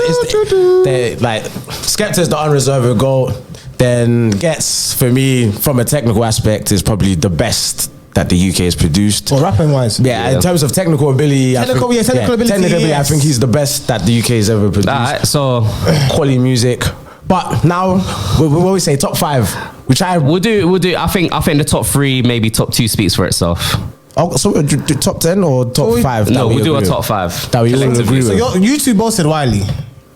like Skepta's the unreserved goal. Then Gets for me from a technical aspect is probably the best that the UK has produced. Or rapping wise. Yeah, in terms of technical ability, Technical ability, I yes. think he's the best that the UK has ever produced. Alright, so Quality music. But now we always say top 5. We try. We'll do. I think the top 3, maybe top 2 speaks for itself. Oh, so we'll do top 10 or top 5? No, we'll do a top 5. That we all agree So with. you two both said Wiley.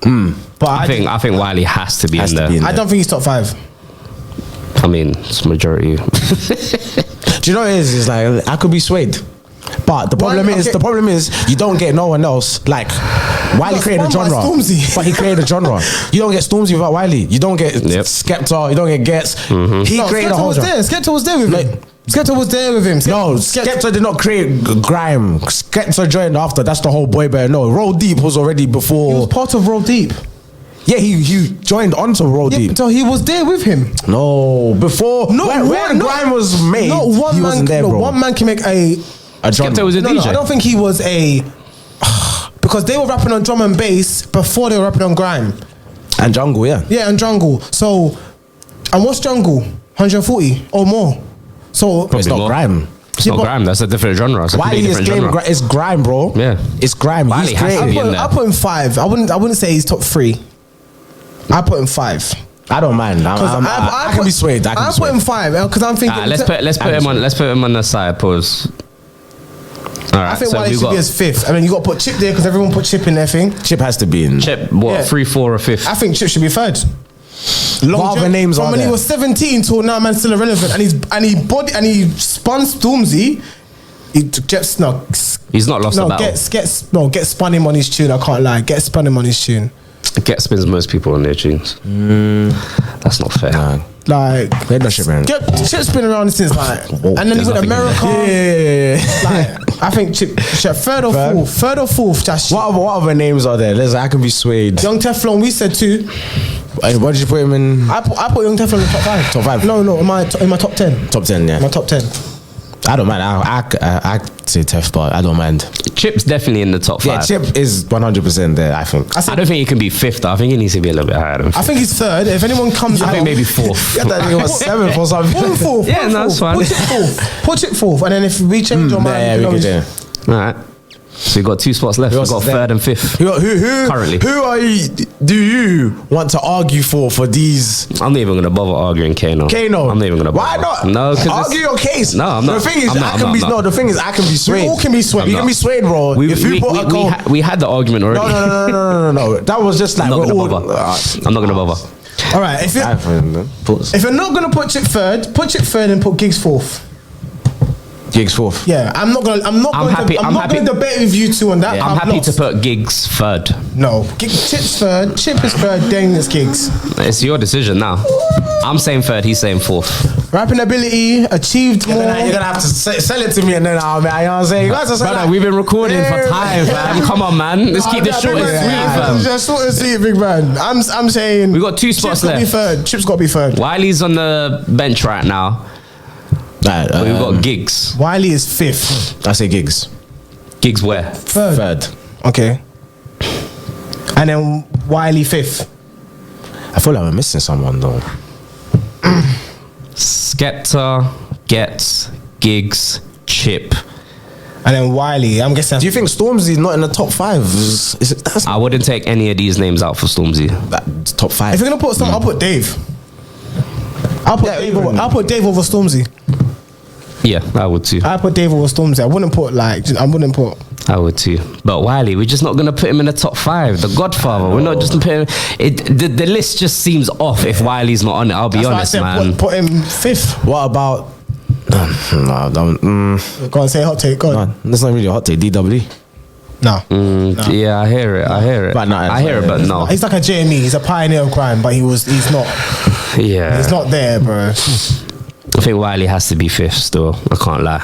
But I think Wiley has to be in there. I don't think he's top 5. I mean, it's majority. Do you know what it is? It's like I could be swayed, but the problem is you don't get no one else. Like Wiley created a genre, but he created a genre. You don't get Stormzy without Wiley. You don't get Skepta. You don't get Gets. He created a whole genre. Skepta was there with him. Skepta was there with him. No, Skepta did not create grime. Skepta joined after. That's the whole boy better know. Roll Deep was already before. He was part of Roll Deep. Yeah, he joined onto Roll Deep. So he was there with him. No, before. When grime was made, he wasn't there, bro. One man can make a genre. Skepta was a DJ. No, I don't think he was a... Because they were rapping on drum and bass before they were rapping on grime. And jungle, yeah. Yeah, and jungle. So, and what's jungle? 140 or more. So it's not grime. It's not grime. That's a different genre. Wiley is it's grime, bro. Yeah, it's grime. Wiley has to be in there. I put him 5. I wouldn't say he's top 3. I put him 5. I don't mind. I can be swayed. I put him 5 because I'm thinking. Let's put him on the side. Pause. All right. I think Wiley should be as 5th. I mean, you got to put Chip there because everyone put Chip in their thing. Chip has to be in. Chip, what? 3, 4, or 5th? I think Chip should be 3rd. What other names are when there? He was 17 till now, man, still irrelevant, and he spun Stormzy. He's not lost a battle. Get spun him on his tune. I can't lie. Get spun him on his tune. Get spins most people on their tunes. That's not fair. Nah. Like Chip's been around since like, and then he went America. Yeah. Like I think Chip 3rd or 4th. Just what other names are there? I can be swayed. Young Teflon, we said 2. What did you put him in? I put Young Teflon in the top 5. Top 5? No, in my top 10. Top 10, yeah. My top 10. I don't mind. I say Tef, but I don't mind. Chip's definitely in the top 5. Yeah, Chip is 100% there, I think. I don't think he can be 5th, though. I think he needs to be a little bit higher than 5th. I think he's 3rd. If anyone comes out... I think maybe 4th. Yeah, that was 7th or something. 4th. Yeah, no, that's fine. Put Chip 4th. Put Chip 4th. And then if we change your mind... Yeah, we could do. All right. So we've got 2 spots left. We've got 3rd and 5th. Who currently? Do you want to argue for these? I'm not even going to bother arguing Kano. I'm not even going to bother. Why not? No, argue your case. No, I'm not. The thing is, the thing is, I can be swayed. We all can be swayed. You can be swayed, bro. We had the argument already. No. That was just like... I'm not going to bother. I'm not going to bother. All right. If you're not going to put Chip 3rd, put Chip 3rd and put Giggs 4th. Giggs 4th. Yeah, I'm not going to debate with you two on that. Yeah, I'm happy to put Giggs 3rd. No, Chip's 3rd. Chip is 3rd. Then it's Giggs. It's your decision now. I'm saying 3rd. He's saying 4th. Rapping ability, achieved more. You're gonna have to sell it to me, and then you know what I'm saying. Brother, we've been recording for time, fam. Come on, man. Let's keep this short and sweet, fam. Just short and sweet, big man. I'm saying we got 2 spots left. Chip's got to be 3rd. Wiley's on the bench right now. But we've got Giggs. Wiley is 5th. I say Giggs. Giggs where? 3rd. Okay. And then Wiley 5th. I feel like we're missing someone though. Skepta, Gets, Giggs, Chip. And then Wiley, I'm guessing. Do you think Stormzy's not in the top 5? I wouldn't take any of these names out for Stormzy. Top 5. If you're gonna put some, I'll put Dave. I'll put Dave over Stormzy. Yeah, I would too. I put Dave over Stormzy. I wouldn't put. I would too. But Wiley, we're just not going to put him in the top 5. The Godfather. We're not just putting him. The list just seems off if Wiley's not on it. I'll be honest, man. Put him 5th. What about... Go on, say a hot take. Go on. No, that's not really a hot take. DW. No. Yeah, I hear it. But no, I hear it, but no. He's like a JME. He's a pioneer of crime, but he's not. Yeah. He's not there, bro. I think Wiley has to be 5th still. I can't lie.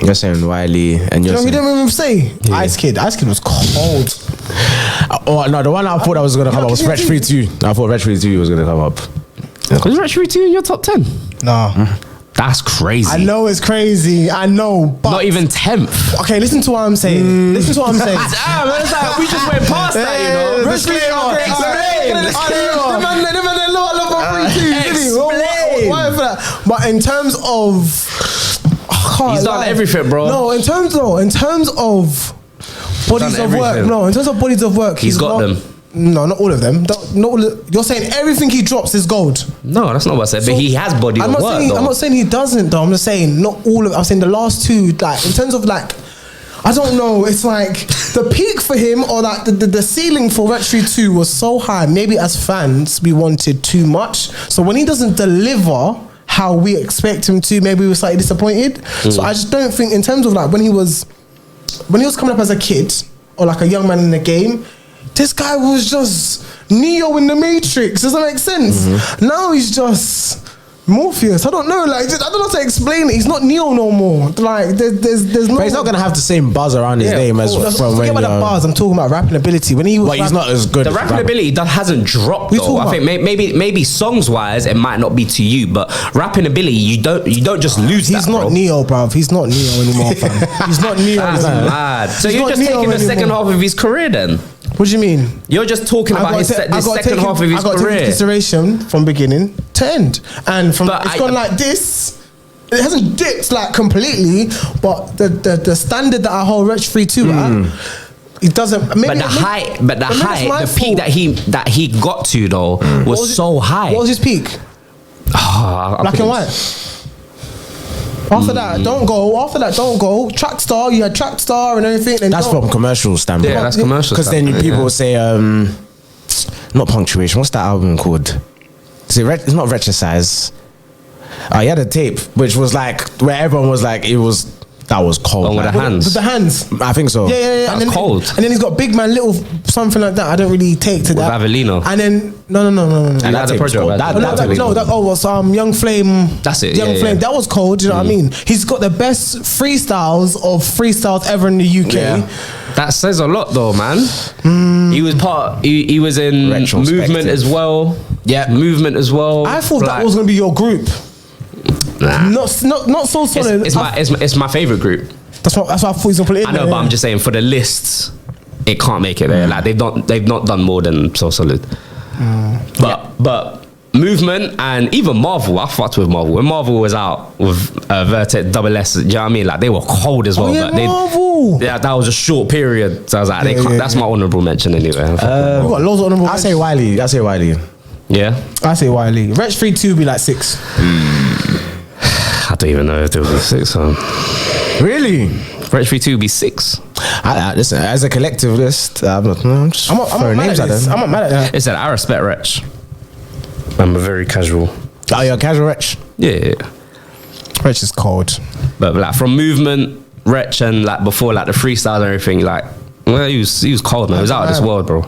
You're saying Wiley, and you're saying... He didn't even say Ice Kid. Ice Kid was cold. Oh no, the one I thought that was gonna come up was Wretch 32. I thought Wretch 32 was gonna come up. Was Wretch 32 in your top 10? No. That's crazy. I know it's crazy. I know, but not even 10th. Okay, listen to what I'm saying. Listen to what I'm saying. We just went past that, you know. Explain. But in terms of, he's done everything, bro. No, in terms of bodies of work. No, in terms of bodies of work, he's got them. No, not all of them. You're saying everything he drops is gold. No, that's not what I said. But he has body of work. I'm not saying he doesn't though. I'm just saying not all of. I'm saying the last two, like in terms of like, I don't know. It's like the peak for him or like the ceiling for Wretch 2 was so high. Maybe as fans we wanted too much. So when he doesn't deliver how we expect him to, maybe we were slightly disappointed. So I just don't think in terms of like when he was coming up as a kid or like a young man in the game. This guy was just Neo in the Matrix. Does that make sense? Now he's just Morpheus. I don't know. Like, I don't know how to explain it. He's not Neo no more. Like, there's no. But he's not gonna have the same buzz around his name as from when. Forget about the buzz. I'm talking about rapping ability. When he was, he's not as good. The rapping ability hasn't dropped. Though. I think maybe songs wise it might not be to you, but rapping ability you don't just lose. He's that, not bro. Neo, bruv. He's not Neo anymore, fam. He's not Neo. That's mad. So He's you're not just Neo taking the second anymore. half of his career then? What do you mean? You're just talking about the second half of his I got to take career. consideration from beginning to end, and from it's gone like this. It hasn't dipped like completely, but the standard that I hold Wretch 2 at, it doesn't. But the peak that he got to though was so high. What was his peak? Black and white. After that, don't go. Track Star, you had Track Star and everything. And that's from commercial standpoint. Yeah, that's commercial. Because then people will say, not Punctuation. What's that album called? It's not Retrocise. He had a tape which was like where everyone was like, that was cold. With the hands. With the hands. I think so. Yeah. That's cold. And then he's got Big Man, Little something like that. I don't really take to that. With Avelino. And then no. And that's a project. That was Young Flame. That's it. Young Flame. That was cold. Do you know what I mean? He's got the best freestyles ever in the UK. Yeah. That says a lot, though, man. He was He was in Movement as well. Yeah, Movement as well. I thought that was gonna be your group. Nah. Not so solid. It's my favorite group. That's why I thought he was gonna put it in. I know, there, but I'm just saying for the lists, it can't make it there. Like they've not done more than So Solid. But Movement and even Marvel, I fucked with Marvel. When Marvel was out with Vertex Double S, do you know what I mean? Like they were cold as well. Yeah, but Marvel. That was a short period. So I was like, that's my honourable mention anyway. We've got loads of honourable. I say Wiley. Yeah, I say Wiley. Wretch 2 be like 6. I don't even know if there was a 6. Really? Wretch 2 be 6. Listen, as a collective list, I'm not mad at this. I'm not mad at that. It said I respect Wretch. I'm a very casual. Oh, you're a casual Wretch? Yeah. Wretch is cold. But like from Movement, Wretch, and like before like the freestyle and everything, like he was cold, man. He was out of this world, bro.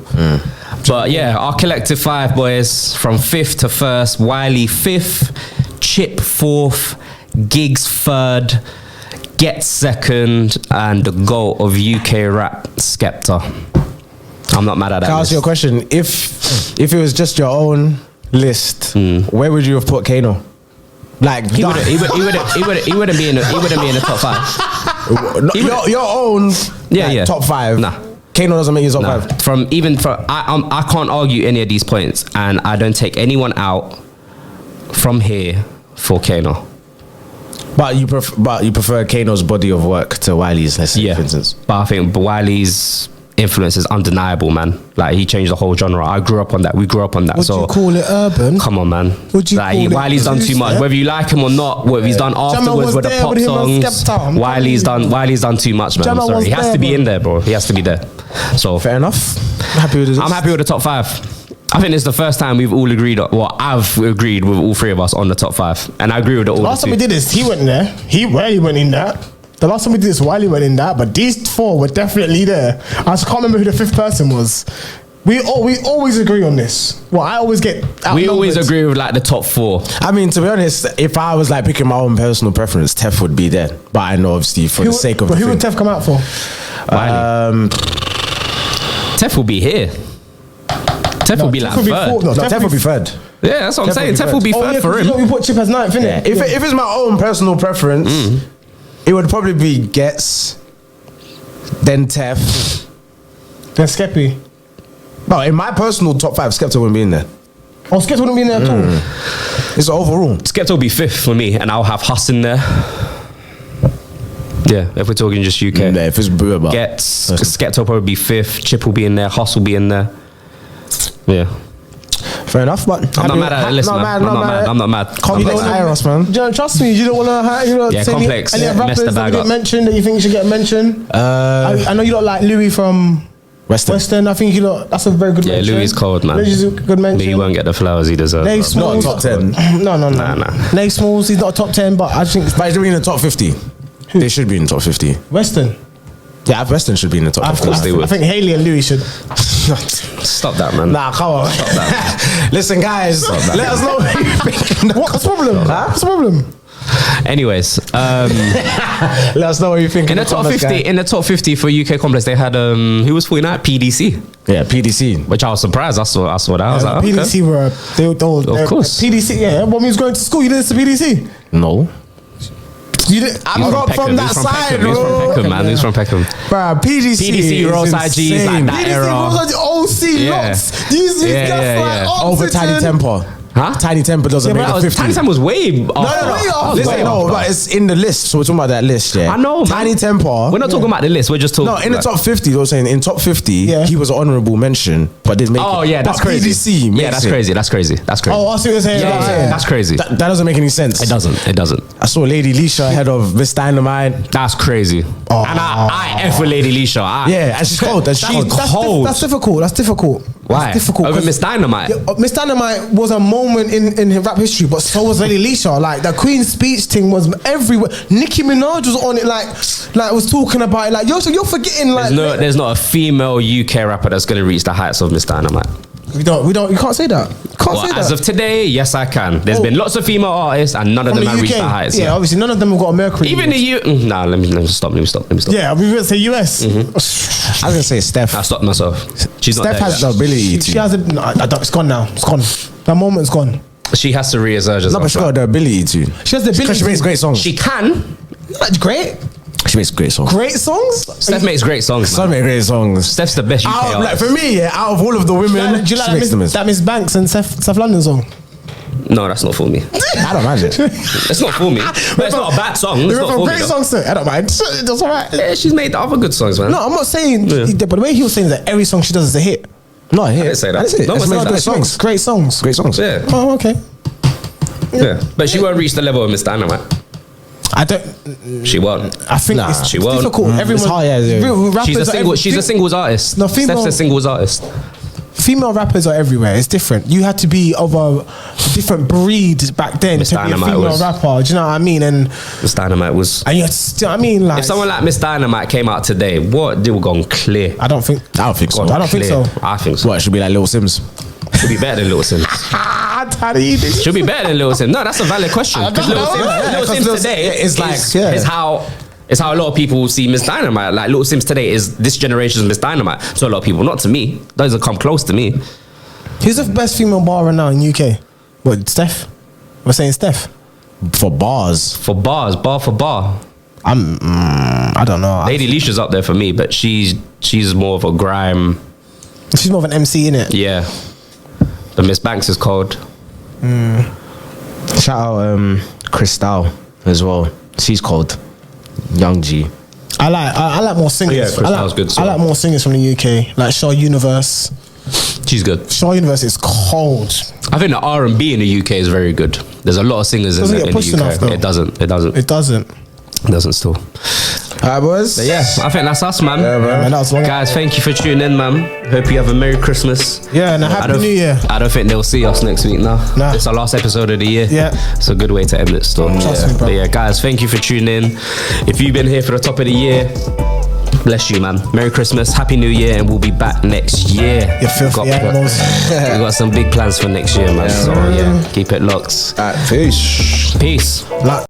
But yeah, our collective 5 boys from 5th to 1st. Wiley 5th, Chip 4th, Giggs 3rd, Get 2nd, and the GOAT of UK rap, Skepta. I'm not mad at that. Can I ask you a question? If it was just your own list, where would you have put Kano? Like he wouldn't be in the top 5. Your own top 5. Nah. Kano doesn't make his top 5. I can't argue any of these points, and I don't take anyone out from here for Kano. But you prefer Kano's body of work to Wiley's, let's say, for instance. But I think Wiley's influence is undeniable, man. Like he changed the whole genre. I grew up on that. We grew up on that. Would you call it urban? Come on, man. Would you call it Wiley's done too much. Whether you like him or not, what he's done afterwards with the pop songs. Wiley's done too much, man. I'm sorry. He has to be in there, bro. He has to be there. So fair enough. I'm happy with the top 5. I think it's the first time we've all agreed. Well, I've agreed with all 3 of us on the top 5, and I agree with it all. Last time we did this, he went in there. He rarely went in that. The last time we did this, Wiley went in that, but these 4 were definitely there. I just can't remember who the 5th person was. We always agree on this. Well, I always get outnumbered. We always agree with like the top 4. I mean, to be honest, if I was like picking my own personal preference, Tef would be there. But I know obviously for the sake of who would Tef come out for? Tef will be here. Tef will be like 3rd. Tef will be 3rd. Yeah, that's what I'm saying. Tef will be 3rd for him. We put Chip as 9th, innit? Yeah. If it's my own personal preference, it would probably be Gets, then Tef, then Skeppy. No, in my personal top 5, Skepta wouldn't be in there. Oh, Skepta wouldn't be in there at all? It's overall. Skepta will be 5th for me, and I'll have Huss in there. Yeah, if we're talking just UK. Yeah, if it's Skepta Skepta will probably be 5th. Chip will be in there. Huss will be in there. Yeah. Fair enough, but I'm not mad at it. Listen, man. I'm not mad. Complex Iros, man. You don't trust me. You don't want to. Yeah, say Complex. Any rappers Messed the that bag we didn't up. mention that you think should get mentioned? I know you don't like Louis from Western. I think that's a very good mention. Yeah, Louis is cold, man. Louis is a good mention. But he won't get the flowers he deserves. Nate Not Smalls. top 10. No. Nah. Nate Smalls, he's not a top 10, but I think But he's in the top 50. They should be in the top 50. Western. Yeah, Western should be in the top 50. would. I think Haley and Louis should. Stop that, man. Nah, come on. Listen, guys, let us know what you think. What's the problem? What's the problem? Anyways, Let us know what you think. in the top 50, in the top 50 for UK Complex, they had who was 49? PDC, Yeah, PDC. which I was surprised. I saw that. I was like, okay. PDC were Of course. PDC. Yeah, when we was going to school, you didn't listen to PDC. No. You didn't. I'm He's not from that side, He's from bro. Peckham, man. He's from Peckham. Bruh, PDC Roadside G's, like that PDC era. was like the OC Yeah. lots. These Yeah, guys yeah, like yeah. Over Tiny Temper. Huh? Tiny Temper doesn't Yeah, make but the that was, 50. Tiny Time was way off. off. Listen, Way no, off. but it's in the list, so we're talking about that list, yeah. I know, man. Tiny Temper. We're not talking about the list. We're just talking. No, in the top 50, they were saying in top 50, Yeah. he was an honorable mention, but didn't make it. Oh yeah, that's But crazy. PDC Yeah, makes that's it. crazy. That's crazy. That's crazy. Oh, I see what you're saying. Yeah, Right. that's crazy. That doesn't make any sense. It doesn't. It doesn't. I saw Lady Leisha ahead of Miss Dynamite. That's crazy. Oh. And I F with Lady Leisha. Yeah, and she's cold. And she's cold. That's difficult. That's difficult. Why? That's difficult. Over 'cause- Miss Dynamite. Yeah, Miss Dynamite was a moment in rap history, but so was Lady Leisha. Like the Queen's speech thing was everywhere. Nicki Minaj was on it, like was talking about it. Like you're forgetting, like There's not a female UK rapper that's going to reach the heights of Miss Dynamite. we don't. You can't say that. You can't say As that. of today, yes, I can. There's Oh. been lots of female artists, and none of From them the have reached the UK. heights. Yeah, obviously none of them have got a Mercury. Even the U. Nah, let me stop. Let me stop. Yeah, we would say US. I was gonna say Steph. I stopped myself. She's not Steph there has the yet. ability She to. has it. No, I don't, it's gone now. It's gone. That moment's gone. She has to reassert herself. No, but she got the ability to. She has the ability. Because she makes great songs. She can. That's great. She makes great songs. Great songs. Steph makes great songs. Some Man. make great songs. Steph's the best UK Out of, like, artist. for me, yeah, out of all of the women, Do you like she makes the most. that Miss Banks and Seth London song? No, that's not for me. I don't mind it. It's not for me. But it's not a bad song. It's They were not from for me. great though. songs too. I don't mind. That's alright. Yeah, she's made other good songs, man. No, I'm not saying. Yeah. But the way he was saying that every song she does is a hit. No, I didn't say that. That's it. No, She it's makes not great that. songs. Great songs. Great songs. Yeah. Oh, okay. Yeah. But she won't reach the level of Miss Dynamite. I don't. She won't. I think Nah, it's she won't. difficult. Everyone. It's hard, yeah, yeah. Rappers She's a are single. She's a singles artist. No, female- Steph's a singles artist. Female rappers are everywhere. It's different. You had to be of a different breed back then Miss to be a Dynamite female was- rapper. Do you know what I mean? And Miss Dynamite was. you had to, do you know what I mean? Like, If someone like Miss Dynamite came out today, what? They were gone clear. I don't think. I don't think so. I don't think so. I think so. What, it should be like Lil Sims? Should be better than Little Sims. Should be better than Little Sims. No, that's a valid question. Because Little Sims, Little Sims today it's like, yeah. is how. It's how a lot of people see Miss Dynamite. Like Little Sims today is this generation's Miss Dynamite. So a lot of people, not to me, doesn't come close to me. Who's the best female bar right now in UK? What, Steph? We're saying Steph. For bars. For bars, bar for bar. I don't know. Lady Leisha's up there for me, but she's more of a grime. She's more of an MC, innit? Yeah. The Miss Banks is cold. Shout out Crystal as well. She's called Young G. I like more singers. Yeah, Crystal's I like, good as I well. like more singers from the UK, like Shaw Universe. She's good. Shaw Universe is cold. I think the R&B in the UK is very good. There's a lot of singers in Doesn't the, get in the pushed UK. enough, though. It doesn't. It doesn't. It doesn't. It doesn't still. Alright, boys. But yeah, I think that's us, man. Man, that was long. Guys, thank you for tuning in, man. Hope you have a Merry Christmas. Yeah, and a I Happy don't- New Year. I don't think they'll see us next week now. Nah. It's our last episode of the year. Yeah. It's a good way to end it still. Trust me, bro. But yeah, guys, thank you for tuning in. If you've been here for the top of the year, bless you, man. Merry Christmas, Happy New Year, and we'll be back next year. You filthy animals. We got some big plans for next year, man. So yeah, keep it locked. Alright, peace. Peace. Like,